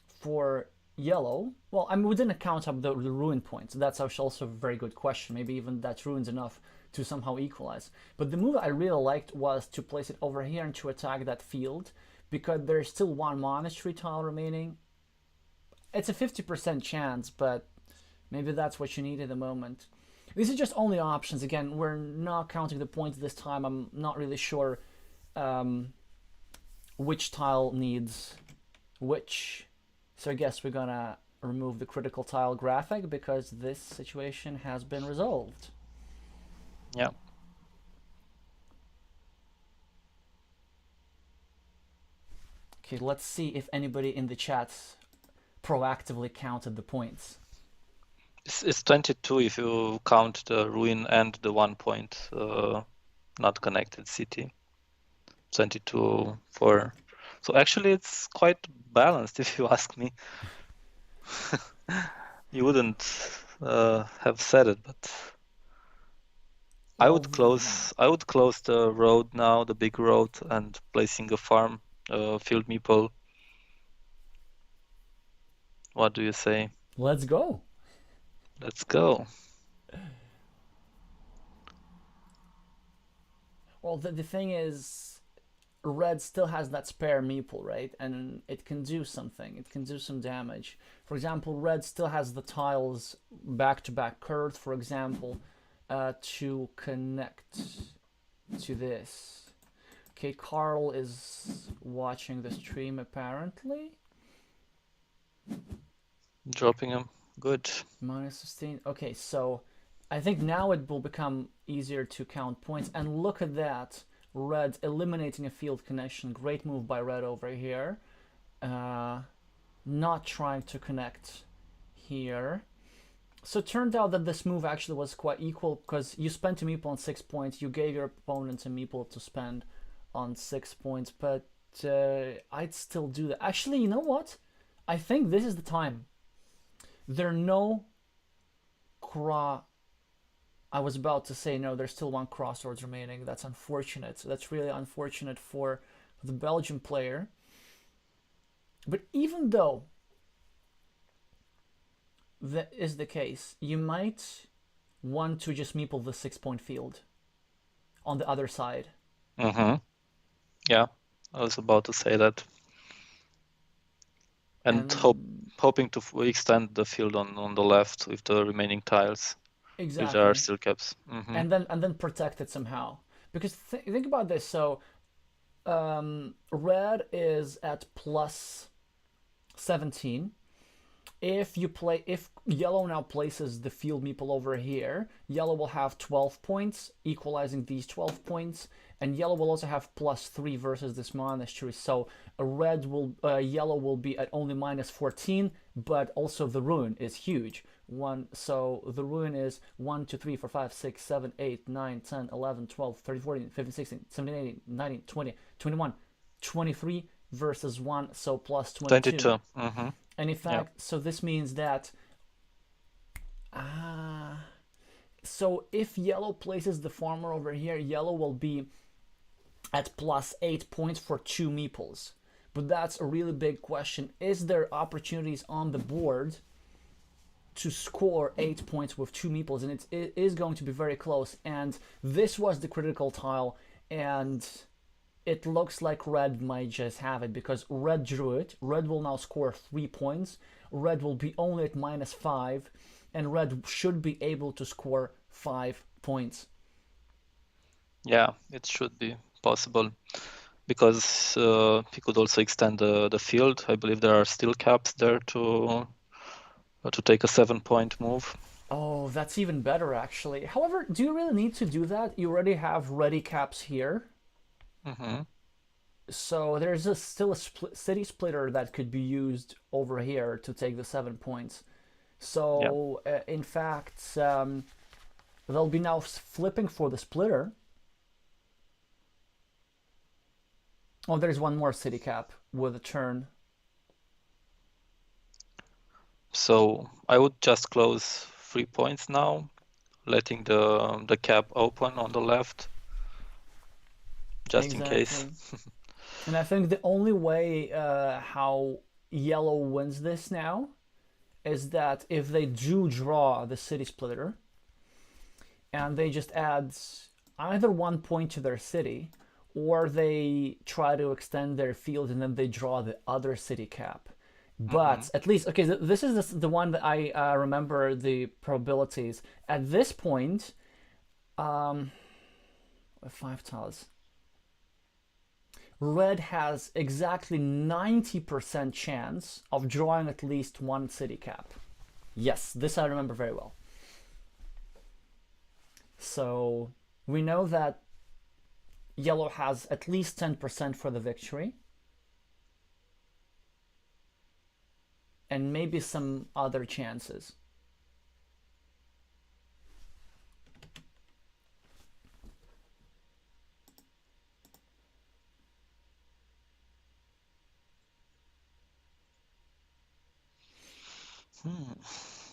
for yellow. Well, I mean, we didn't count up the ruin points. That's also a very good question. Maybe even that ruin's enough to somehow equalize. But the move I really liked was to place it over here and to attack that field, because there's still one monastery tile remaining. It's a 50% chance, but maybe that's what you need at the moment. These are just only options. Again, we're not counting the points this time. I'm not really sure which tile needs which. So I guess we're gonna remove the critical tile graphic because this situation has been resolved. Yeah. Okay, let's see if anybody in the chat proactively counted the points. It's 22 if you count the ruin and the 1 point not connected city. 22 for. So actually, it's quite balanced, if you ask me. You wouldn't have said it, but I would close the road now, the big road, and placing a farm, field meeple. What do you say? Let's go. Let's go. Well, the thing is, red still has that spare meeple, right? And it can do something. It can do some damage. For example, red still has the tiles back-to-back curved, for example, to connect to this. Okay, Carl is watching the stream apparently. Dropping him. Good. Minus 16. Okay, so I think now it will become easier to count points. And look at that. Red eliminating a field connection. Great move by red over here. Not trying to connect here. So it turned out that this move actually was quite equal because you spent a meeple on 6 points. You gave your opponent a meeple to spend on 6 points. But I'd still do that. Actually, you know what? I think this is the time. There are no I was about to say no, there's still one crossroads remaining. That's unfortunate. That's really unfortunate for the Belgian player. But even though that is the case, you might want to just meeple the 6-point field on the other side. Mm-hmm. Yeah, I was about to say that. And hoping to extend the field on the left with the remaining tiles. Exactly. If there are still caps. Mm-hmm. And then protect it somehow. Because think about this. So red is at plus 17. If yellow now places the field meeple over here, yellow will have 12 points, equalizing these 12 points, and yellow will also have plus 3 versus this monastery. So yellow will be at only minus 14, but also the ruin is huge. So the ruin is 1, 2, 3, 4, 5, 6, 7, 8, 9, 10, 11, 12, 13, 14, 15, 16, 17, 18, 19, 20, 21, 23 versus 1, so plus 22. 22. Mm-hmm. And in fact, so this means that so if yellow places the farmer over here, yellow will be at plus 8 points for 2 meeples. But that's a really big question. Is there opportunities on the board to score 8 points with 2 meeples? And it is going to be very close. And this was the critical tile, and it looks like red might just have it because red drew it. Red will now score 3 points. Red will be only at minus 5, and red should be able to score 5 points. Yeah, it should be possible because he could also extend the field. I believe there are still caps there to take a 7-point move. Oh, that's even better actually. However, do you really need to do that? You already have ready caps here. Mm-hmm. So there's still a city splitter that could be used over here to take the 7 points. So in fact, They'll be now flipping for the splitter. Oh, there's one more city cap with a turn. So I would just close 3 points now, letting the cap open on the left, just in case. And I think the only way how yellow wins this now is that if they do draw the city splitter and they just add either 1 point to their city, or they try to extend their field and then they draw the other city cap. But at least, okay, this is the one that I remember the probabilities. At this point, 5 tiles. Red has exactly 90% chance of drawing at least one city cap. Yes, this I remember very well. So we know that yellow has at least 10% for the victory. And maybe some other chances.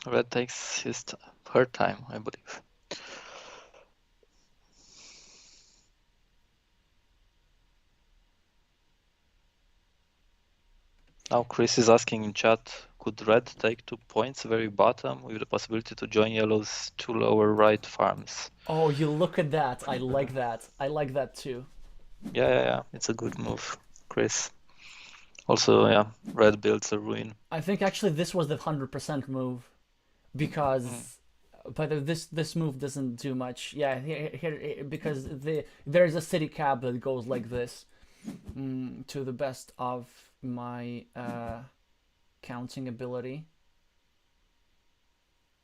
Red takes her time, I believe. Now Chris is asking in chat, could red take 2 points very bottom with the possibility to join yellow's 2 lower right farms? Oh, you look at that. I like that. I like that too. Yeah. It's a good move, Chris. Also, yeah, red builds a ruin. I think actually this was the 100% move because but this move doesn't do much. Yeah, here because there's a city cap that goes like this. To the best of my counting ability.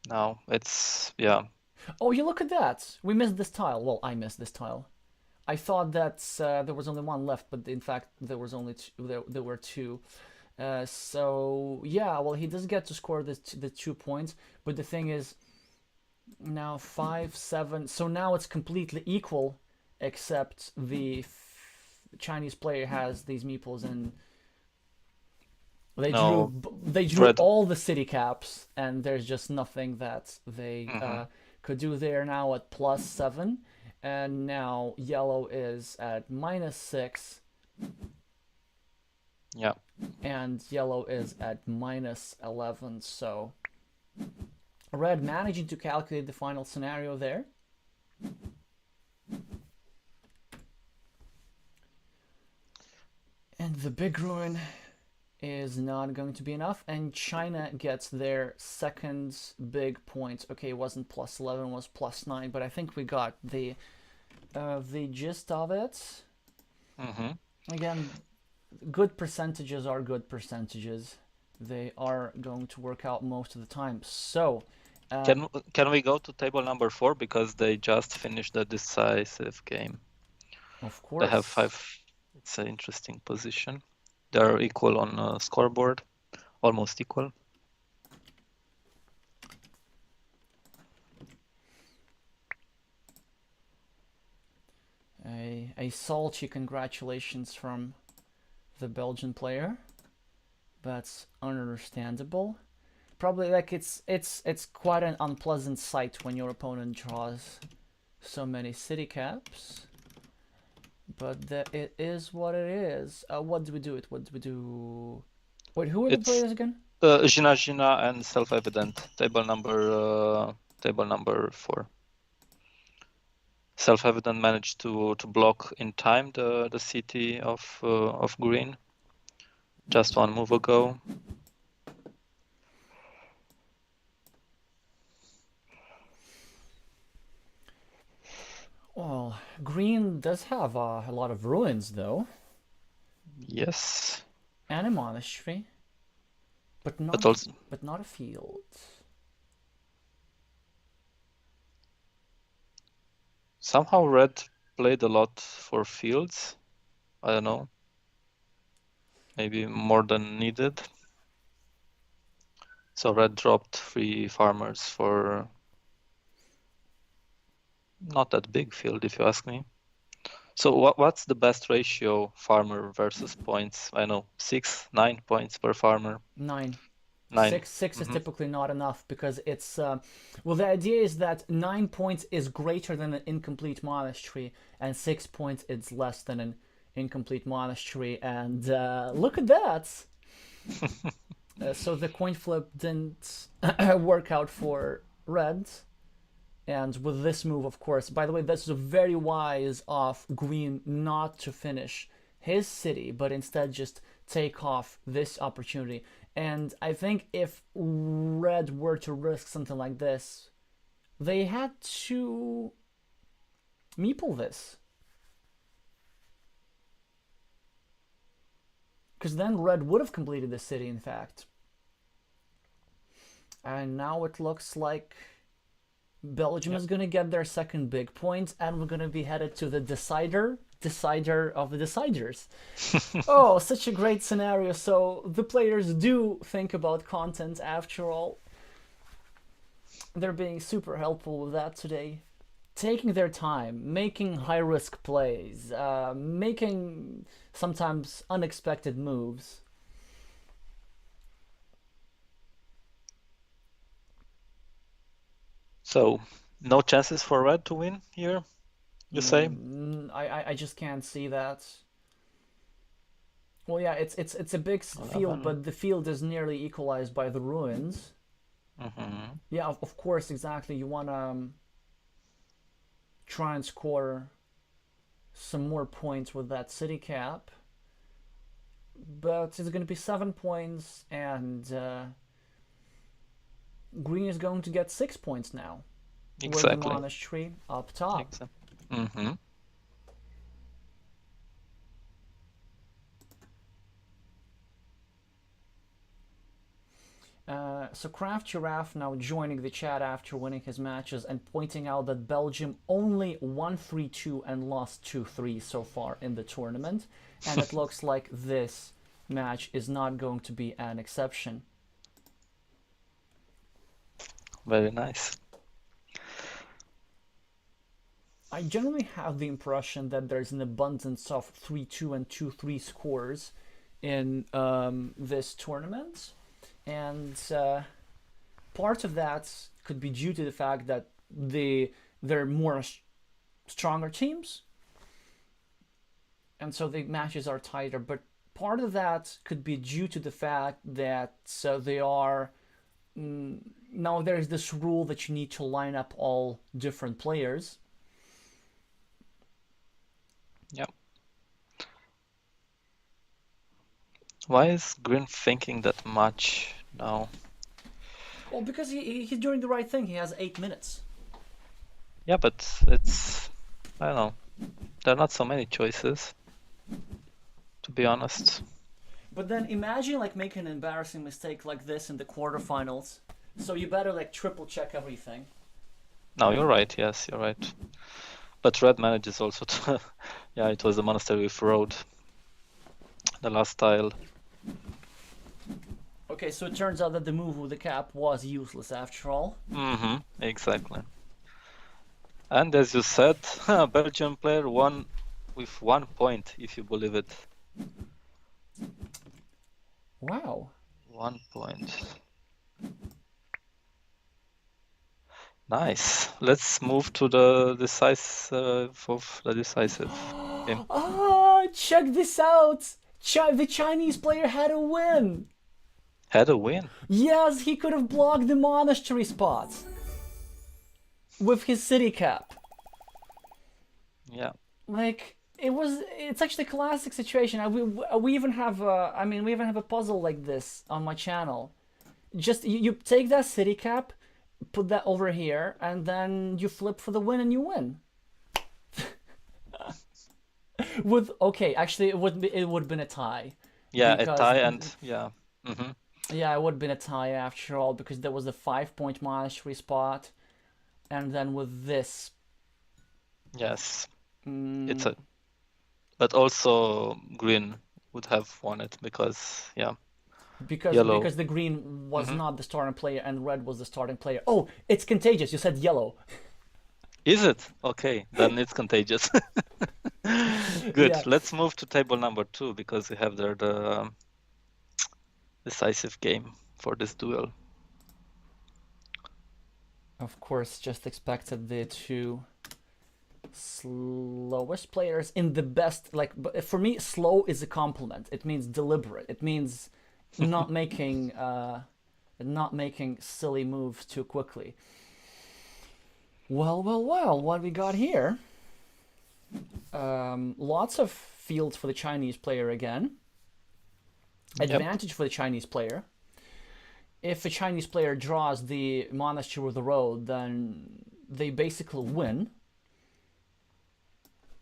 Now it's, yeah. Oh, you look at that. We missed this tile. Well, I missed this tile. I thought that there was only one left, but in fact there was only two, there were two. So yeah, well, he does get to score the 2 points, but the thing is now 5, 7. So now it's completely equal, except the Chinese player has these meeples and they drew all the city caps, and there's just nothing that they could do. There now at +7, and now yellow is at -6. Yeah. And yellow is at -11. So red managing to calculate the final scenario there. And the big ruin is not going to be enough, and China gets their second big point. Okay, it wasn't +11, it was +9, but I think we got the gist of it. Again, good percentages are good percentages. They are going to work out most of the time. So can we go to table number 4, because they just finished the decisive game? Of course. They have 5. It's an interesting position. They're equal on scoreboard, almost equal. A salty congratulations from the Belgian player. That's understandable. Probably like it's quite an unpleasant sight when your opponent draws so many city caps. But it is what it is. What do we do? What do we do? Wait, who are the players again? Gina and Self-Evident. Table number 4. Self-Evident managed to block in time the city of green. Just one move ago. Well, green does have a lot of ruins, though. Yes. And a monastery, but not a field. Somehow red played a lot for fields. I don't know. Maybe more than needed. So red dropped 3 farmers for not that big field, if you ask me. So what's the best ratio, farmer versus points? I know 6, 9 points per farmer. 9. 9. Six is Mm-hmm. typically not enough because it's well, the idea is that 9 points is greater than an incomplete monastery, and 6 points is less than an incomplete monastery. And look at that. So the coin flip didn't work out for red. And with this move, of course, by the way, this is very wise of green not to finish his city, but instead just take off this opportunity. And I think if red were to risk something like this, they had to meeple this. Because then red would have completed the city, in fact. And now it looks like Belgium is going to get their second big point, and we're going to be headed to the decider of the deciders. Oh, such a great scenario. So the players do think about content after all. They're being super helpful with that today. Taking their time, making high-risk plays, making sometimes unexpected moves. So no chances for red to win here, you say? I just can't see that. Well, yeah, it's a big field, but the field is nearly equalized by the ruins. Mm-hmm. Yeah, of course, exactly. You want to try and score some more points with that city cap, but it's going to be 7 points, and green is going to get 6 points now. Exactly. With the monastery up top. Mm-hmm. So Craft Giraffe now joining the chat after winning his matches and pointing out that Belgium only won 3-2 and lost 2-3 so far in the tournament, and it looks like this match is not going to be an exception. Very nice. I generally have the impression that there's an abundance of 3-2 and 2-3 scores in this tournament, and part of that could be due to the fact that they're more stronger teams, and so the matches are tighter. But part of that could be due to the fact that they are now there's this rule that you need to line up all different players. Yep. Why is green thinking that much now? Well, because he's doing the right thing. He has 8 minutes. Yeah, but it's, I don't know, there are not so many choices, to be honest. But then imagine like making an embarrassing mistake like this in the quarterfinals. So you better like triple check everything. No, you're right. Yes, you're right. But red manages also to, yeah, it was the monastery with road, the last tile. Okay, so it turns out that the move with the cap was useless after all. Mm-hmm, exactly. And as you said, Belgian player won with 1 point, if you believe it. Wow. 1 point. Nice. Let's move to the decisive game. Oh, check this out! The Chinese player had a win! Had a win? Yes, he could have blocked the monastery spot with his city cap. Yeah. Like, it's actually a classic situation. We even have we even have a puzzle like this on my channel. Just you take that city cap, put that over here, and then you flip for the win and you win. Actually it would have been a tie. Yeah, a tie and yeah. Mm-hmm. Yeah, it would have been a tie after all because there was a 5-point monastery spot, and then with this. Yes. But also green would have won it because yellow. Because the green was not the starting player and red was the starting player. Oh, it's contagious. You said yellow. Is it? Okay, then it's contagious. Good. Yeah. Let's move to table number 2 because we have there the decisive game for this duel. Of course, just expected the two slowest players in the best. Like, but for me, slow is a compliment. It means deliberate. It means not making silly moves too quickly. Well, what we got here? Lots of fields for the Chinese player again. Advantage for the Chinese player. If a Chinese player draws the monastery or the road, then they basically win.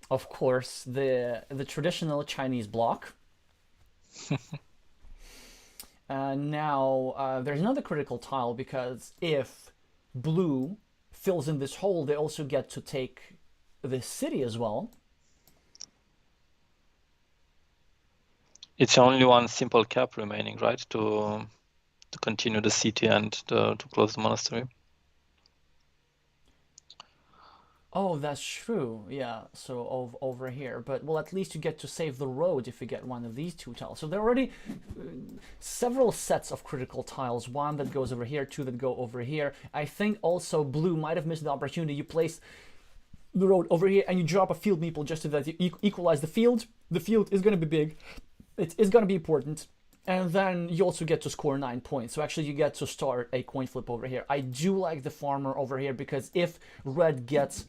Of course, the traditional Chinese block. Now, there's another critical tile because if blue fills in this hole, they also get to take the city as well. It's only one simple cap remaining, right? To continue the city and to close the monastery. Oh, that's true. Yeah, so over here. But, well, at least you get to save the road if you get one of these two tiles. So there are already several sets of critical tiles. One that goes over here, two that go over here. I think also blue might have missed the opportunity. You place the road over here and you drop a field meeple just so that you equalize the field. The field is going to be big. It is going to be important. And then you also get to score 9 points. So actually you get to start a coin flip over here. I do like the farmer over here because if red gets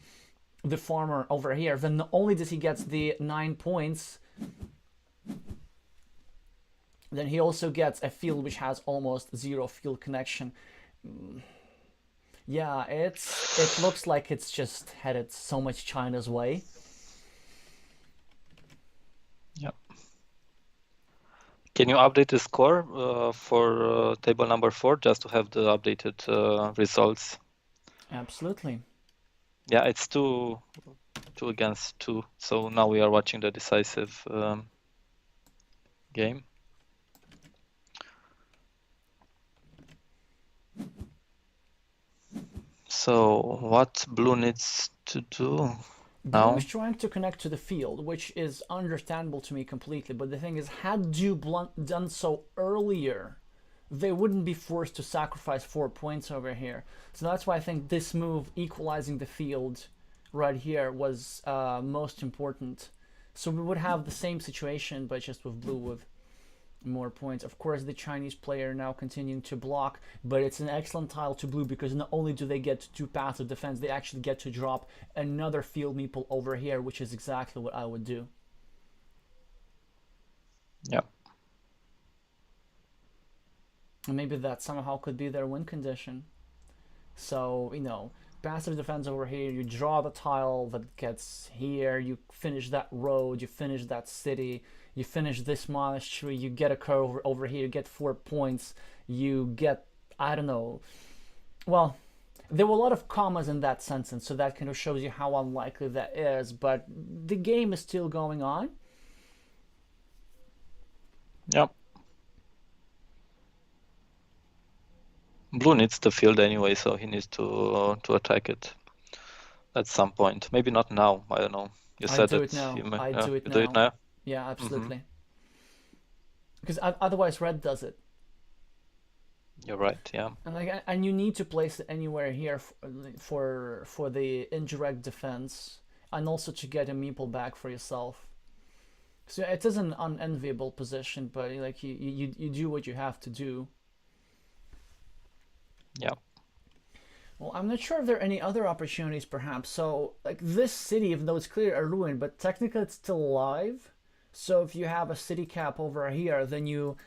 the farmer over here, then not only does he get the 9 points, then he also gets a field which has almost zero field connection. Yeah, it looks like it's just headed so much China's way. Yeah. Can you update the score for table number 4 just to have the updated results? Absolutely. Yeah, it's 2 against 2. So now we are watching the decisive game. So what blue needs to do now? Blue is trying to connect to the field, which is understandable to me completely. But the thing is, had you done so earlier, they wouldn't be forced to sacrifice 4 points over here. So that's why I think this move, equalizing the field right here, was most important. So we would have the same situation, but just with blue with more points. Of course, the Chinese player now continuing to block, but it's an excellent tile to blue because not only do they get to do passive defense, they actually get to drop another field meeple over here, which is exactly what I would do. Yeah. And maybe that somehow could be their win condition. So, you know, passive defense over here, you draw the tile that gets here, you finish that road, you finish that city, you finish this monastery, you get a curve over here, you get 4 points, you get, I don't know, well, there were a lot of commas in that sentence, so that kind of shows you how unlikely that is, but the game is still going on. Yep. Blue needs the field anyway, so he needs to attack it at some point. Maybe not now. I don't know. You said do that it now. you may, I do it you now. do it now. Yeah, absolutely. Because otherwise, red does it. You're right. Yeah. And you need to place it anywhere here for the indirect defense, and also to get a meeple back for yourself. So it is an unenviable position, but like you do what you have to do. Yeah. Well, I'm not sure if there are any other opportunities, perhaps. So, like this city, even though it's clearly a ruin, but technically it's still alive. So if you have a city cap over here, then you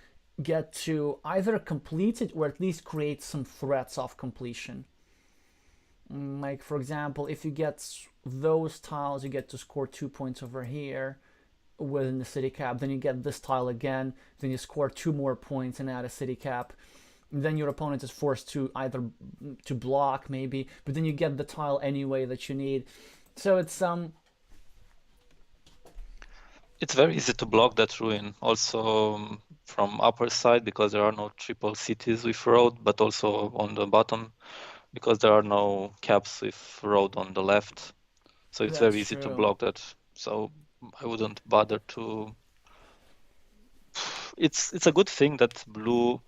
get to either complete it or at least create some threats of completion. Like, for example, if you get those tiles, you get to score 2 points over here within the city cap. Then you get this tile again. Then you score 2 more points and add a city cap. Then your opponent is forced to either to block maybe, but then you get the tile anyway that you need. So it's very easy to block that ruin also from upper side because there are no triple cities with road, but also on the bottom because there are no caps with road on the left, so it's That's very easy to true. block that. So I wouldn't bother to. It's a good thing that blue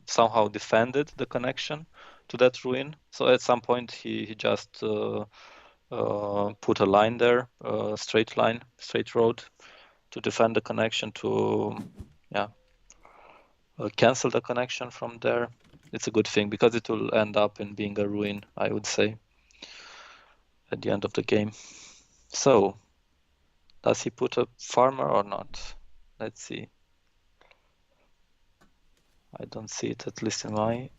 somehow defended the connection to that ruin. So at some point he just put a line there, straight line, straight road, to defend the connection to cancel the connection from there. It's a good thing because it will end up in being a ruin, I would say, at the end of the game. So does he put a farmer or not? Let's see. I don't see it, at least in my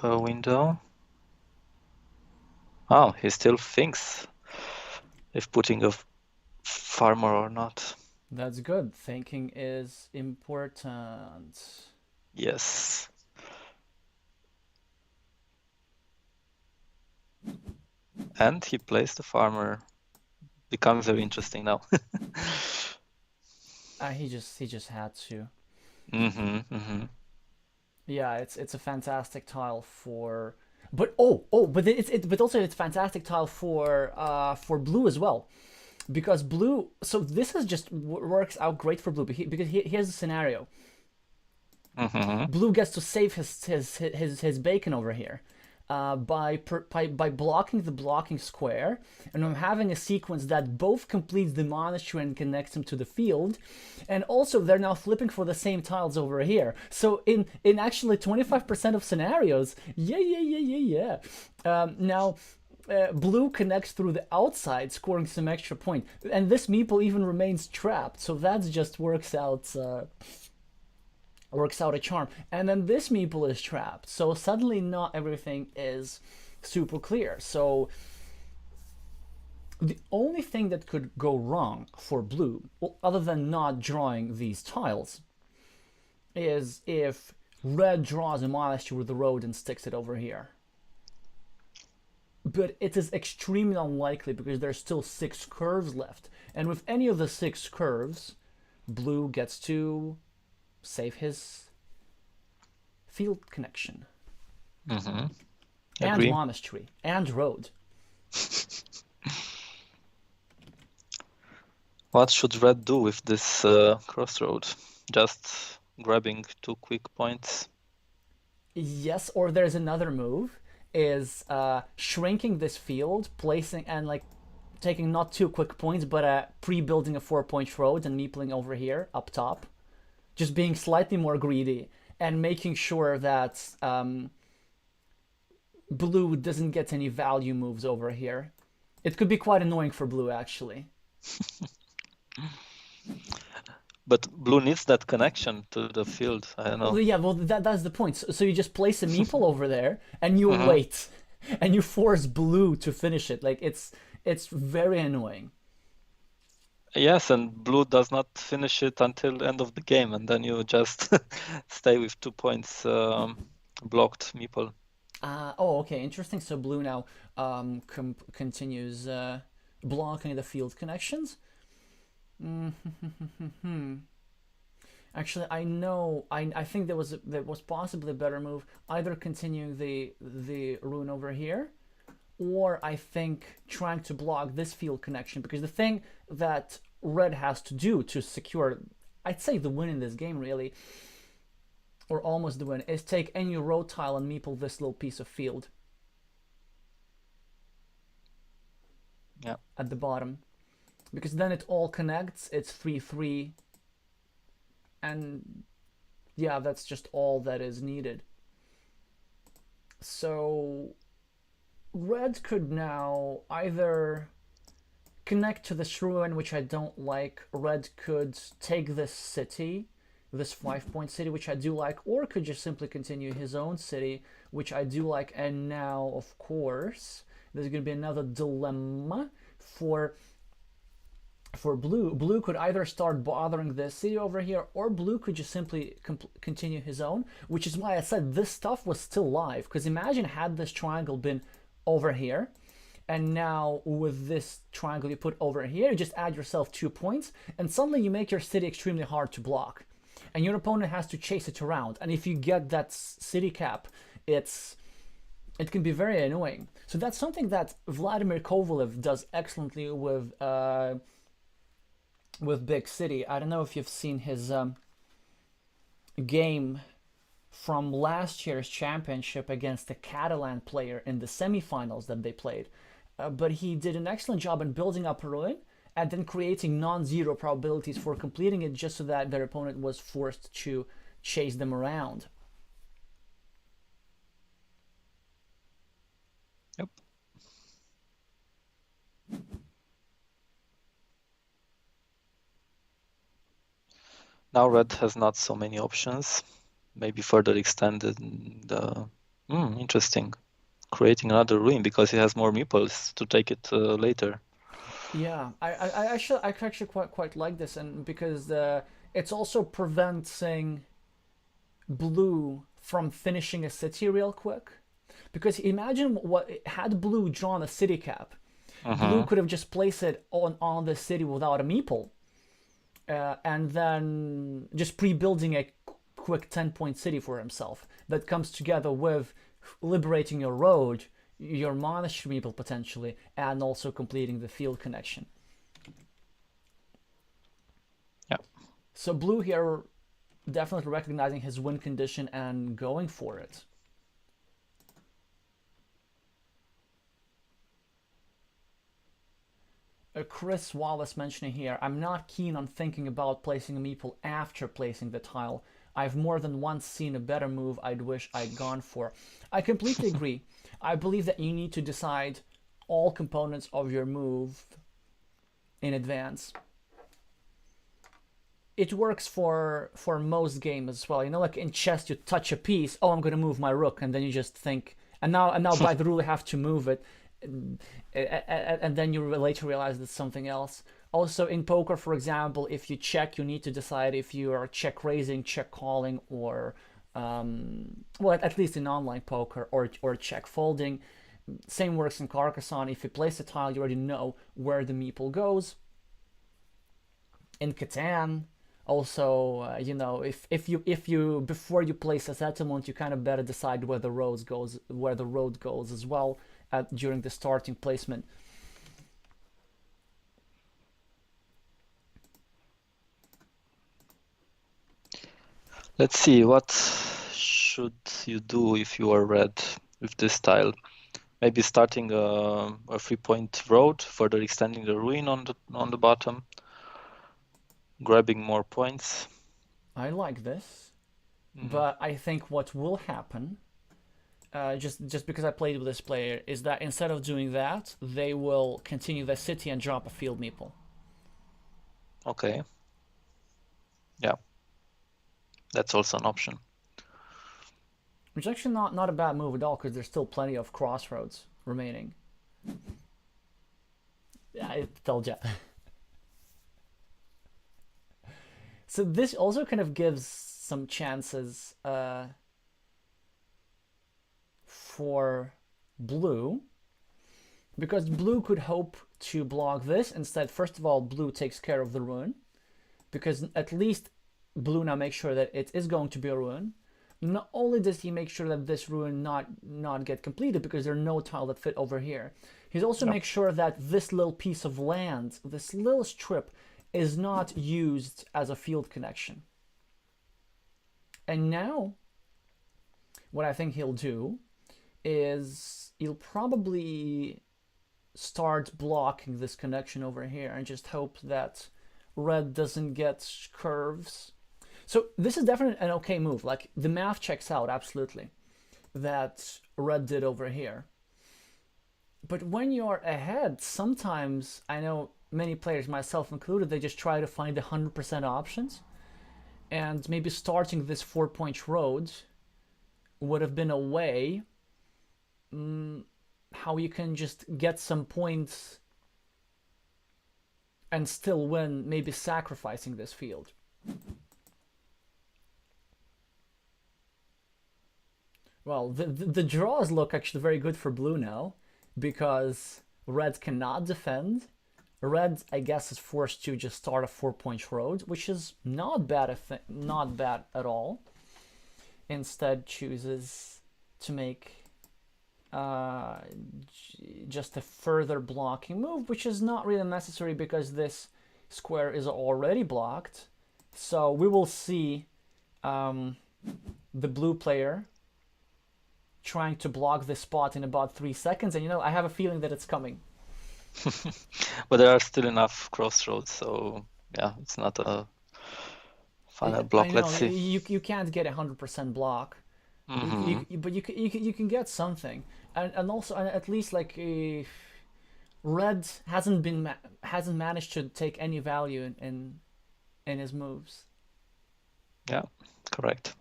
window. Oh, he still thinks if putting a farmer or not. That's good. Thinking is important. Yes. And he plays the farmer. Becomes very interesting now. He just had to. Mm-hmm. Yeah, it's a fantastic tile for. But but but also it's fantastic tile for blue as well, because blue. So this is just works out great for blue because here's the scenario. Mm-hmm. Blue gets to save his bacon over here. By blocking the blocking square, and I'm having a sequence that both completes the monastery and connects him to the field, and also they're now flipping for the same tiles over here. So in actually 25% of scenarios, yeah. Now. Blue connects through the outside, scoring some extra point, and this meeple even remains trapped. So that just works out a charm. And then this meeple is trapped, so suddenly not everything is super clear. So the only thing that could go wrong for blue, well, other than not drawing these tiles, is if red draws a monastery with the road and sticks it over here. But it is extremely unlikely because there's still 6 curves left, and with any of the 6 curves, blue gets to save his field connection. Mm-hmm. And Agree. monastery and road. What should red do with this crossroad? Just grabbing 2 quick points? Yes, or there's another move, is shrinking this field, placing and like taking not 2 quick points, but pre-building a 4-point road and meepling over here up top. Just being slightly more greedy and making sure that blue doesn't get any value moves over here. It could be quite annoying for blue, actually. But blue needs that connection to the field. I don't know. Well, yeah, well, that's the point. So you just place a meeple over there, and you wait, and you force blue to finish it. Like it's very annoying. Yes, and blue does not finish it until the end of the game, and then you just stay with 2 points blocked meeple. Okay, interesting. So blue now continues blocking the field connections. Actually, I know. I think there was possibly a better move. Either continuing the rune over here, or I think trying to block this field connection, because the thing that red has to do to secure, I'd say, the win in this game, really, or almost the win, is take any road tile and meeple this little piece of field. Yeah. At the bottom, because then it all connects. It's 3-3, and yeah, that's just all that is needed. So red could now either connect to this ruin, which I don't like. Red could take this city, this 5-point city, which I do like, or could just simply continue his own city, which I do like. And now, of course, there's going to be another dilemma for blue. Blue could either start bothering this city over here, or blue could just simply continue his own, which is why I said this stuff was still live. Because imagine had this triangle been over here, and now with this triangle you put over here, you just add yourself 2 points, and suddenly you make your city extremely hard to block, and your opponent has to chase it around. And if you get that city cap, it's it can be very annoying. So that's something that Vladimir Kovalev does excellently with Big City. I don't know if you've seen his game from last year's championship against a Catalan player in the semifinals that they played. But he did an excellent job in building up a ruin and then creating non-zero probabilities for completing it just so that their opponent was forced to chase them around. Yep. Now red has not so many options. Maybe further extended the... interesting. Creating another ruin because he has more meeples to take it later. Yeah, I actually quite like this, and because it's also preventing blue from finishing a city real quick. Because imagine what had blue drawn a city cap, blue could have just placed it on the city without a meeple, and then just pre-building a quick 10-point city for himself that comes together with liberating your road, your monastery meeple potentially, and also completing the field connection. Yeah. So blue here definitely recognizing his win condition and going for it. Chris Wallace mentioning here, I'm not keen on thinking about placing a meeple after placing the tile. I've more than once seen a better move I'd wish I'd gone for. I completely agree. I believe that you need to decide all components of your move in advance. It works for most games as well. You know, like in chess, you touch a piece. Oh, I'm going to move my rook, and then you just think, and now by the rule, you have to move it, and then you later realize it's something else. Also, in poker, for example, if you check, you need to decide if you are check raising, check calling, or well, at least in online poker, or check folding. Same works in Carcassonne. If you place a tile, you already know where the meeple goes. In Catan, also, you know, if you before you place a settlement, you kind of better decide where the road goes as well during the starting placement. Let's see, what should you do if you are red with this tile? Maybe starting a 3-point road, further extending the ruin on the bottom, grabbing more points. I like this, but I think what will happen, just because I played with this player, is that instead of doing that, they will continue the city and drop a field meeple. Okay. Yeah. That's also an option. Which is actually not a bad move at all, because there's still plenty of crossroads remaining. Yeah, I told ya. So this also kind of gives some chances for blue, because blue could hope to block this. Instead, first of all, blue takes care of the ruin, because at least blue now makes sure that it is going to be a ruin. Not only does he make sure that this ruin not get completed, because there are no tile that fit over here, he's also makes sure that this little piece of land, this little strip, is not used as a field connection. And now, what I think he'll do is he'll probably start blocking this connection over here and just hope that red doesn't get curves. So this is definitely an okay move. Like, the math checks out absolutely that red did over here. But when you're ahead, sometimes, I know many players, myself included, they just try to find 100% options, and maybe starting this 4-point road would have been a way how you can just get some points and still win, maybe sacrificing this field. Well, the draws look actually very good for blue now, because red cannot defend. Red, I guess, is forced to just start a 4-point road, which is not bad at all. Instead, chooses to make uh, just a further blocking move, which is not really necessary because this square is already blocked. So we will see um, the blue player trying to block this spot in about 3 seconds, and I have a feeling that it's coming. But there are still enough crossroads, so yeah, it's not a final I block. Let's know see. you can't get 100% block, Hmm. but you can get something, and also at least like red hasn't managed to take any value in his moves. Yeah, correct.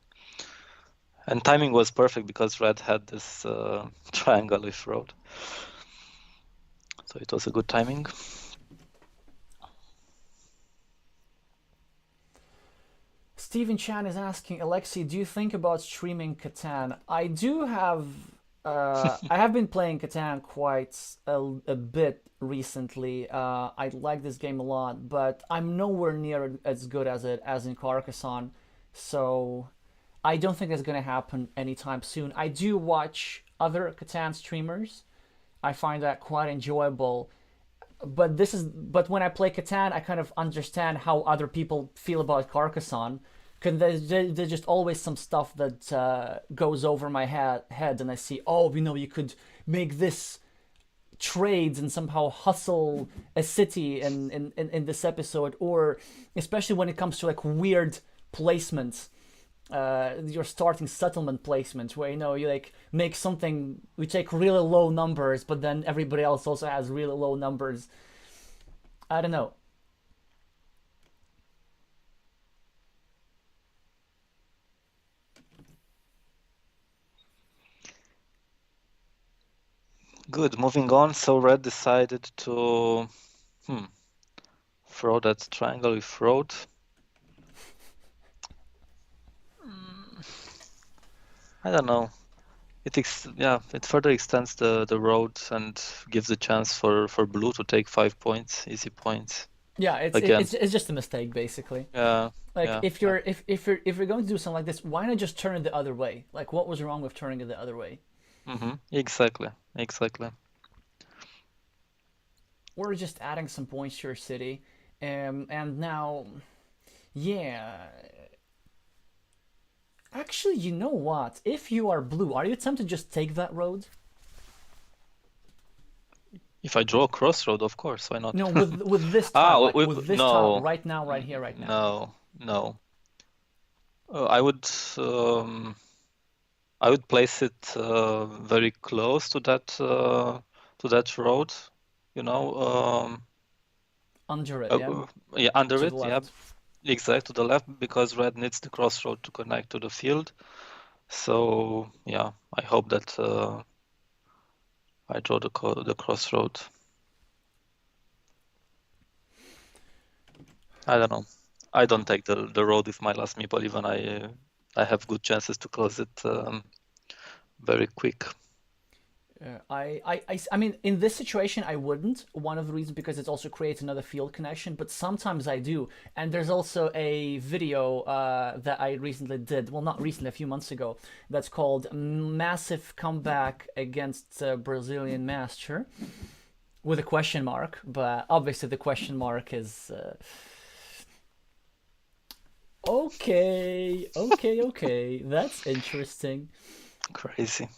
And timing was perfect because red had this triangle with road, so it was a good timing. Steven Chan is asking, Alexey, do you think about streaming Catan? I do have. I have been playing Catan quite a bit recently. I like this game a lot, but I'm nowhere near as good as it as in Carcassonne. So I don't think that's gonna happen anytime soon. I do watch other Catan streamers. I find that quite enjoyable. But when I play Catan, I kind of understand how other people feel about Carcassonne. Because there's just always some stuff that goes over my head, and I see, oh, you could make this trades and somehow hustle a city in this episode, or especially when it comes to like weird placements, your starting settlement placement, where you like make something, we take really low numbers, but then everybody else also has really low numbers. I don't know. Good. Moving on. So red decided to throw that triangle with road. I don't know. It further extends the road and gives a chance for blue to take 5 points, easy points Yeah, again. it's just a mistake basically. Yeah, Like yeah, if yeah. you're if you're going to do something like this, why not just turn it the other way? Like what was wrong with turning it the other way? Exactly, exactly. Or just adding some points to your city. And now, yeah. Actually, you know what? If you are blue, are you tempted to just take that road? If I draw a crossroad, of course, why not? No, with this Ah, tile, like with this tile, no, right now, right here, right now. no, no. I um, would place it very close to that road, you know, Under it, yeah, uh, yeah, under to the it, yeah, left. exact to the left, because red needs the crossroad to connect to the field. So yeah, I hope that I draw the crossroad. I don't know. I don't take the road with my last meeple, even I have good chances to close it very quick. I mean, in this situation, I wouldn't. One of the reasons because it also creates another field connection, but sometimes I do. And there's also a video that I recently did, well, not recently, a few months ago, that's called Massive Comeback Against Brazilian Master, with a question mark. But obviously, the question mark is okay, okay, okay. That's interesting. Crazy.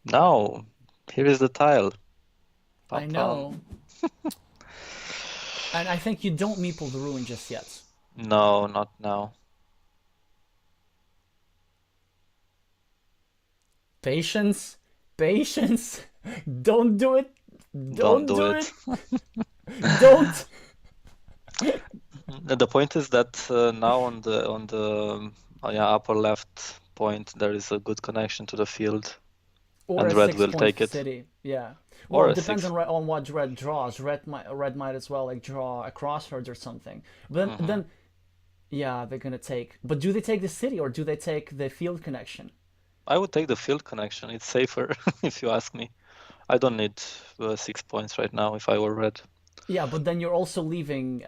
Now, here is the tile. I Pam pam. know. And I think you don't meeple the ruin just yet. No, not now. Patience, patience. Don't do it. Don't Don't do do it. it. Don't. The point is that now on the yeah, upper left point there is a good connection to the field, Or and a red 6 point will take it, city. Yeah. Well, or it a depends six. on what red draws. Red might as well like draw a crossroads or something. But then, Hmm. yeah, they're gonna take. But do they take the city or do they take the field connection? I would take the field connection. It's safer, if you ask me. I don't need 6 points right now if I were red. Yeah, but then you're also leaving.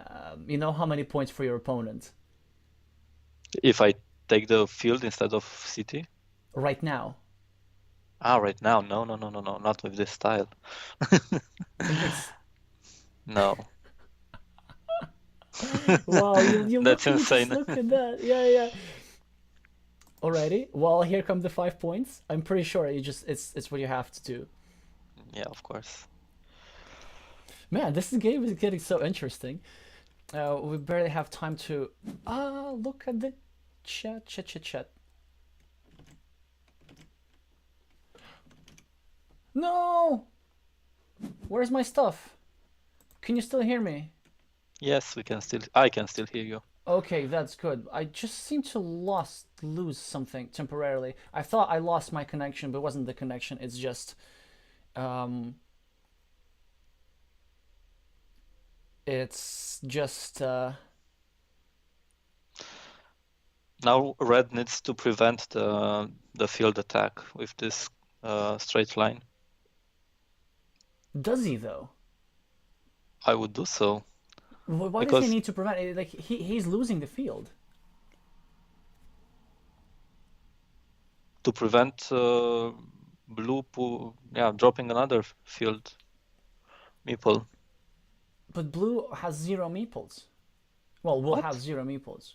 You know how many points for your opponent? If I take the field instead of city, right now. Ah, right now. No, no, no, no, no, not with this style. It's No. wow. You That's look. You just insane. look at that. Yeah, yeah. Alrighty. Well, here come the 5 points. I'm pretty sure you just it's what you have to do. Yeah, of course. Man, this game is getting so interesting. We barely have time to. Look at the chat, chat, chat, chat. No! Where's my stuff? Can you still hear me? Yes, I can still hear you. Okay, that's good. I just seem to lose something temporarily. I thought I lost my connection, but it wasn't the connection. It's just, um, it's just, Now red needs to prevent the field attack with this straight line. does he though? I would do so Why does he because need to prevent it? Like he's losing the field. to prevent dropping another field meeple. But blue has zero meeples. Well, we'll have What? zero meeples.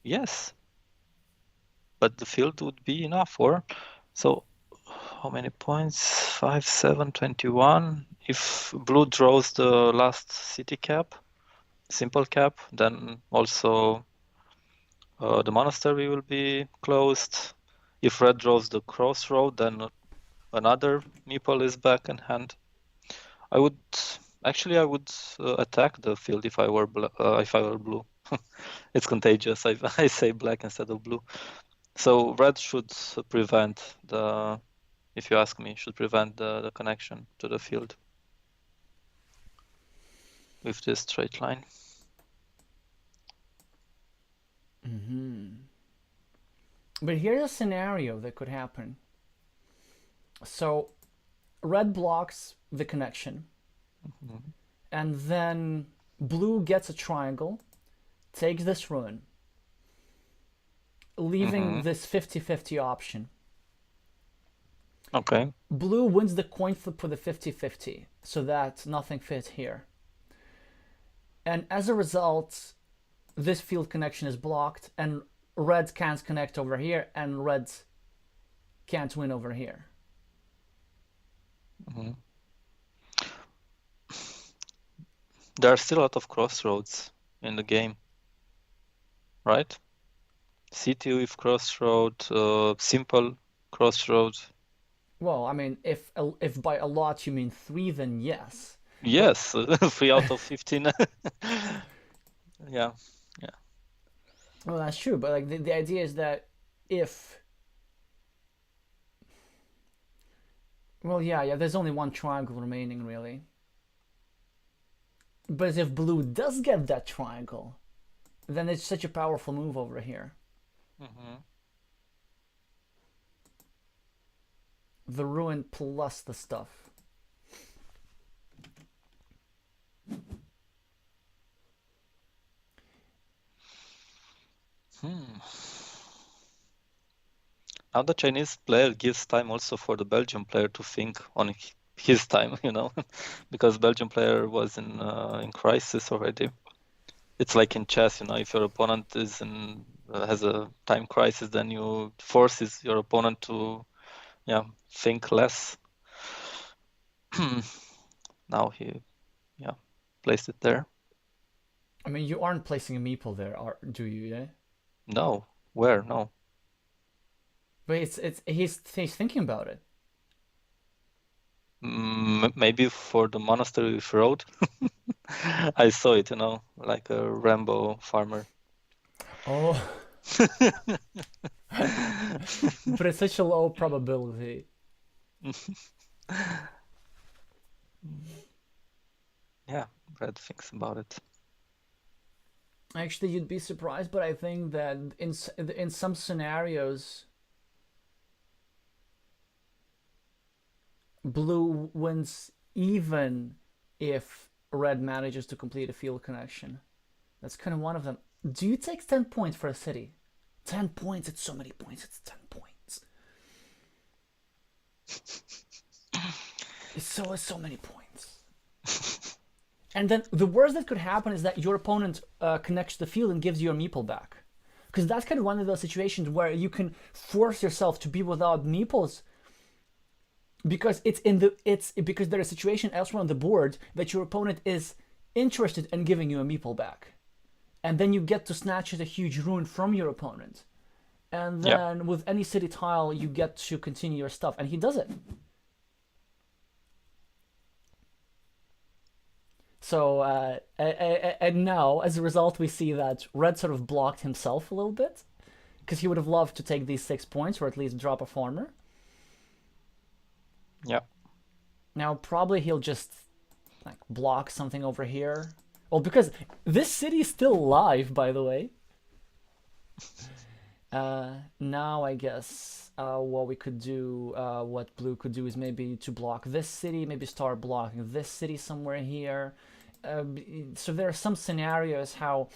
Yes, but the field would be enough, or so. How many points? 5, 7, 21. If blue draws the last city cap, simple cap, then also the monastery will be closed. If red draws the crossroad, then another meeple is back in hand. I would attack the field if I were blue. It's contagious. I say black instead of blue. So red should prevent the, if you ask me, should prevent the connection to the field with this straight line. But here's a scenario that could happen. So red blocks the connection, and then blue gets a triangle, takes this ruin, leaving this 50-50 option. Okay. Blue wins the coin flip for the 50-50, so that nothing fits here. And as a result, this field connection is blocked, and red can't connect over here, and red can't win over here. There are still a lot of crossroads in the game, right? City with crossroad, simple crossroad. Well, I mean, if by a lot you mean 3, then yes. Yes, 3 out of 15. Yeah, yeah. Well, that's true, but like the idea is that if well, yeah, there's only one triangle remaining really. But if blue does get that triangle, then it's such a powerful move over here. The ruin plus the stuff. Now the Chinese player gives time also for the Belgian player to think on his time, because Belgian player was in crisis already. It's like in chess, if your opponent has a time crisis, then you forces your opponent to, think less. Now he, placed it there. I mean, you aren't placing a meeple there, do you? Yeah. No, where? No. But he's thinking about it. Maybe for the monastery with road. I saw it, like a Rambo farmer. Oh, but it's such a low probability. Yeah, Red thinks about it. Actually, you'd be surprised, but I think that in some scenarios, blue wins even if red manages to complete a field connection. That's kind of one of them. Do you take 10 points for a city? 10 points, it's so many points, it's 10 points. It's so many points. And then the worst that could happen is that your opponent connects the field and gives you a meeple back. Because that's kind of one of those situations where you can force yourself to be without meeples because because there's a situation elsewhere on the board that your opponent is interested in giving you a meeple back. And then you get to snatch a huge ruin from your opponent. And then with any city tile, you get to continue your stuff. And he does it. So, and now, as a result, we see that Red sort of blocked himself a little bit. Because he would have loved to take these 6 points, or at least drop a farmer. Yeah. Now, probably he'll just like block something over here. Well, because this city is still alive, by the way. Now, I guess what we could do, what blue could do is maybe to block this city, maybe start blocking this city somewhere here. So there are some scenarios how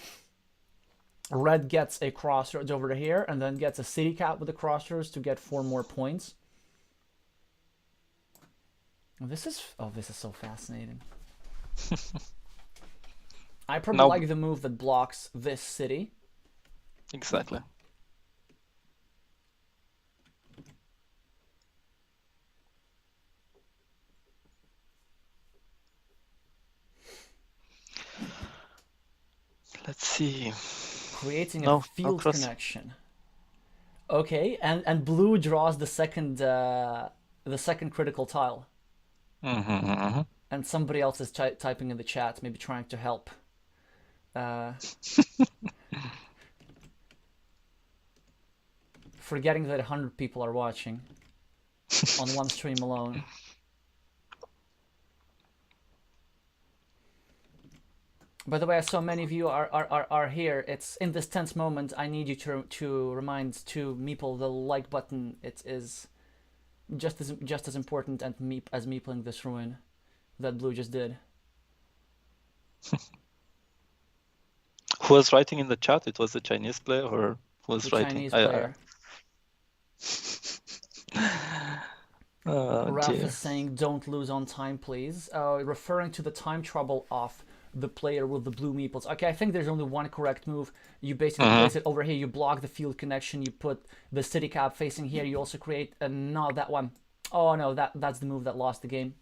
red gets a crossroads over here and then gets a city cap with the crossroads to get 4 more points. This is so fascinating. I probably like the move that blocks this city. Exactly. Let's see. Creating a field connection. Okay, and blue draws the second critical tile. And somebody else is typing in the chat, maybe trying to help. Forgetting that 100 people are watching on one stream alone. By the way, so many of you are here. It's in this tense moment. I need you to remind to meeple the like button. It is just as important as meepling this ruin that blue just did. Who was writing in the chat? It was a Chinese player, or who was writing? Chinese player. Raf dear. is saying, "Don't lose on time, please." Referring to the time trouble of the player with the blue meeples. Okay, I think there's only one correct move. You basically place it over here. You block the field connection. You put the city cap facing here. You also create no, that one. Oh no, that's the move that lost the game.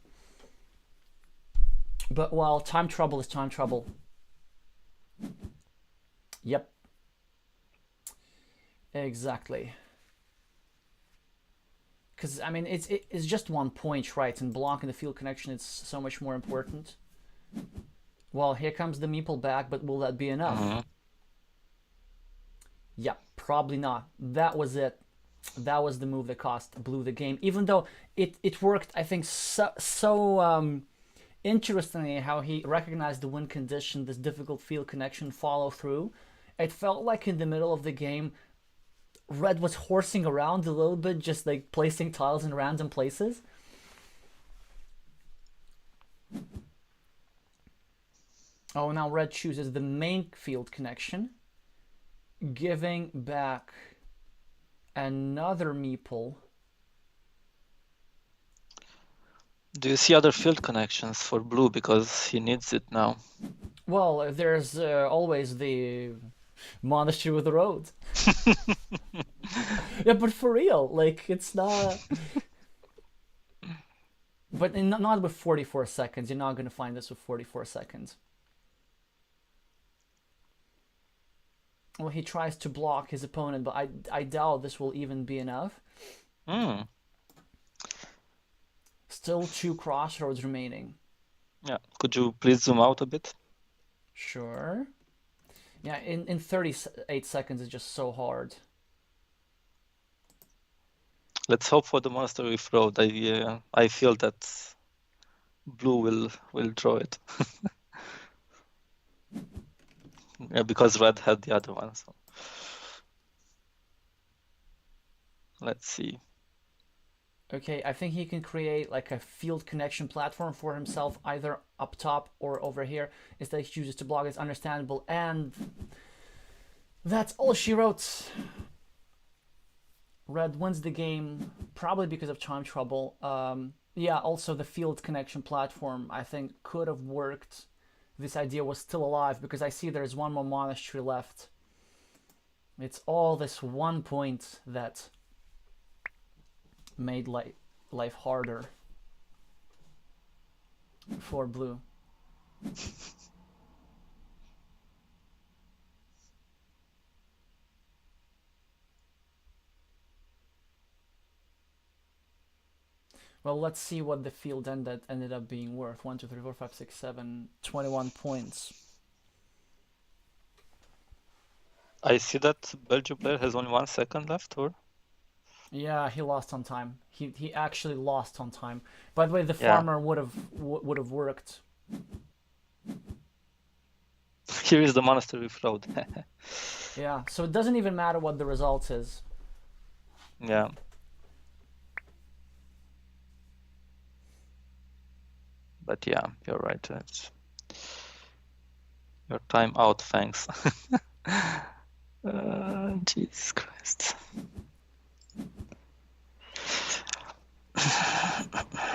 But well, time trouble is time trouble. Yep. Exactly. Because I mean, it's just 1 point, right? And blocking the field connection is so much more important. Well, here comes the meeple back, but will that be enough? Yeah, probably not. That was it. That was the move that cost blue the game. Even though it worked, I think, so interestingly how he recognized the win condition, this difficult field connection follow through. It felt like in the middle of the game, red was horsing around a little bit, just like placing tiles in random places. Oh, now red chooses the main field connection, giving back another meeple. Do you see other field connections for blue, because he needs it now? Well, there's always the monastery with the road. Yeah, but for real, like, it's not... But not with 44 seconds. You're not going to find this with 44 seconds. Well, he tries to block his opponent, but I doubt this will even be enough. Still 2 crossroads remaining. Yeah, could you please zoom out a bit? Sure. Yeah, in 38 seconds is just so hard. Let's hope for the monastery with road. I feel that blue will draw it. Yeah, because red had the other one. So let's see. Okay, I think he can create like a field connection platform for himself, either up top or over here. Instead, he chooses to block. It's understandable, and that's all she wrote. Red wins the game probably because of time trouble. Yeah, also the field connection platform I think could have worked. This idea was still alive because I see there's one more monastery left. It's all this one point that made life harder for blue. Well, let's see what the field ended up being worth. 1, 2, 3, 4, 5, 6, 7, 21 points. I see that Belgium player has only 1 second left, or? Yeah, he lost on time. He actually lost on time. By the way, the Yeah. farmer would have worked. Here is the monastery with road. Yeah, so it doesn't even matter what the result is. Yeah. But yeah, you're right. It's your time out, thanks. Jesus Christ.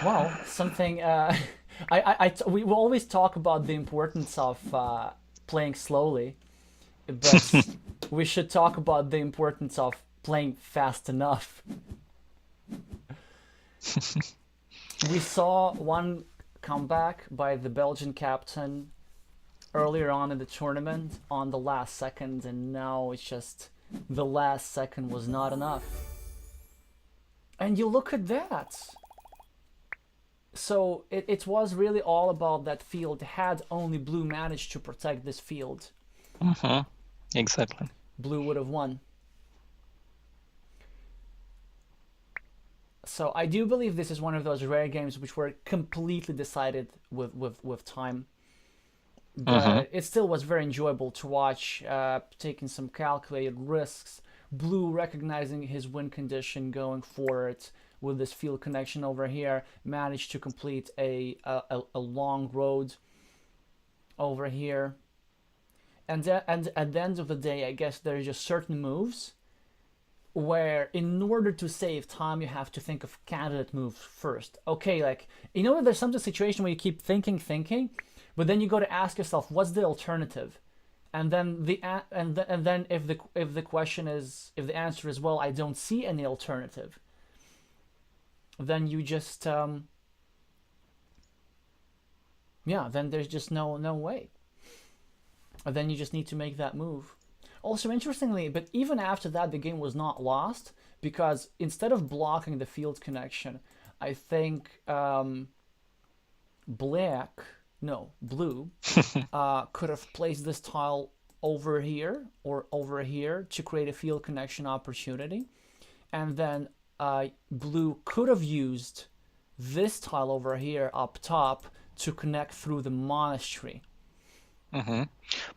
Well, something we will always talk about the importance of playing slowly, but we should talk about the importance of playing fast enough. We saw one comeback by the Belgian captain earlier on in the tournament on the last second, and now it's just the last second was not enough. And you look at that. So it was really all about that field. Had only blue managed to protect this field, Exactly. blue would have won. So I do believe this is one of those rare games which were completely decided with time. But it still was very enjoyable to watch, taking some calculated risks. Blue recognizing his win condition going for it with this field connection over here, managed to complete a long road over here. And at the end of the day, I guess there's just certain moves where in order to save time, you have to think of candidate moves first. Okay, like, you know, there's some situation where you keep thinking, but then you go to ask yourself, what's the alternative? And then then if the question is, if the answer is, well, I don't see any alternative, then you just then there's just no way. And then you just need to make that move. Also, interestingly, but even after that, the game was not lost, because instead of blocking the field connection, I think blue could have placed this tile over here or over here to create a field connection opportunity, and then blue could have used this tile over here up top to connect through the monastery.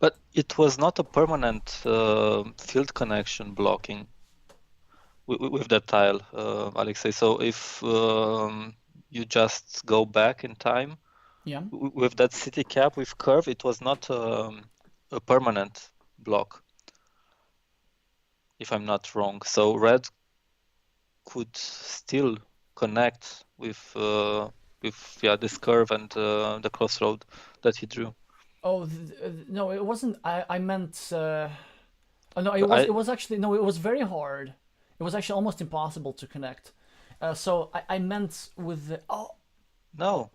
But it was not a permanent field connection blocking with that tile, Alexey. So if you just go back in time, with that city cap with curve, it was not a permanent block, if I'm not wrong. So red could still connect with this curve and the crossroad that he drew. Oh no, it wasn't. I meant. Oh no, it was actually no. It was very hard. It was actually almost impossible to connect. So I meant with the no.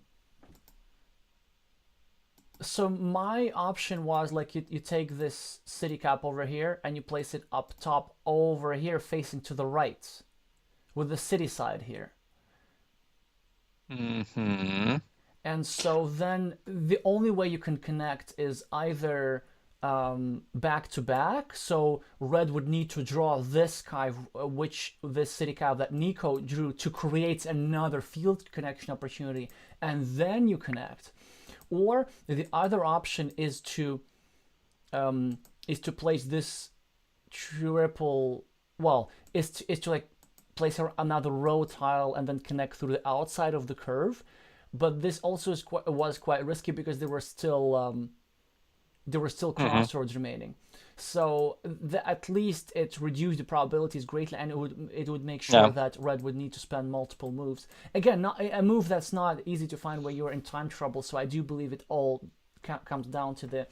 So my option was like you take this city cap over here and you place it up top over here facing to the right with the city side here. And so then the only way you can connect is either back to back. So red would need to draw this guy, this city cap that Nico drew, to create another field connection opportunity, and then you connect. Or the other option is to place this triple. Well, is to like place another row tile and then connect through the outside of the curve. But this also was quite risky because there were still there were still Hmm. crossroads remaining. So at least it reduced the probabilities greatly, and it would make sure Yeah. that red would need to spend multiple moves. Again, not a move that's not easy to find when you're in time trouble. So I do believe it all comes down to the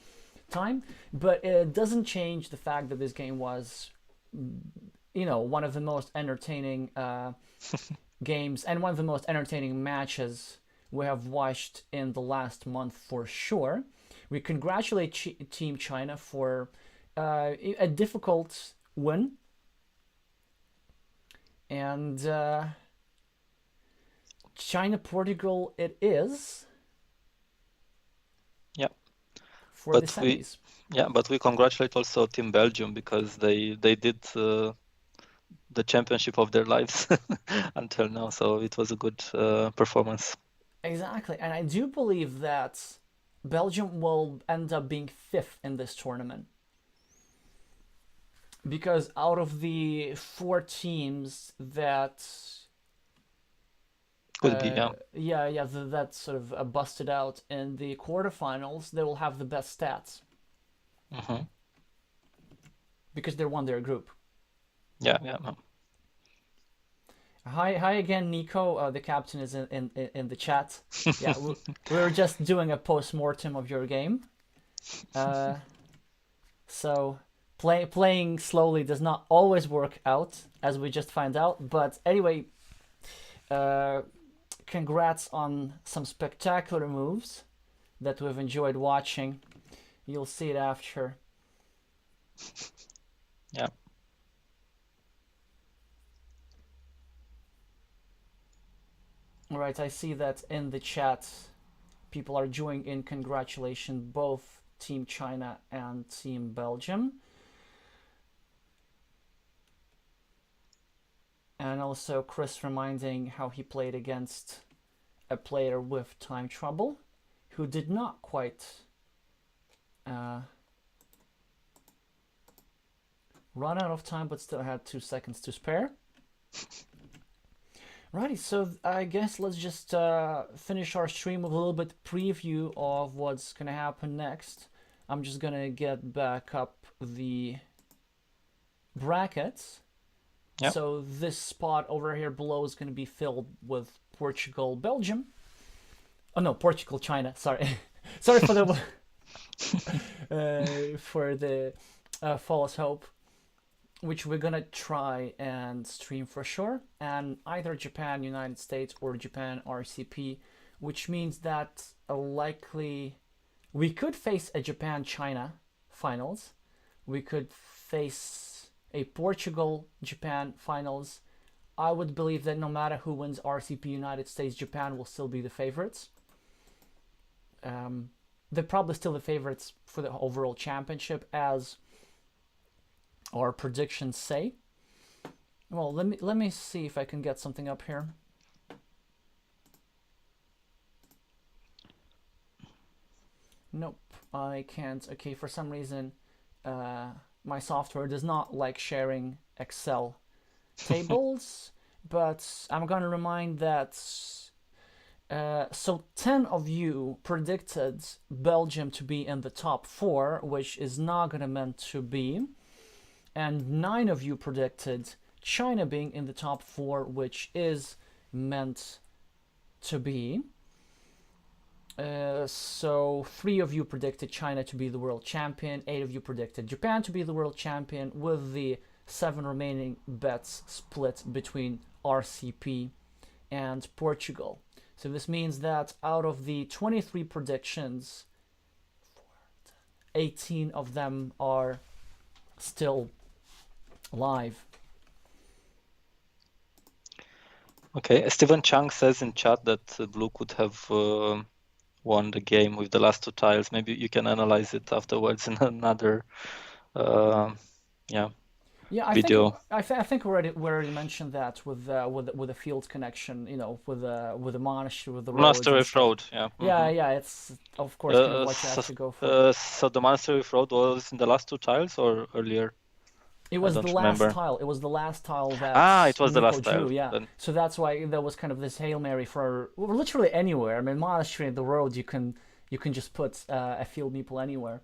time, but it doesn't change the fact that this game was, one of the most entertaining games and one of the most entertaining matches we have watched in the last month for sure. We congratulate Team China for a difficult win, and China Portugal it is Yeah. for the But we semis. yeah, but we congratulate also Team Belgium because they did the championship of their lives until now. So it was a good performance. Exactly, and I do believe that Belgium will end up being fifth in this tournament because out of the four teams that Could be, yeah. that sort of busted out in the quarterfinals, they will have the best stats Hmm. because they won their group. Yeah, yeah. Hi again, Nico. The captain is in the chat. Yeah, we're just doing a post-mortem of your game. So playing slowly does not always work out, as we just find out. But anyway, congrats on some spectacular moves that we've enjoyed watching. You'll see it after. Yeah. All right, I see that in the chat, people are joining in congratulations both Team China and Team Belgium. And also Chris reminding how he played against a player with time trouble who did not quite run out of time but still had 2 seconds to spare. Righty, so I guess let's just finish our stream with a little bit preview of what's gonna happen next. I'm just gonna get back up the brackets. Yep. So this spot over here below is gonna be filled with Portugal, Belgium. Oh no, Portugal, China. Sorry, sorry for the false hope, which we're gonna try and stream for sure, and either Japan, United States, or Japan RCP, which means that likely we could face a Japan-China finals, we could face a Portugal-Japan finals. I would believe that no matter who wins RCP, United States, Japan will still be the favorites. They're probably still the favorites for the overall championship, as our predictions say. Well, let me see if I can get something up here. Nope, I can't. Okay, for some reason, my software does not like sharing Excel tables, but I'm gonna remind that. So 10 of you predicted Belgium to be in the top 4, which is not gonna meant to be. And 9 of you predicted China being in the top 4, which is meant to be. So 3 of you predicted China to be the world champion, 8 of you predicted Japan to be the world champion, with the 7 remaining bets split between RCP and Portugal. So this means that out of the 23 predictions, 18 of them are still live. Okay, Stephen Chang says in chat that Blue could have won the game with the last 2 tiles. Maybe you can analyze it afterwards in another video. I think we already mentioned that with the field connection, with the monastery, with the roads. Monastery Road, yeah. Yeah, it's of course kind of what you have to go for. So the Monastery Road was in the last 2 tiles or earlier? It was the last remember. tile. It was the last tile that it was Nico the last drew, tile. yeah. Then. So that's why there was kind of this Hail Mary for literally anywhere. I mean, monastery, the road, you can just put a field meeple anywhere.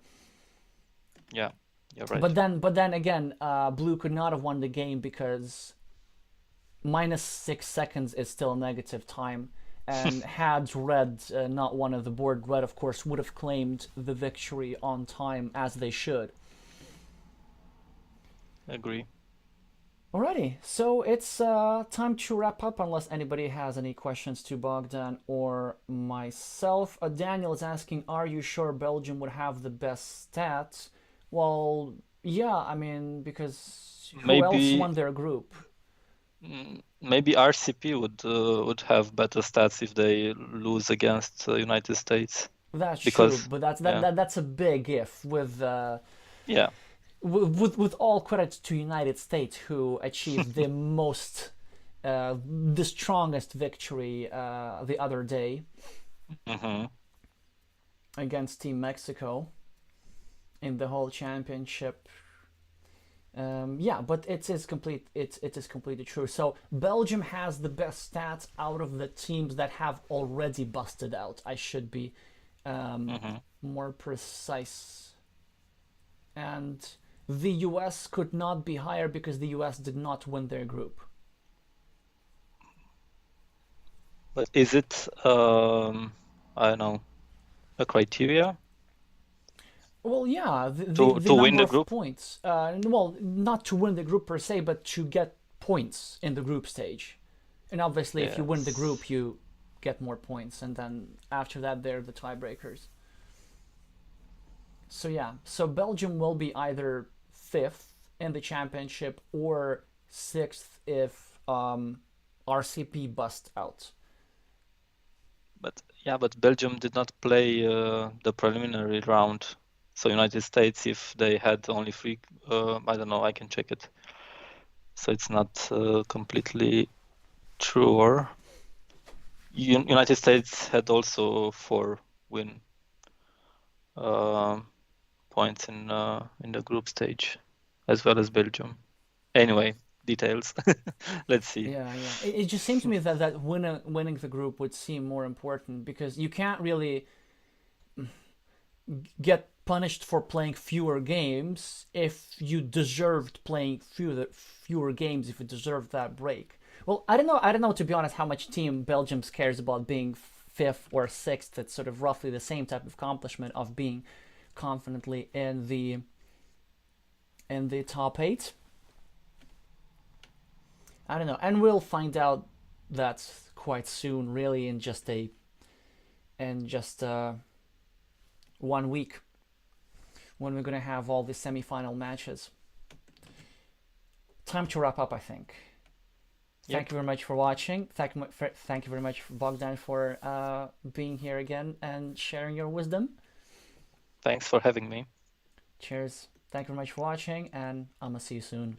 Yeah, you're right. But then again, blue could not have won the game because -6 seconds is still negative time. And had red not won of the board, red of course would have claimed the victory on time as they should. Agree. Alrighty, so it's time to wrap up unless anybody has any questions to Bogdan or myself. Daniel is asking, are you sure Belgium would have the best stats? Well, yeah, I mean, because who else Maybe won their group? maybe RCP would have better stats if they lose against United States That's true, because but that's yeah, that's a big if yeah. with all credit to United States who achieved the most the strongest victory the other day Hmm. against Team Mexico in the whole championship. Yeah, but it is complete. It is completely true. So Belgium has the best stats out of the teams that have already busted out. I should be Hmm. more precise. And the US could not be higher because the US did not win their group. But is it I don't know, a criteria Well, yeah, the to win number the of group? points. Well, not to win the group per se, but to get points in the group stage. And obviously, if you win the Yes. group, you get more points, and then after that, they're the tiebreakers. So yeah, so Belgium will be either fifth in the championship or sixth if RCP busts out. But yeah, but Belgium did not play the preliminary round. So United States, if they had only three, I don't know, I can check it. So it's not completely true. Or United States had also 4 win uh, points in the group stage, as well as Belgium. Anyway, details. Let's see. Yeah, yeah. It just seems to me that winning the group would seem more important because you can't really get punished for playing fewer games if you deserved playing fewer games if you deserved that break. Well, I don't know to be honest how much Team Belgium cares about being fifth or sixth. It's sort of roughly the same type of accomplishment of being confidently in the top eight. I don't know, and we'll find out that quite soon, really, in just 1 week when we're gonna have all the semi-final matches. Time to wrap up, I think. Thank Yep. you very much for watching. Thank you very much, Bogdan, for being here again and sharing your wisdom. Thanks for having me. Cheers. Thank you very much for watching, and I'm gonna see you soon.